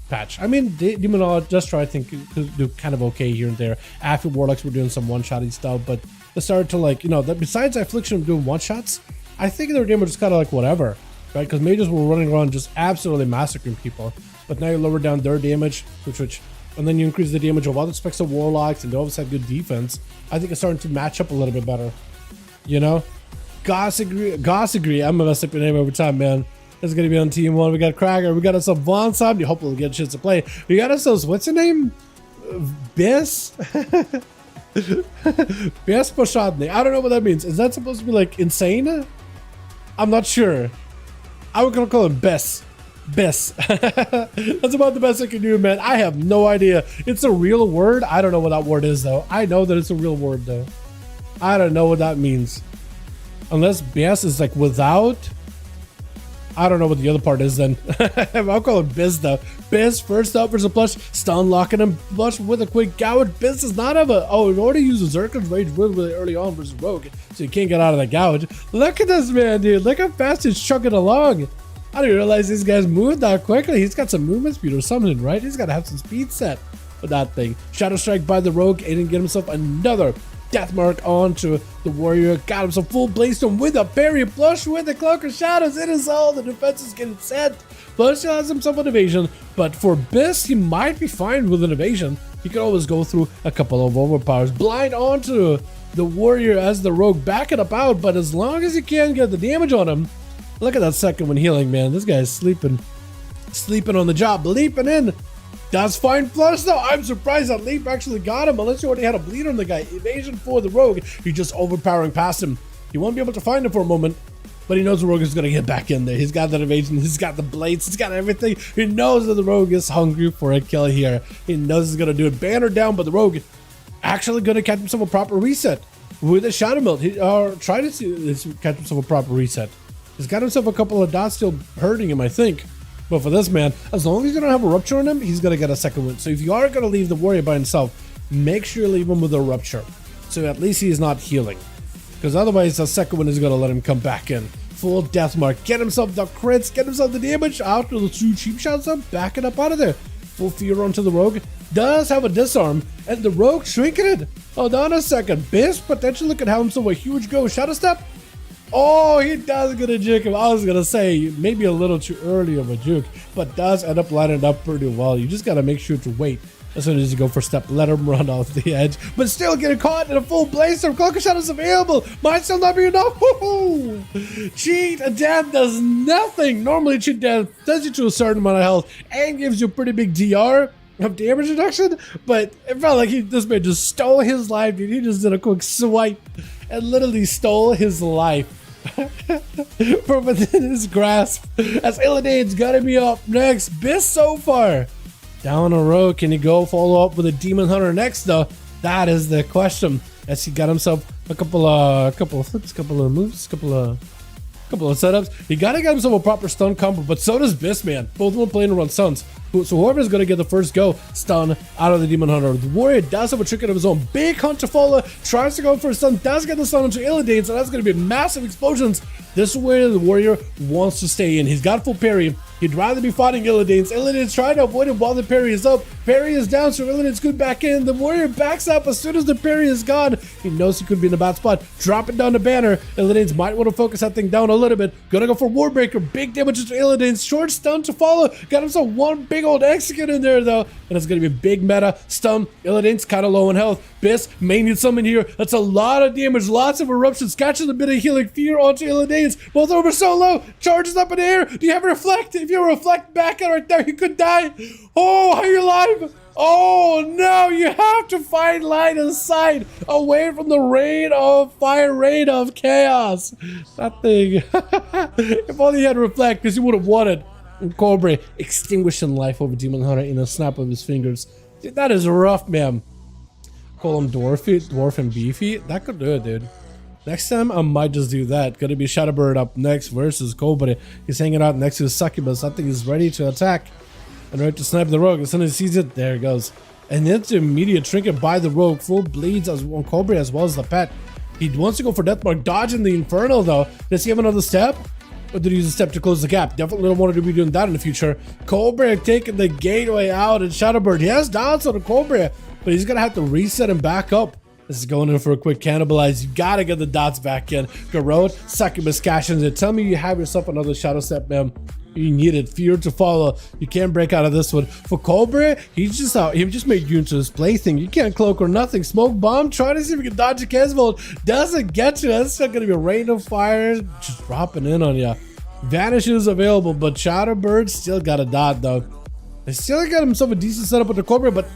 patch. I mean, Demonology I think could do kind of okay here and there. After warlocks were doing some one-shotty stuff, but they started to like, you know, that besides affliction of doing one-shots, I think their damage was kind of like whatever, right? Because mages were running around just absolutely massacring people. But now you lower down their damage, which and then you increase the damage of other specs of warlocks, and they always have good defense. I think it's starting to match up a little bit better. You know? Goss agree. I'm gonna mess up your name every time, man. It's gonna be on team 1. We got Cracker. We got ourselves Von Sub. You hope we'll get a chance to play. We got ourselves, what's your name? Biss? Biss Poshadny. I don't know what that means. Is that supposed to be like insane? I'm not sure. I would call him Bess. Bess. That's about the best I can do, man. I have no idea. It's a real word. I don't know what that word is, though. I know that it's a real word, though. I don't know what that means. Unless Bess is like without. I don't know what the other part is then. I'll call it Biz, though. Biz, first up versus a plush. Stun locking him. Plush with a quick gouge. Biz does not have a. Oh, he already used a Zerkin's Rage really early on versus Rogue. So you can't get out of that gouge. Look at this man, dude. Look how fast he's chugging along. I didn't realize these guys moved that quickly. He's got some movement speed or something, right? He's got to have some speed set with that thing. Shadow Strike by the Rogue. Aiden get himself another death mark onto the warrior. Got him some full Blaze-Stone with a parry. Plush with the Cloak of Shadows. It is all. The defense is getting set. Plush has himself an evasion. But for Biss, he might be fine with an evasion. He could always go through a couple of overpowers. Blind onto the warrior as the Rogue back it up out. But as long as he can get the damage on him. Look at that second one healing, man. This guy's sleeping on the job, leaping in. Does find Flush though. I'm surprised that leap actually got him, unless you already had a bleed on the guy. Evasion for the Rogue. He's just overpowering past him. He won't be able to find him for a moment, but he knows the Rogue is going to get back in there. He's got that evasion. He's got the blades. He's got everything. He knows that the Rogue is hungry for a kill here. He knows he's going to do it. Banner down, but the Rogue actually going to catch himself a proper reset with a Shadow Melt. Try to catch himself a proper reset. He's got himself a couple of dots still hurting him, I think. But for this man, as long as you don't have a Rupture on him, he's going to get a second win. So if you are going to leave the warrior by himself, make sure you leave him with a Rupture. So at least he's not healing. Because otherwise, the second one is going to let him come back in. Full death mark. Get himself the crits. Get himself the damage. After the 2 cheap shots up, back it up out of there. Full fear onto the Rogue. Does have a disarm. And the Rogue shrinking it. Hold on a second. Biss potentially look at how himself a huge go. Shadow Step. Oh, he does get a juke him. I was going to say maybe a little too early of a juke, but does end up lining up pretty well. You just got to make sure to wait as soon as you go for step. Let him run off the edge, but still getting caught in a full Blaze-Storm. Cloak of Shadows available. Might still not be enough. Cheat Death does nothing. Normally, Cheat Death does you to a certain amount of health and gives you a pretty big DR of damage reduction, but it felt like this man just stole his life, dude. He just did a quick swipe and literally stole his life from within his grasp. As Illidane's got me up next. Biss so far down a road. Can he go follow up with a Demon Hunter next though? That is the question. As he got himself a couple of flips, couple of moves, couple of setups. He gotta get himself a proper stun combo, but so does this man. Both of them playing around stuns. So whoever's gonna get the first go stun out of the Demon Hunter. The Warrior does have a trick of his own. Big Hunter follow, tries to go for a stun, does get the stun into Illidanes, so that's gonna be massive explosions. This is where the Warrior wants to stay in. He's got full parry. He'd rather be fighting Illidanes. Illidanes trying to avoid him while the parry is up. Parry is down, so Illidanes could back in. The Warrior backs up as soon as the parry is gone. He knows he could be in a bad spot. Dropping down the banner. Illidanes might want to focus that thing down a little bit. Gonna go for Warbreaker. Big damage to Illidanes. Short stun to follow. Got himself one big old execute in there, though. And it's gonna be a big meta. Stun. Illidanes kind of low in health. Biss may need something here. That's a lot of damage. Lots of eruptions. Catches a bit of healing fear onto Illidanes. Both over so low. Charges up in the air. Do you have a reflect? If you reflect back right there, you could die. Oh, how you alive? Oh no, you have to find line of sight away from the rain of fire, rain of chaos. That thing. If only he had reflect, because he would have won it. And Cobra extinguishing life over Demon Hunter in a snap of his fingers. Dude, that is rough, man. Call him Dwarf and Beefy. That could do it, dude. Next time, I might just do that. Gonna be Shadowbird up next versus Cobra. He's hanging out next to his Succubus. I think he's ready to attack and ready to snipe the Rogue. As soon as he sees it, there it goes. And then the immediate trinket by the Rogue. Full bleeds on Cobra as well as the pet. He wants to go for Deathmark. Dodging the Infernal, though. Does he have another step? Or did he use a step to close the gap? Definitely don't want to be doing that in the future. Cobra taking the gateway out, and Shadowbird, he has doubts on the Cobra, but he's gonna have to reset and back up. This is going in for a quick cannibalize. You gotta get the dots back in. Garrod, Succubus cashing it. Tell me you have yourself another Shadow Step, man. You needed fear to follow. You can't break out of this one. For Cobra, he's just out. He just made you into his plaything. You can't cloak or nothing. Smoke bomb. Try to see if you can dodge a Kesvold. Doesn't get you. That's still gonna be a rain of fire just dropping in on you. Vanish is available, but Shadowbird still got a dot though. He still got himself a decent setup with the Cobra, but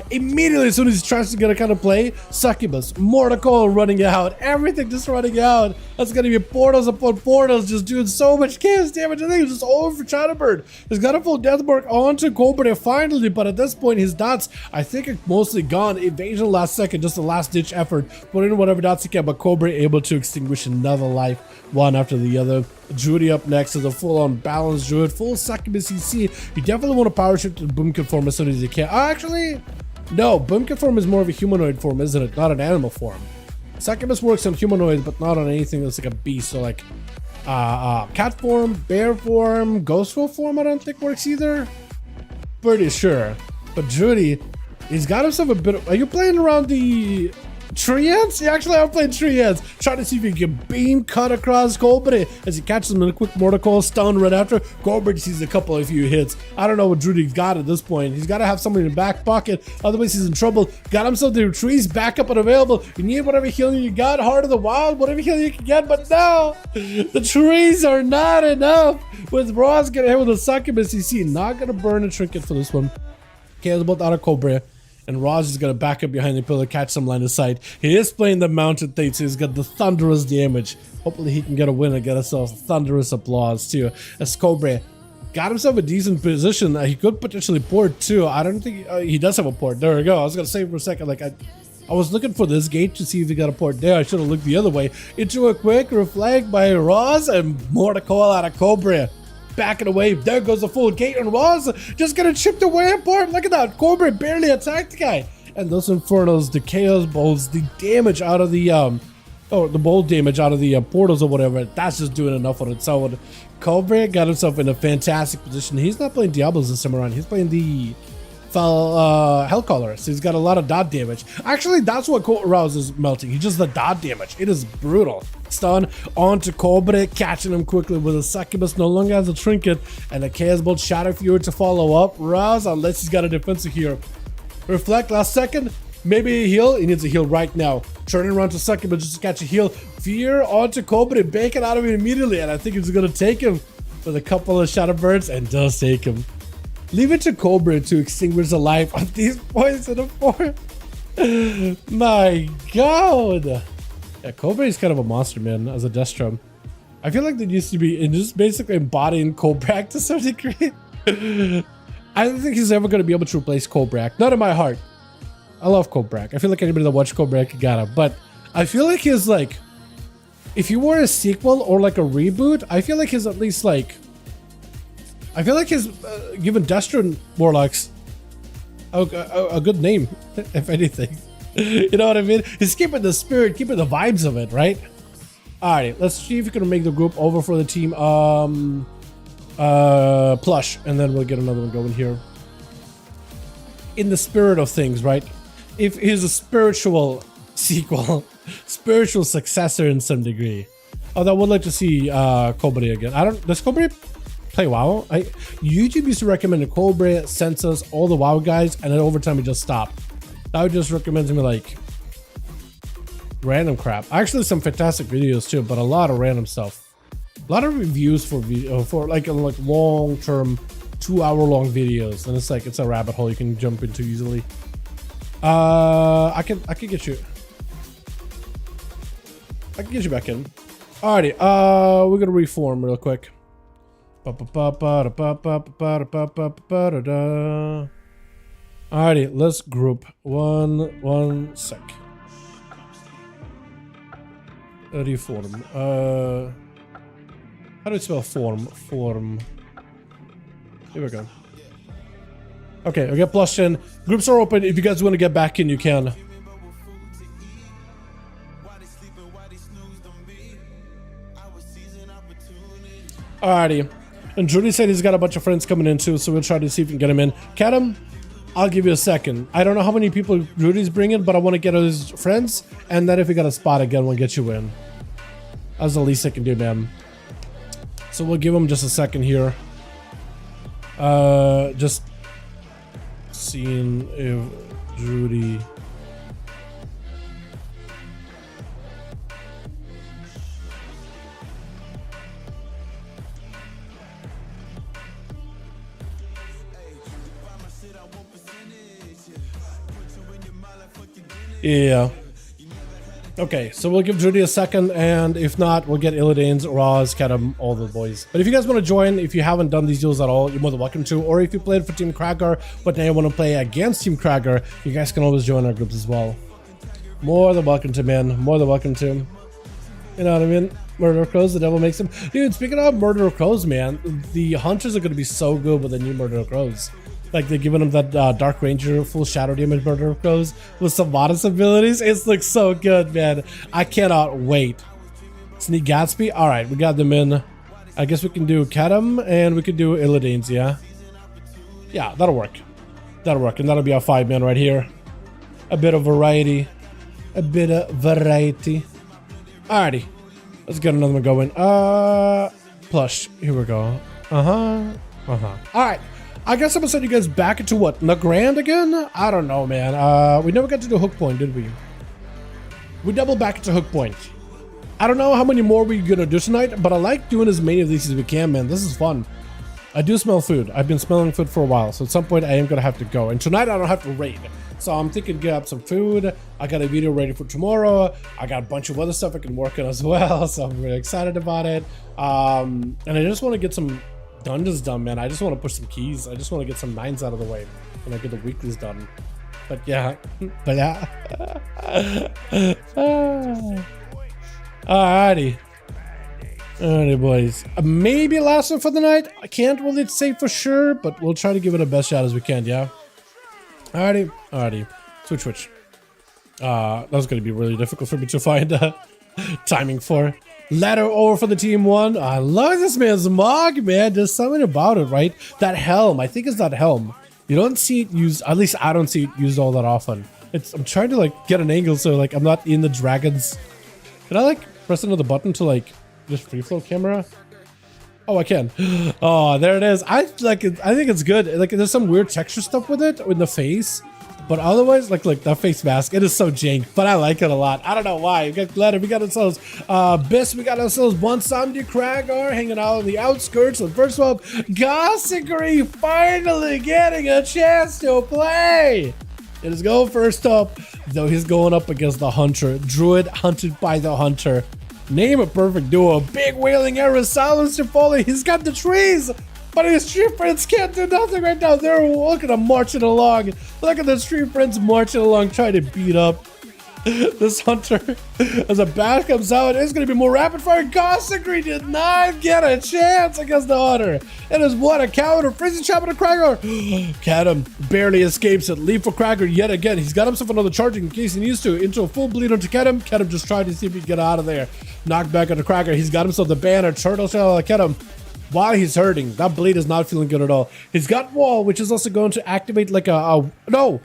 immediately as soon as he tries to get a kind of play, Succubus, Mordecai running out, everything just running out. That's gonna be portals upon portals, just doing so much chaos damage. I think it's just over for Shadowbird. He's got a full Deathmark onto Cobra finally, but at this point his dots, I think, are mostly gone. Evasion last second, just a last ditch effort. Put in whatever dots he can, but Cobra able to extinguish another life, one after the other. Druid up next is a full-on balanced Druid, full Succubus CC. You definitely want to power shift to Boomkin form as soon as you can. Actually, no, Boomkin form is more of a humanoid form, isn't it? Not an animal form. Succubus works on humanoids, but not on anything that's like a beast. So like, cat form, bear form, ghost wolf form, I don't think works either. Pretty sure. But Druid, he's got himself a bit of, are you playing around the Treants? Yeah, actually, I'm playing Treants. Trying to see if you can beam cut across Cobra as he catches him in a quick Mordecai stun right after. Cobra sees a couple of few hits. I don't know what Druidy's got at this point. He's got to have somebody in the back pocket. Otherwise, he's in trouble. Got himself the trees back up and available. You need whatever healing you got. Heart of the Wild, whatever healing you can get. But no, the trees are not enough. With Ross getting hit with a Succubus, you see, not going to burn a trinket for this one. Cares about out of Cobra. And Roz is going to back up behind the pillar, catch some line of sight. He is playing the mounted thing, so he's got the thunderous damage. Hopefully he can get a win and get himself thunderous applause too. As Cobra got himself a decent position. He could potentially port too. I don't think he does have a port. There we go. I was going to say for a second, like I was looking for this gate to see if he got a port there. I should have looked the other way. Into a quick reflect by Roz and more to call out of Cobra. Backing away, there goes the full gate, and Roz just gonna chip away apart. Look at that, Cobra barely attacked the guy. And those Infernos, the Chaos Bolts, the damage out of the the bolt damage out of the portals or whatever, that's just doing enough on its own. Cobra got himself in a fantastic position. He's not playing Diablos this time around, he's playing the Hellcaller, so he's got a lot of dot damage. Actually, that's what Rouse is melting. He just the dot damage. It is brutal. Stun onto Cobra, catching him quickly with a Succubus. No longer has a trinket, and a Chaos Bolt Shadow Fury to follow up. Rouse, unless he's got a defensive here. Reflect last second. Maybe a heal. He needs a heal right now. Turning around to Succubus just to catch a heal. Fear onto Cobra, bacon out of it immediately, and I think he's gonna take him with a couple of Shadowbirds, and does take him. Leave it to Cobra to extinguish the life of these boys in the fort. My God. Yeah, Cobra is kind of a monster, man, as a Destrum. I feel like they used to be just basically embodying Cobra to some degree. I don't think he's ever going to be able to replace Cobra. Not in my heart. I love Cobra. I feel like anybody that watched Cobra got him, but I feel like his like, if he were a sequel or like a reboot, I feel like his at least like, I feel like his given Destron Warlocks a good name, if anything. You know what I mean? He's keeping the spirit, keeping the vibes of it, right? Alright, let's see if we can make the group over for the team plush, and then we'll get another one going here. In the spirit of things, right? If he's a spiritual sequel, spiritual successor in some degree. Although I would like to see Cobra again. Does Cobra play WoW? YouTube used to recommend Cobra, Census, all the WoW guys, and then over time it just stopped. Now it just recommends me like random crap. Actually, some fantastic videos too, but a lot of random stuff. A lot of reviews for like long-term, 2-hour-long videos, and it's a rabbit hole you can jump into easily. I can get you. I can get you back in. Alrighty, we're gonna reform real quick. Alrighty, let's group. One sec. Reform. How do you spell form? Form. Here we go. Okay, we got plus 10. Groups are open. If you guys want to get back in, you can. Alrighty. And Judy said he's got a bunch of friends coming in too, so we'll try to see if we can get him in. Kadam, I'll give you a second. I don't know how many people Rudy's bringing, but I want to get his friends, and then if we got a spot again, we'll get you in. That's the least I can do, man. So we'll give him just a second here. Just seeing if Judy... Yeah. Okay, so we'll give Judy a second, and if not, we'll get Illidanes, Roz, Kedem, all the boys. But if you guys want to join, if you haven't done these duels at all, you're more than welcome to. Or if you played for Team Kragar, but now you want to play against Team Kragar, you guys can always join our groups as well. More than welcome to, man. More than welcome to. You know what I mean? Murder of Crows, the devil makes them. Dude, speaking of Murder of Crows, man, the hunters are going to be so good with the new Murder of Crows. Like, they're giving him that Dark Ranger full shadow damage Murder of Crows with some modest abilities. It looks so good, man. I cannot wait. Sneak Gatsby? Alright, we got them in. I guess we can do Kedem and we can do Illidanes, yeah? Yeah, that'll work. That'll work, and that'll be our 5-man right here. A bit of variety. A bit of variety. Alrighty. Let's get another one going. Plush. Here we go. Alright. I guess I'm gonna send you guys back into what? Nagrand again? I don't know, man. We never got to do Hook Point, did we? We double back into Hook Point. I don't know how many more we're gonna do tonight, but I like doing as many of these as we can, man. This is fun. I do smell food. I've been smelling food for a while, so at some point I am gonna have to go. And tonight I don't have to raid. So I'm thinking get up some food. I got a video ready for tomorrow. I got a bunch of other stuff I can work on as well, so I'm really excited about it. And I just want to get some dungeons done, man. I just want to push some keys. I just want to get some 9s out of the way and I get the weeklies done. But yeah, alrighty, boys. Maybe last one for the night. I can't really say for sure, but we'll try to give it a best shot as we can. Yeah. Alrighty. Switch. That was gonna be really difficult for me to find timing for. Ladder over for the team 1. I love this man's mug, man. There's something about it, right? That helm. I think it's that helm. You don't see it used, at least I don't see it used all that often. I'm trying to like get an angle so like I'm not in the dragons. Can I like press another button to like just free flow camera? Oh, I can. Oh, there it is. I like it. I think it's good. Like there's some weird texture stuff with it in the face. But otherwise, like that face mask, it is so jank, but I like it a lot. I don't know why. We got Glitter, we got ourselves Biss, we got ourselves one Samdi Kragar hanging out on the outskirts. And first of all, Gossickery finally getting a chance to play. It is go first up, though he's going up against the Hunter. Druid hunted by the Hunter. Name a perfect duo. Big wailing arrow, silence to follow. He's got the trees. But his street friends can't do nothing right now. They're looking at marching along. Look at the street friends marching along, trying to beat up This hunter, as a bash comes out, it's going to be more rapid fire. Gossagry did not get a chance against the hunter. It is what a counter. Freezing trap and a Cracker. Cadam barely escapes it. Leap for Cracker yet again. He's got himself another charging in case he needs to. Into a full bleed onto Cadam. Cadam just tried to see if he can get out of there. Knocked back on the Cracker. He's got himself the banner. Turtle shell on Cadam. While he's hurting, that bleed is not feeling good at all. He's got wall, which is also going to activate like no,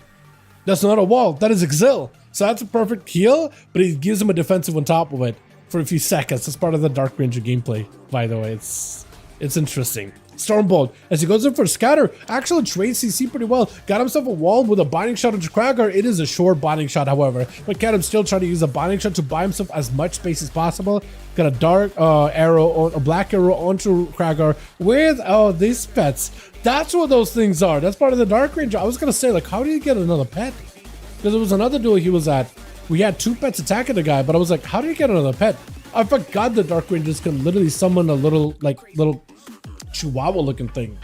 that's not a wall. That is Exil. So that's a perfect heal, but he gives him a defensive on top of it for a few seconds. It's part of the Dark Ranger gameplay, by the way. It's interesting. Stormbolt, as he goes in for a scatter, actually trades CC pretty well. Got himself a wall with a binding shot into Cracker. It is a short binding shot, however. But Cadam's still trying to use a binding shot to buy himself as much space as possible. Got a dark arrow, or a black arrow onto Cracker with, these pets. That's what those things are. That's part of the Dark Ranger. I was going to say, like, how did he get another pet? Because there was another duel he was at. We had 2 pets attacking the guy, but I was like, how did he get another pet? I forgot the Dark Rangers can literally summon a little chihuahua looking thing.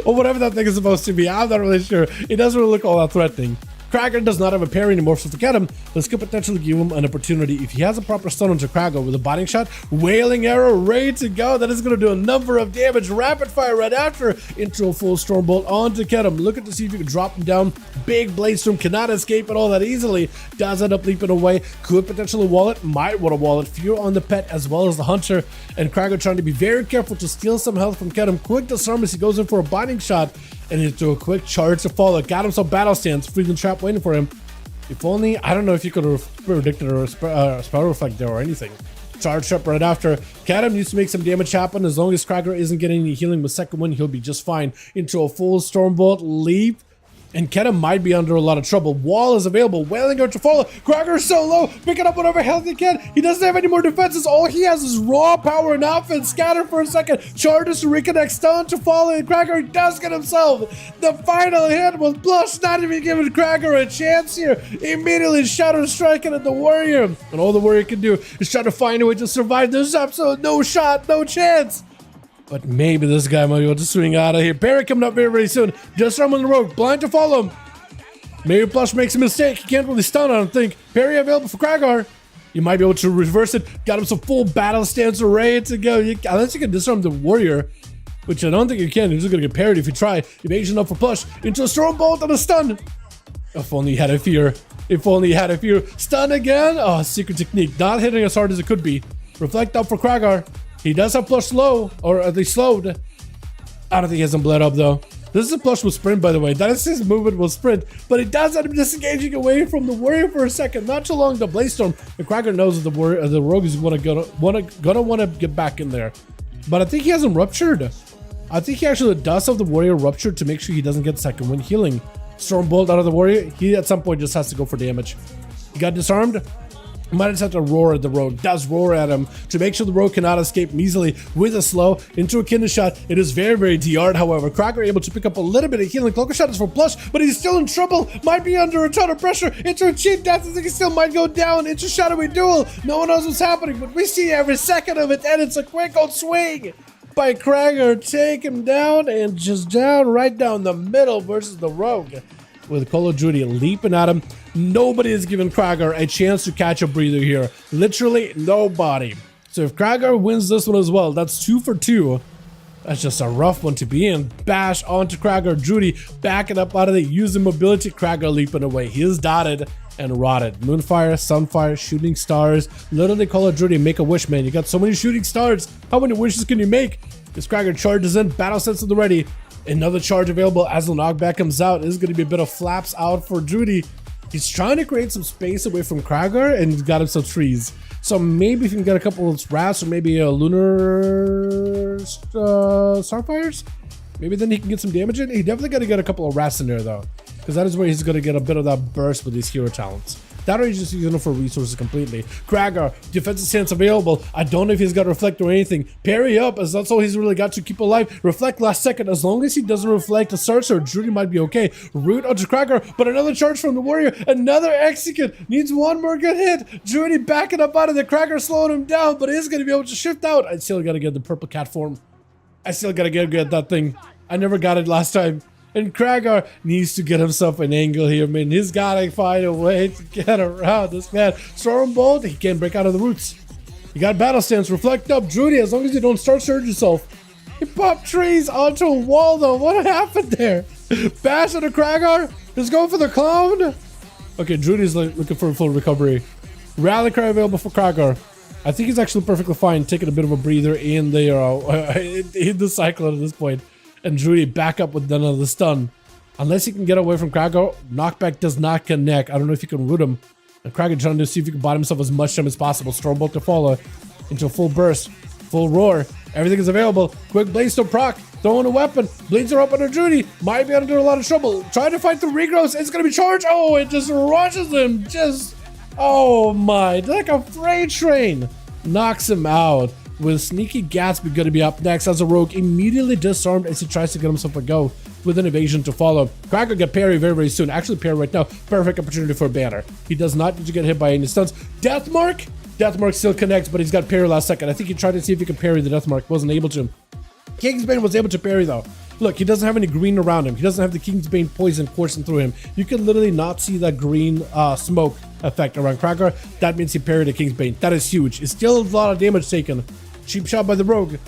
Or whatever that thing is supposed to be. I'm not really sure. It doesn't really look all that threatening. Cracker does not have a parry anymore, so forget him. This could potentially give him an opportunity if he has a proper stun onto Cracker with a binding shot. Wailing arrow ready to go. That is going to do a number of damage. Rapid fire right after. Into a full Stormbolt onto Kedem. Looking to see if you can drop him down. Big Blade Storm cannot escape it all that easily. Does end up leaping away. Could potentially wall it. Might want to wall it. Fear on the pet as well as the hunter. And Cracker trying to be very careful to steal some health from Kedem. Quick disarm as he goes in for a binding shot. And into a quick charge to follow. Got him some battle stance. Freezing trap waiting for him. If only, I don't know if you could have predicted a spell reflect there or anything. Charge trap right after. Cadam needs to make some damage happen. As long as Cracker isn't getting any healing with second wind, he'll be just fine. Into a full Stormbolt leap. And Kedem might be under a lot of trouble. Wall is available. Wailing out to follow. Cracker is so low. Picking up whatever health he can. He doesn't have any more defenses. All he has is raw power and offense. Scatter for a second. Charges to reconnect. Stun to follow. And Cracker does get himself the final hit with Blush. Not even giving Cracker a chance here. Immediately Shadow striking at the Warrior. And all the Warrior can do is try to find a way to survive. There's absolutely no shot. No chance. But maybe this guy might be able to swing out of here. Barry coming up very, very soon. Just on the road. Blind to follow him. Maybe Plush makes a mistake. He can't really stun, I don't think. Barry available for Cragar. You might be able to reverse it. Got him some full battle stance ready to go. Unless you can disarm the Warrior, which I don't think you can. You're just going to get parried if you try. Evasion up for Plush. Into a Stormbolt and a stun. If only he had a fear. If only he had a fear. Stun again. Oh, secret technique. Not hitting as hard as it could be. Reflect up for Cragar. He does have Plush slow, or at least slowed. I don't think he hasn't bled up though. This is a Plush with sprint, by the way. That is his movement will sprint, but he does end up disengaging away from the Warrior for a second. Not too long. The Blaze Storm. The Cracker knows that the Rogue is gonna want to get back in there, but I think he hasn't ruptured. I think he actually does have the Warrior ruptured to make sure he doesn't get second wind healing. Stormbolt out of the Warrior. He at some point just has to go for damage. He got disarmed. Might just have to roar at the Rogue. Does roar at him to make sure the Rogue cannot escape easily with a slow into a Kindle shot. It is very, very DR'd, however. Cracker able to pick up a little bit of healing. Cloaker shot is for Plush, but he's still in trouble. Might be under a ton of pressure. Into a cheat death. I think he still might go down. Into shadowy duel. No one knows what's happening, but we see every second of it, and it's a quick old swing by Cracker. Take him down and just down right down the middle versus the Rogue. With Call of Duty leaping at him. Nobody is giving Cracker a chance to catch a breather here. Literally nobody. So if Cracker wins this one as well, that's 2 for 2. That's just a rough one to be in. Bash onto Cracker. Judy backing up out of the using mobility. Cracker leaping away. He is dotted and rotted. Moonfire, Sunfire, shooting stars. Literally Call of Duty, make a wish, man. You got so many shooting stars. How many wishes can you make? This Cracker charges in. Battle sense to the ready. Another charge available as the knockback comes out. This is going to be a bit of flaps out for Judy. He's trying to create some space away from Cracker, and he's got himself trees. So maybe if you can get a couple of rats or maybe a lunar starfires, maybe then he can get some damage in. He definitely got to get a couple of rats in there though, because that is where he's going to get a bit of that burst with these hero talents. That or he's just using it for resources completely. Cracker, defensive stance available. I don't know if he's got reflect or anything. Parry up, as that's all he's really got to keep alive. Reflect last second. As long as he doesn't reflect a Sorcerer, Judy might be okay. Root onto Cracker, but another charge from the Warrior. Another execute. Needs one more good hit. Judy backing up out of the Cracker, slowing him down, but is going to be able to shift out. I still got to get the purple cat form. I still got to get that thing. I never got it last time. And Kragar needs to get himself an angle here, man. He's gotta find a way to get around this man. Stormbolt, he can't break out of the roots. You got battle stance, reflect up, Drudy, as long as you don't start surge yourself. He popped trees onto a wall though. What happened there? Bash into Kragar? He's going for the clown? Okay, Drudy's looking for a full recovery. Rally cry available for Kragar. I think he's actually perfectly fine taking a bit of a breather in the cyclone at this point. And Drudy back up with another stun. Unless he can get away from Kragar, knockback does not connect. I don't know if you can root him. And Kragar trying to see if he can buy himself as much time as possible. Stormbolt to follow into a full burst, full roar. Everything is available. Quick blaze to proc. Throwing a weapon. Blades are up under Drudy. Might be under a lot of trouble. Trying to fight the regrowths. It's going to be charged. Oh, it just rushes him. Oh my. Like a freight train. Knocks him out. With Sneaky Gatsby going to be up next as a rogue immediately disarmed as he tries to get himself a go with an evasion to follow. Kragar get parry very, very soon. Actually, parry right now. Perfect opportunity for a banner. He does not need to get hit by any stuns. Deathmark? Deathmark still connects, but he's got parry last second. I think he tried to see if he could parry the Deathmark. Wasn't able to. Kingsbane was able to parry though. Look, he doesn't have any green around him. He doesn't have the Kingsbane poison coursing through him. You can literally not see that green smoke effect around Kragar. That means he parried the Kingsbane. That is huge. It's still a lot of damage taken. Cheap shot by the rogue,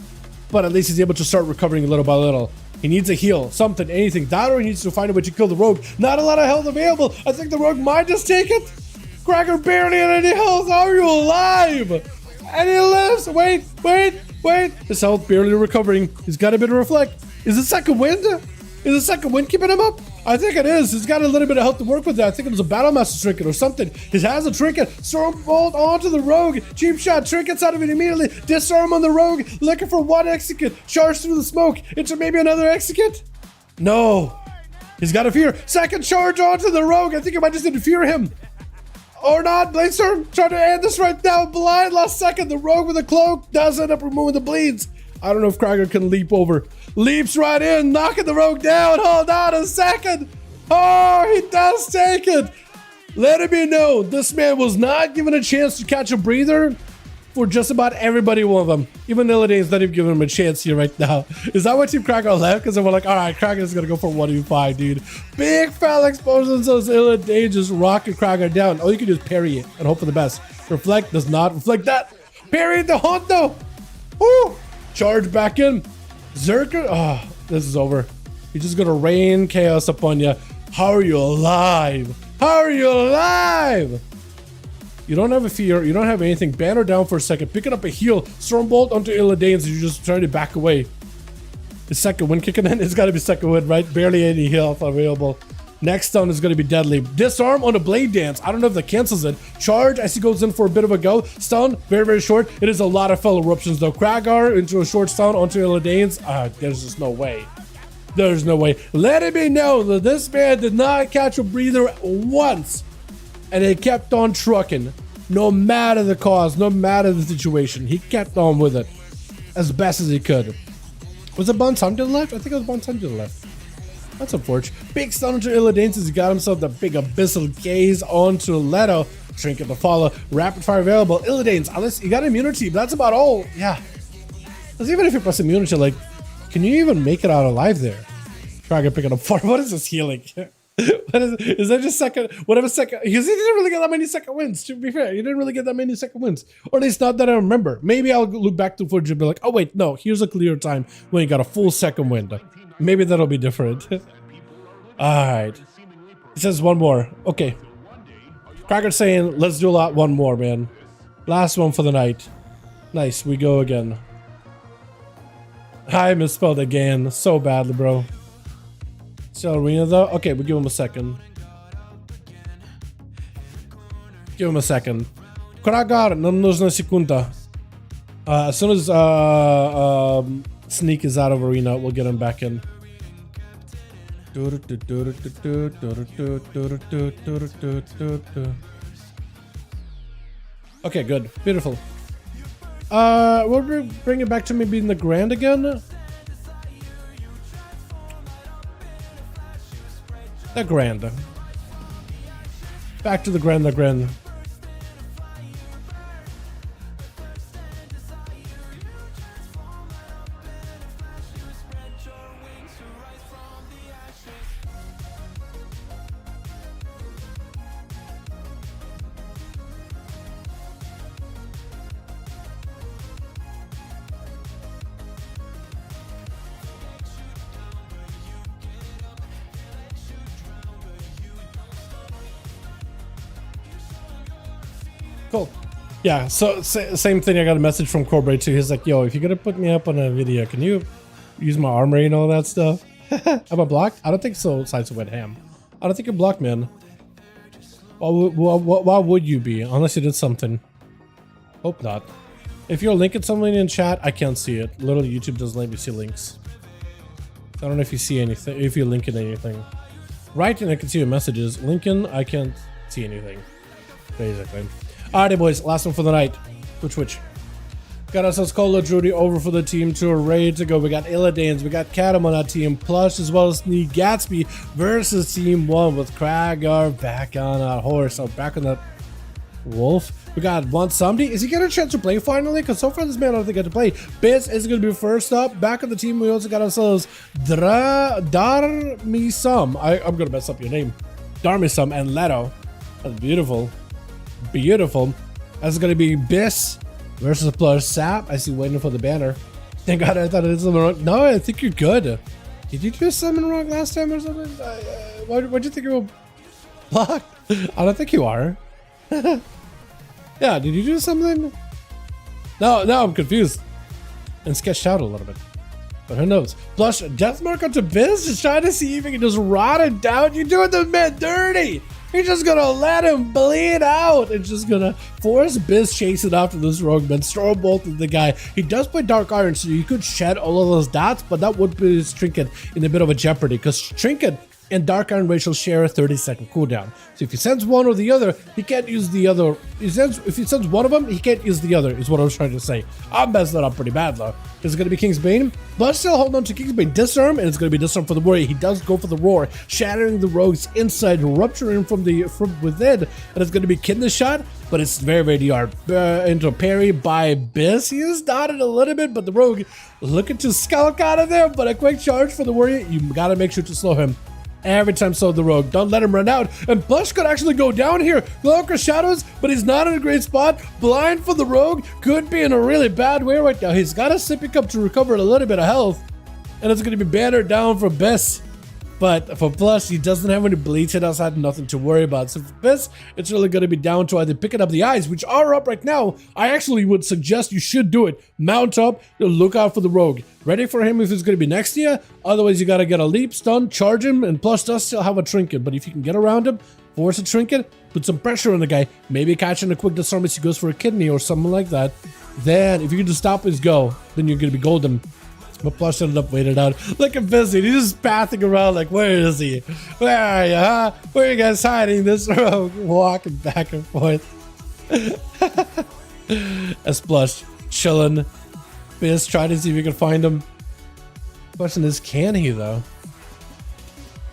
but at least he's able to start recovering little by little. He needs a heal, something, anything. That or he needs to find a way to kill the rogue. Not a lot of health available. I think the rogue might just take it. Kragar barely had any health. Are you alive? And he lives. Wait. His health barely recovering. He's got a bit of reflect. Is it second wind? Is the second wind keeping him up? I think it is. He's got a little bit of health to work with there. I think it was a Battlemaster trinket or something. He has a trinket. Stormbolt onto the rogue. Cheap shot. Trinkets out of it immediately. Disarm on the rogue. Looking for one execute. Charge through the smoke. Into maybe another execute. No. He's got a fear. Second charge onto the rogue. I think it might just interfere him. Or not. Bladestorm. Trying to end this right now. Blind last second. The rogue with a cloak does end up removing the bleeds. I don't know if Kragar can leap over. Leaps right in, knocking the rogue down. Hold on a second. Oh, he does take it. Let it be known, this man was not given a chance to catch a breather for just about everybody one of them. Even Illidane's not even giving him a chance here right now. Is that what Team Kragar left? Because they were like, all right, Kragar's going to go for 1v5, dude. Big foul explosions, those Illidane just rocking Kragar down. All you can do is parry it and hope for the best. Reflect does not reflect that. Parry the haunt though. Woo! Charge back in. Zerker. Oh, this is over. He's just gonna rain chaos upon you. How are you alive? How are you alive? You don't have a fear. You don't have anything. Banner down for a second. Picking up a heal. Stormbolt onto Illidane's. You're just trying to back away. The second wind kicking in. It's gotta be second wind, right? Barely any health available. Next stun is going to be deadly. Disarm on a blade dance. I don't know if that cancels it. Charge as he goes in for a bit of a go. Stun, very, very short. It is a lot of fell eruptions though. Kragar into a short stun onto Illidane's. There's just no way. There's no way. Let it be known that this man did not catch a breather once. And he kept on trucking. No matter the cause, no matter the situation. He kept on with it. As best as he could. Was it Bonsam to the left? I think it was Bonsam to the left. That's unfortunate. Big stun onto Illidane's as he got himself the big abyssal gaze onto Leto. Trinket to follow. Rapid fire available. Illidane's, unless you got immunity, but that's about all. Yeah. Because even if you press immunity, like, can you even make it out alive there? Kragar picking up far. What is this healing? What is that just second? Whatever second. Because he didn't really get that many second wins, to be fair. He didn't really get that many second wins. Or at least not that I remember. Maybe I'll look back to footage and be like, oh wait, no, here's a clear time when he got a full second win. Maybe that'll be different. Alright. It says one more. Okay. Kragar's saying, let's do a lot one more, man. Last one for the night. Nice, we go again. I misspelled again so badly, bro. Still arena though? Okay, we'll give him a second. Give him a second. Kragar, нам нужна секунда. As soon as Sneak is out of arena, we'll get him back in. Okay, good. Beautiful. We'll bring it back to maybe in the Grand again. The Grand. Back to the Grand, the Grand. Cool. Yeah, so same thing. I got a message from Corbray too. He's like, yo, if you're gonna put me up on a video, can you use my armory and all that stuff? Am I blocked? I don't think so. Sides went ham. I don't think you're blocked, man. Why would you be? Unless you did something. Hope not. If you're linking something in chat, I can't see it. Literally, YouTube doesn't let me see links. I don't know if you see anything, if you're linking anything. Writing, I can see your messages. Linking, I can't see anything. Basically. Alrighty, boys. Last one for the night. Which? Got ourselves Call of Duty over for the team tour, ready to go. We got Illidanes, we got Cadam on that team, Plush as well as Sneak Gatsby versus Team 1 with Kragar back on that horse, or back on that wolf. We got one somebody. Is he getting a chance to play finally? Because so far this man I don't think I get to play. Biz is going to be first up. Back on the team, we also got ourselves Darmisum. I'm going to mess up your name. Darmisum and Leto. That's beautiful. Beautiful. That's going to be Biz versus Plush Sap. I see waiting for the banner. Thank God I thought I did something wrong. No, I think you're good. Did you do something wrong last time or something? Why'd you think you were blocked? I don't think you are. Yeah, did you do something? No, I'm confused. And sketched out a little bit. But who knows? Plush, death mark onto Biz, just trying to see if he can just rot it down. You're doing the man dirty. You're just gonna let him bleed out. It's just gonna force Biz chasing after this rogue man. Throw both of the guy. He does play Dark Iron, so you could shed all of those dots, but that would put his Trinket in a bit of a jeopardy, because Trinket and Dark Iron Racial share a 30-second cooldown. So if he sends one or the other, he can't use the other. If he sends one of them, he can't use the other, is what I was trying to say. I'm messing that up pretty bad, though. Is it going to be King's Bane? But still hold on to King's Bane. Disarm, and it's going to be disarm for the warrior. He does go for the roar, shattering the rogues inside, rupturing from within, and it's going to be Kidney Shot, but it's very, very DR. Into a parry by Biz. He is dotted a little bit, but the rogue looking to skulk out of there, but a quick charge for the warrior. You got to make sure to slow him. Every time so the rogue, don't let him run out. And Plush could actually go down here. Cloak of Shadows, but he's not in a great spot. Blind for the rogue, could be in a really bad way right now. He's got a sippy cup to recover a little bit of health, and it's going to be bannered down for Bess. But for Plush, he doesn't have any bleeds hit outside, nothing to worry about. So for Bess, it's really going to be down to either picking up the eyes, which are up right now. I actually would suggest you should do it. Mount up, look out for the rogue. Ready for him if it's going to be next to you. Otherwise, you got to get a leap, stun, charge him, and Plush does still have a trinket. But if you can get around him, force a trinket, put some pressure on the guy, maybe catching a quick disarm as he goes for a kidney or something like that. Then, if you can just stop his go, then you're going to be golden. But Plush ended up waiting out. Look at Busy. He's just pathing around like, where is he? Where are you, huh? Where are you guys hiding this rogue? Walking back and forth. As Plush chilling. Biz trying to see if you can find him. Question is, can he though?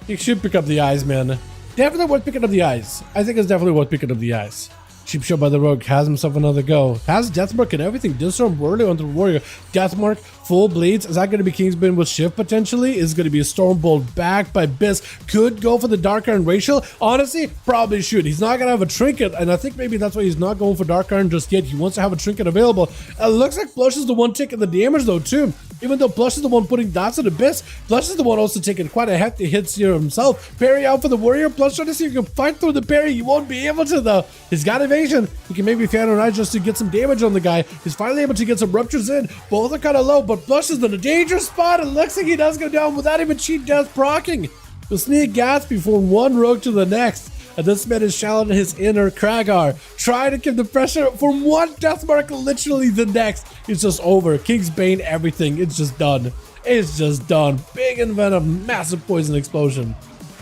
He should pick up the eyes, man. Definitely worth picking up the eyes. I think it's definitely worth picking up the eyes. Cheap shot by the rogue, has himself another go. Has Deathmark and everything. Disarm early onto the warrior. Deathmark, full bleeds. Is that going to be Kingsbane with shift potentially? Is going to be a Stormbolt back by Biz. Could go for the Dark Iron Racial. Honestly, probably should. He's not going to have a trinket, and I think maybe that's why he's not going for Dark Iron just yet. He wants to have a trinket available. It looks like Plush is the one taking the damage though too. Even though Plush is the one putting dots on the Biz, Plush is the one also taking quite a hefty hits here himself. Parry out for the warrior. Plush trying to see if he can fight through the parry. He won't be able to though. He's got evasion. He can maybe fan around just to get some damage on the guy. He's finally able to get some ruptures in. Both are kind of low, but Plush is in a dangerous spot. It looks like he does go down without even cheat death proccing. The Sneak Gatsby from one rogue to the next. And this man is challenging his inner Kragar. Trying to give the pressure from one death mark, literally the next. It's just over. King's Bane, everything. It's just done. It's just done. Big Envenom, massive poison explosion.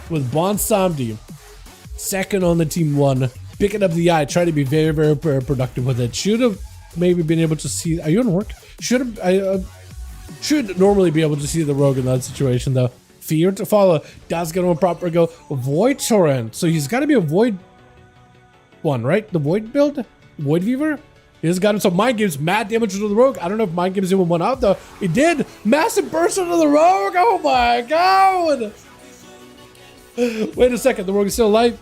With Bon Samdi second on the team one. Picking up the eye, trying to be very, very productive with it. Should have maybe been able to see. Are you on work? Should normally be able to see the rogue in that situation though. Fear to follow. Does get him a proper go. Void Torrent. So he's got to be a Void one, right? The Void build? Void Weaver? He's got him some Mind Games. Mad damage to the rogue. I don't know if Mind Games even went out though. He did. Massive burst into the rogue. Oh my god. Wait a second. The rogue is still alive.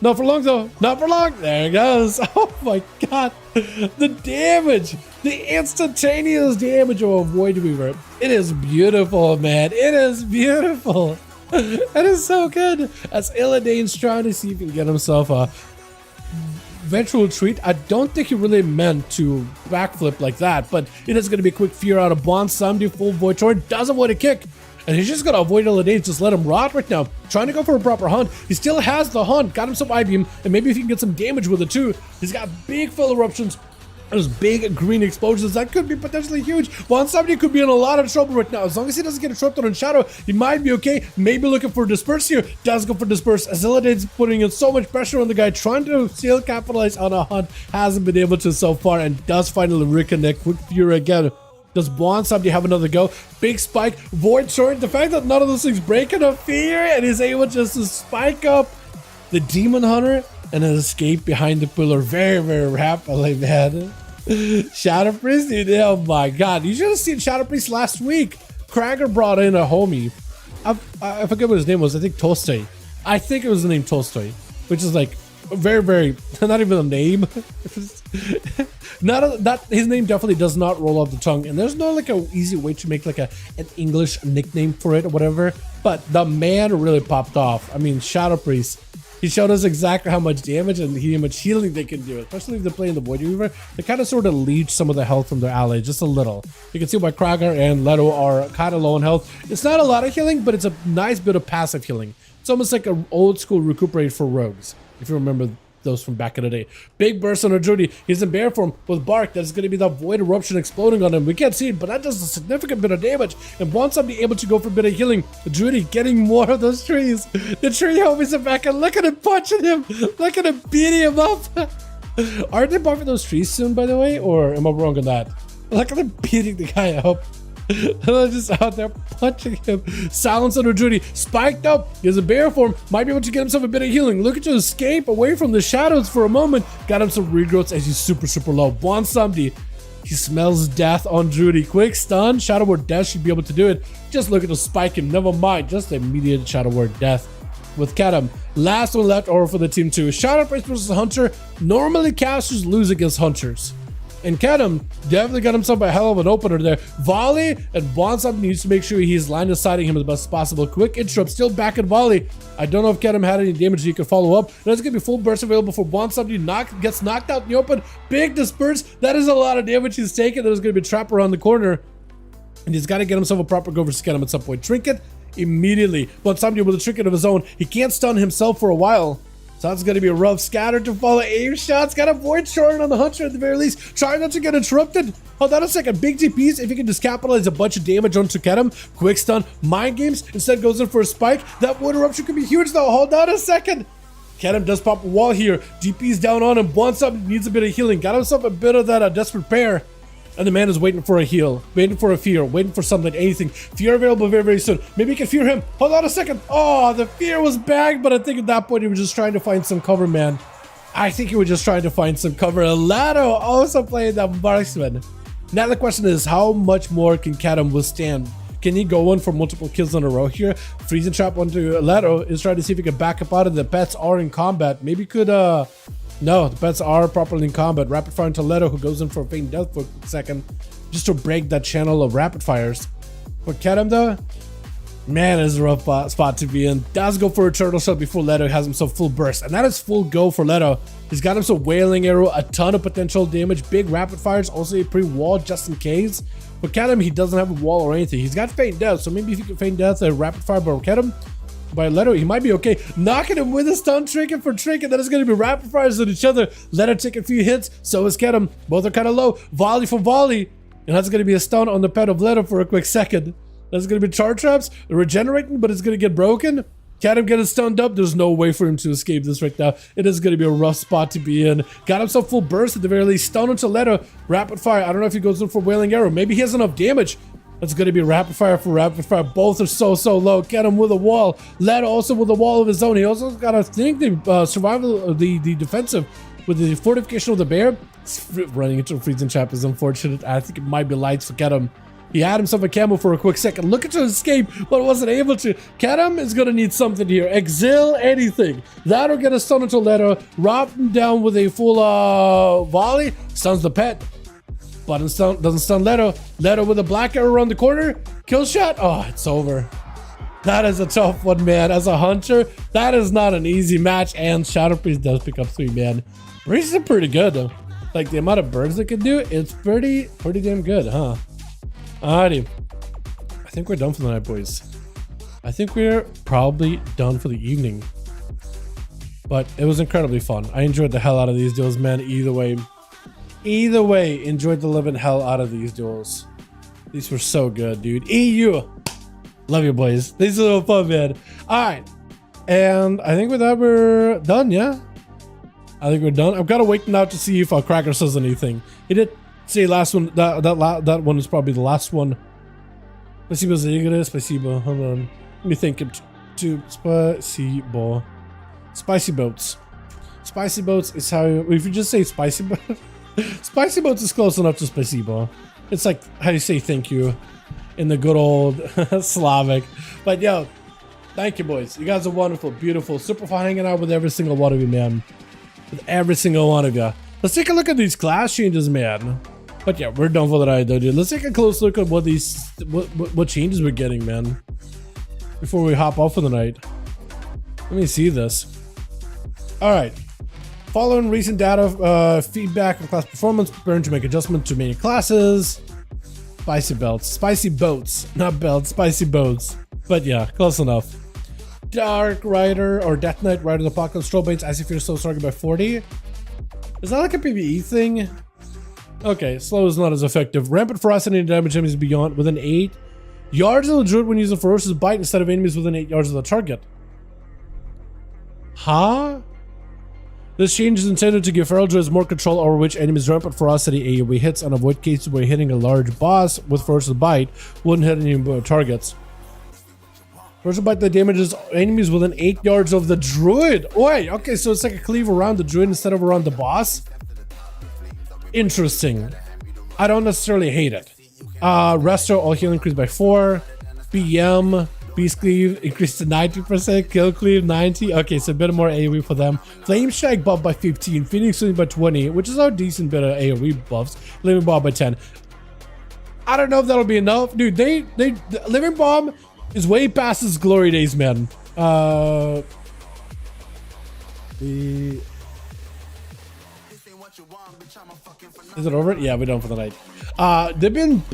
Not for long though. Not for long. There it goes. Oh my god. The damage. The instantaneous damage of a Void Weaver. It is beautiful, man. It is beautiful. It is so good. As Illidane's trying to see if he can get himself a eventual retreat. I don't think he really meant to backflip like that, but it is going to be a quick fear out of Bond. Somebody full Void Torrent doesn't want to kick. And he's just going to avoid all the days, just let him rot right now. Trying to go for a proper hunt. He still has the hunt. Got him some I-beam, and maybe if he can get some damage with it too. He's got big full eruptions. Those big green explosions, that could be potentially huge. Somebody could be in a lot of trouble right now. As long as he doesn't get interrupted on Shadow, he might be okay. Maybe looking for Disperse here. Does go for Disperse. Azilidate's putting in so much pressure on the guy, trying to still capitalize on a hunt. Hasn't been able to so far, and does finally reconnect. Quick Fury again. Does Somebody have another go? Big spike. Void Short. The fact that none of those things break enough fear, and he's able just to spike up the Demon Hunter and an escape behind the pillar very, very rapidly, man. Shadow Priest, dude, oh my god. You should have seen Shadow Priest last week. Krager brought in a homie. I forget what his name was. I think Tolstoy. I think it was the name Tolstoy, which is like very, very, not even a name. His name definitely does not roll off the tongue, and there's no like a easy way to make like an English nickname for it or whatever. But the man really popped off. I mean, Shadow Priest. He showed us exactly how much damage and how much healing they can do, especially if they're playing the Void Weaver. They kind of sort of leech some of the health from their ally, just a little. You can see why Krager and Leto are kind of low on health. It's not a lot of healing, but it's a nice bit of passive healing. It's almost like an old school recuperate for rogues, if you remember those from back in the day. Big burst on Drudy. He's in bear form with Bark. That's going to be the Void Eruption exploding on him. We can't see it, but that does a significant bit of damage. And once I'm able to go for a bit of healing, Drudy getting more of those trees. The tree homies are back, and look at him punching him. Look at him beating him up. Aren't they buffing those trees soon, by the way? Or am I wrong on that? Look at him beating the guy up. They're just out there punching him. Silence under Drudy. Spiked up. He has a bear form. Might be able to get himself a bit of healing. Looking to escape away from the shadows for a moment. Got him some regrowths as he's super, super low. Somebody. He smells death on Drudy. Quick stun. Shadow Word Death should be able to do it. Just looking to spike him. Never mind. Just immediate Shadow Word Death. With Kedem. Last one left over for the team 2. Shadow Priest versus Hunter. Normally casters lose against Hunters. And Kedem definitely got himself a hell of an opener there. Volley, and Bonsam needs to make sure he's line of sighting him as best as possible. Quick interrupt, still back at Volley. I don't know if Kedem had any damage he could follow up. There's going to be full burst available for Bonsam. Gets knocked out in the open. Big disperse. That is a lot of damage he's taking. There's going to be a trap around the corner. And he's got to get himself a proper go versus Kedem at some point. Trinket immediately. Bonsam with a trinket of his own. He can't stun himself for a while. So that's going to be a rough scatter to follow. Aim shots. Got a Void Short on the Hunter at the very least. Trying not to get interrupted. Hold on a second. Big DPs. If he can just capitalize a bunch of damage onto Kedem. Quick stun. Mind games. Instead goes in for a spike. That Void Eruption could be huge though. Hold on a second. Kedem does pop a wall here. DP's down on him. Wants up. Needs a bit of healing. Got himself a bit of that desperate pair. And the man is waiting for a heal, waiting for a fear, waiting for something, anything. Fear available very, very soon. Maybe he can fear him. Hold on a second. Oh, the fear was bagged, but I think at that point he was just trying to find some cover, man. I think he was just trying to find some cover. Lato also playing that marksman. Now the question is, how much more can Kedem withstand? Can he go in for multiple kills in a row here? Freezing trap onto Lato is trying to see if he can back up out of the pets are in combat. Maybe could no, the pets are properly in combat. Rapid fire into Leto, who goes in for a faint death for a second, just to break that channel of rapid fires. For Kedem though, man, it's a rough spot to be in. Does go for a turtle shot before Leto has himself full burst, and that is full go for Leto. He's got himself Wailing Arrow, a ton of potential damage, big rapid fires, also a pre-wall just in case. For Kedem, he doesn't have a wall or anything. He's got faint death, so maybe if he can feint death a rapid fire by Kedem, by Leto, he might be okay. Knocking him with a stun trinket for trinket. That is going to be rapid fires at each other. Leto take a few hits. So is Kedem. Both are kind of low. Volley for volley. And that's going to be a stun on the pet of Leto for a quick second. That's going to be charge traps. They're regenerating, but it's going to get broken. Kedem getting stunned up. There's no way for him to escape this right now. It is going to be a rough spot to be in. Got himself full burst at the very least. Stun onto Leto. Rapid fire. I don't know if he goes in for Wailing Arrow. Maybe he has enough damage. That's going to be rapid fire for rapid fire. Both are so low. Get him with a wall. Leto also with a wall of his own. He also got, I think, the survival of the defensive with the fortification of the bear. Running into a freezing trap is unfortunate. I think it might be lights for Kedem. He had himself a camo for a quick second. Looking to escape, but wasn't able to. Kedem is going to need something here. Exile anything. That'll get a stun into Leto. Rob him down with a full volley. Stuns the pet. But doesn't stun Leto. Leto with a black arrow around the corner. Kill shot. Oh, it's over. That is a tough one, man. As a hunter, that is not an easy match, and Shadow Priest does pick up 3, man. Priest is pretty good, though. Like, the amount of birds it can do, it's pretty damn good, huh? Alrighty. I think we're done for the night, boys. I think we're probably done for the evening. But it was incredibly fun. I enjoyed the hell out of these duels, man. Either way, enjoyed the living hell out of these duels. These were so good, dude. EU! Love you, boys. These are so fun, man. Alright. And I think with that, we're done, yeah? I think we're done. I've got to wait now to see if Cracker says anything. He did say last one. That one is probably the last one. Spasibo Zegre, Spasibo. Hold on. Let me think. Spasibo. Spicy boats. Spicy boats is how if you just say spicy boat. Spicy boats is close enough to Spasibo. It's like how you say thank you in the good old Slavic. But yo, thank you, boys. You guys are wonderful, beautiful, super fun hanging out with every single one of you, man. With every single one of you. Let's take a look at these class changes, man. But yeah, we're done for the night, though, dude. Let's take a close look at what these what changes we're getting, man. Before we hop off for the night. Let me see this. All right. Following recent data feedback on class performance, preparing to make adjustments to many classes. Spicy belts, spicy boats, not belts, spicy boats. But yeah, close enough. Dark Rider or Death Knight Rider the Pocket Control Baits as if you're so target by 40. Is that like a PvE thing? Okay, slow is not as effective. Rampant ferocity and damage enemies beyond within 8 yards of the druid when using ferocious bite instead of enemies within 8 yards of the target. Huh? This change is intended to give feral druids more control over which enemies rampant ferocity AoE hits and avoid cases where hitting a large boss with ferocious bite wouldn't hit any targets. Ferocious bite that damages enemies within 8 yards of the druid. Wait, okay, so it's like a cleave around the druid instead of around the boss. Interesting. I don't necessarily hate it. Restore all healing increased by 4. BM Beast Cleave increased to 90%. Kill Cleave 90. Okay, so a bit more AoE for them. Flame Strike buff by 15. Phoenix Swing by 20, which is a decent bit of AoE buffs. Living Bomb by 10. I don't know if that'll be enough. Dude, Living Bomb is way past its glory days, man. Is it over? Yeah, we're done for the night. They've been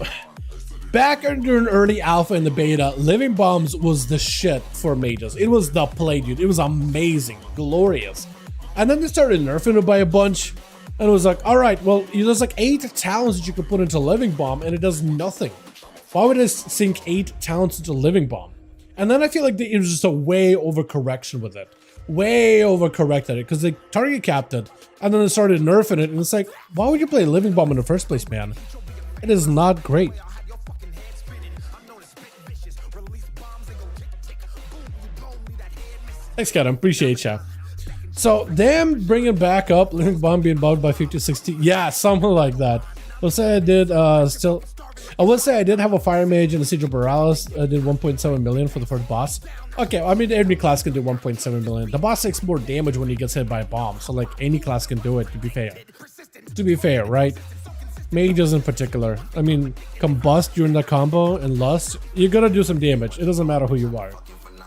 back under an early alpha in the beta. Living Bombs was the shit for mages. It was the play, dude. It was amazing, glorious. And then they started nerfing it by a bunch, and it was like, all right, well, there's like 8 talents that you could put into Living Bomb, and it does nothing. Why would I sink 8 talents into Living Bomb? And then I feel like it was just a way overcorrection with it. Way overcorrected it because they target capped it and then they started nerfing it, and it's like, why would you play Living Bomb in the first place, man? It is not great. Thanks, Kat. I appreciate you. So them bringing back up Living Bomb being buffed by 50-60, yeah, something like that. Let's say I did I would say I did have a Fire Mage and a Siege of Borealis. I did 1.7 million for the first boss. Okay, I mean, every class can do 1.7 million. The boss takes more damage when he gets hit by a bomb, so like any class can do it, to be fair. To be fair, right? Mages in particular. I mean, Combust during the combo and Lust, you're gonna do some damage. It doesn't matter who you are.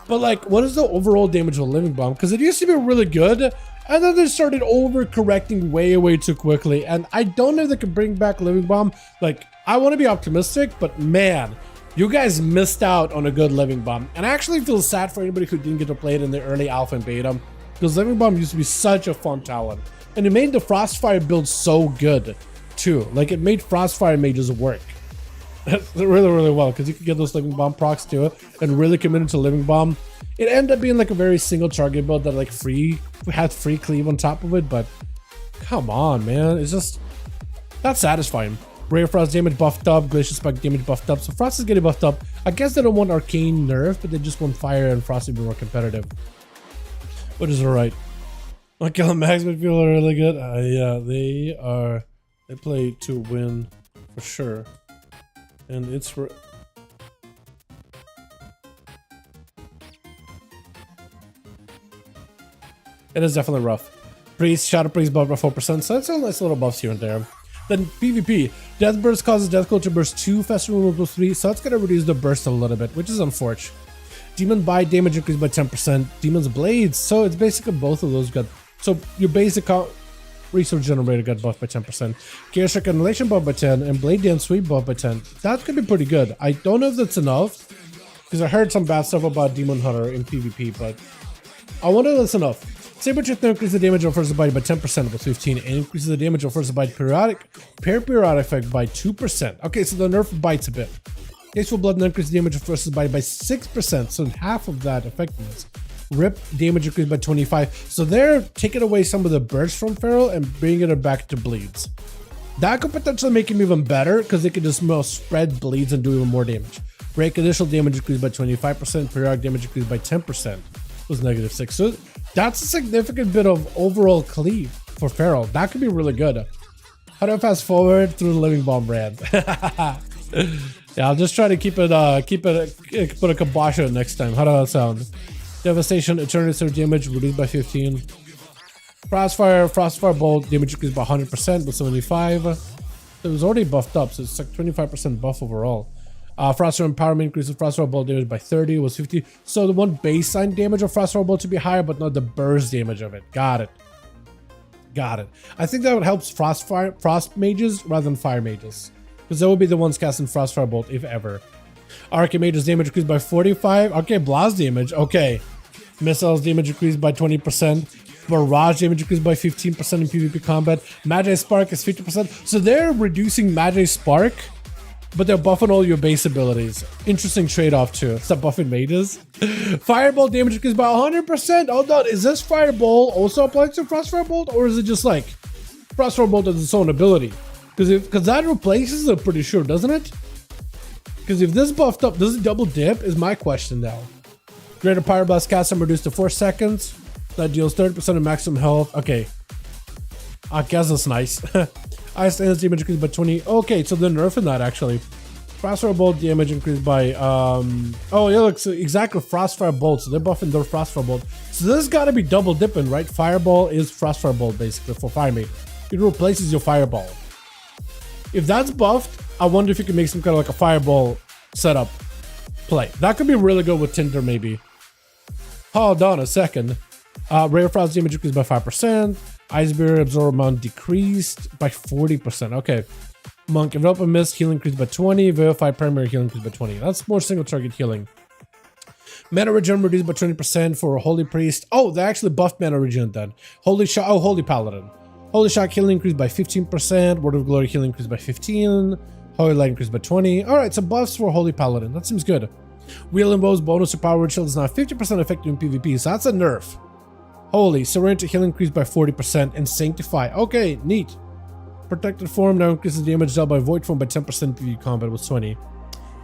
But like, what is the overall damage of Living Bomb? Because it used to be really good, and then they started overcorrecting way too quickly. And I don't know if they can bring back Living Bomb. Like, I want to be optimistic, but man, you guys missed out on a good Living Bomb. And I actually feel sad for anybody who didn't get to play it in the early alpha and beta, because Living Bomb used to be such a fun talent. And it made the Frostfire build so good, too. Like, it made Frostfire mages work really well, because you could get those Living Bomb procs to it and really commit into Living Bomb. It ended up being like a very single target build that like had free cleave on top of it, but come on, man, it's just not satisfying. Ray of Frost damage buffed up, Glacial Spike damage buffed up, so Frost is getting buffed up. I guess they don't want Arcane nerf, but they just want Fire and Frost to be more competitive, which is alright. Okay, the Max would feel really good. Yeah, they play to win for sure. And it's it is definitely rough. Priest, Shadow Priest buff by 4%, so that's a nice little buffs here and there. Then PvP, Death Burst causes Death Coat to burst 2 faster than 3, so that's gonna reduce the burst a little bit, which is unfortunate. Demon Bite damage increased by 10%. Demon's Blades. So it's basically both of those got. So your basic resource generator got buffed by 10%. Chaos Recognition buffed by 10. And Blade Dance Sweep buffed by 10. That could be pretty good. I don't know if that's enough. Because I heard some bad stuff about Demon Hunter in PvP. But I wonder if that's enough. Saber Tooth increases the damage of first bite by 10% with 15. And increases the damage of first bite periodic effect by 2%. Okay, so the nerf bites a bit. Tasteful Blood increases damage of first bite by 6%, so half of that effectiveness. Rip damage increased by 25. So they're taking away some of the burst from Feral and bringing it back to bleeds. That could potentially make him even better because they could just spread bleeds and do even more damage. Break initial damage increased by 25%, periodic damage increased by 10%. Was -6. So that's a significant bit of overall cleave for Feral. That could be really good. How do I fast forward through the Living Bomb brand? Yeah, I'll just try to put a kibosh on it next time. How does that sound? Devastation, Eternity Surge damage reduced by 15. Frostfire Bolt damage increased by 100% with 75. It was already buffed up, so it's like 25% buff overall. Frostfire Empowerment increases Frostfire Bolt damage by 30 was 50. So the one baseline damage of Frostfire Bolt to be higher, but not the burst damage of it. Got it. I think that would help Frost mages rather than fire mages. Because that would be the ones casting Frostfire Bolt, if ever. Archmage's damage increased by 45. Okay, Blast damage. Okay. Missiles damage increased by 20%. Barrage damage increased by 15% in PvP combat. Magi Spark is 50%. So they're reducing Magi Spark, but they're buffing all your base abilities. Interesting trade-off too. Stop buffing mages. Fireball damage increased by 100%. Hold on. Is this Fireball also applied to Frostfire Bolt? Or is it just like Frostfire Bolt has its own ability? Because that replaces it, pretty sure, doesn't it? Because if this buffed up, does it double dip? Is my question now. Greater Pyroblast cast time reduced to 4 seconds. That deals 30% of maximum health. Okay. I guess that's nice. Ice Stance damage increased by 20. Okay, so they're nerfing that actually. Frostfire Bolt damage increased by oh yeah, look, so exactly Frostfire Bolt. So they're buffing their Frostfire Bolt. So this has got to be double dipping, right? Fireball is Frostfire Bolt basically for Fire Mage. It replaces your Fireball. If that's buffed, I wonder if you can make some kind of like a Fireball setup play. That could be really good with Tinder maybe. Hold on a second. Ray of Frost damage increased by 5%. Ice Barrier Absorb amount decreased by 40%. Okay. Monk Enveloping Mist healing increased by 20. Verify Primary healing increased by 20. That's more single target healing. Mana Regen reduced by 20% for Holy Priest. Oh, they actually buffed Mana Regen then. Holy Shot. Oh, Holy Paladin. Holy Shock healing increased by 15%. Word of Glory healing increased by 15. Holy Light increased by 20. Alright, so buffs for Holy Paladin. That seems good. Wheel and Bow's bonus to Power Shield is now 50% effective in PvP, so that's a nerf. Holy Serenity healing increased by 40% and Sanctify. Okay, neat. Protected Form now increases damage dealt by Void Form by 10% PvP combat with 20.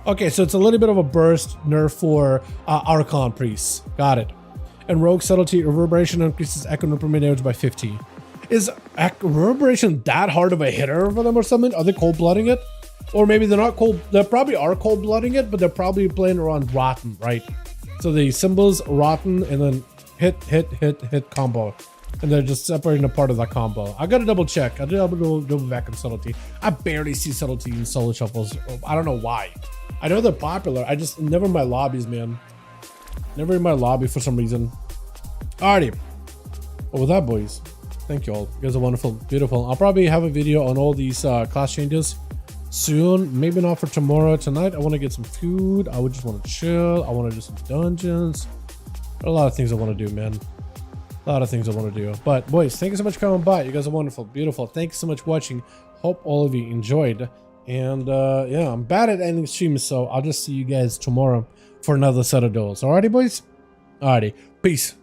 Okay, so it's a little bit of a burst nerf for Archon Priests. Got it. And Rogue Subtlety Reverberation increases Echo no permanent damage by 50. Is Reverberation that hard of a hitter for them or something? Are they cold-blooding it? Or maybe they're not cold. They probably are cold-blooding it, but they're probably playing around Rotten, right? So the symbols Rotten and then hit combo. And they're just separating a part of that combo. I gotta double check. I did double back on Subtlety. I barely see Subtlety in solo shuffles. I don't know why. I know they're popular. I just never in my lobbies, man. Never in my lobby for some reason. Alrighty. Well, with that, boys, thank you all. You guys are wonderful, beautiful. I'll probably have a video on all these class changes soon. Maybe not for tomorrow. Tonight, I want to get some food. I would just want to chill. I want to do some dungeons. A lot of things I want to do, man. A lot of things I want to do. But boys, thank you so much for coming by. You guys are wonderful, beautiful. Thank you so much for watching. Hope all of you enjoyed. And yeah, I'm bad at ending streams, so I'll just see you guys tomorrow for another set of duels. Alrighty, boys? Alrighty. Peace.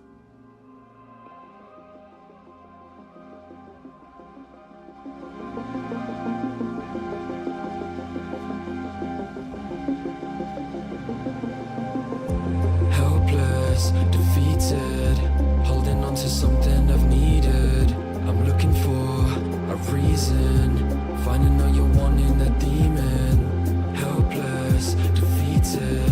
Defeated, holding on to something I've needed. I'm looking for a reason, finding out you're wanting that demon. Helpless, defeated.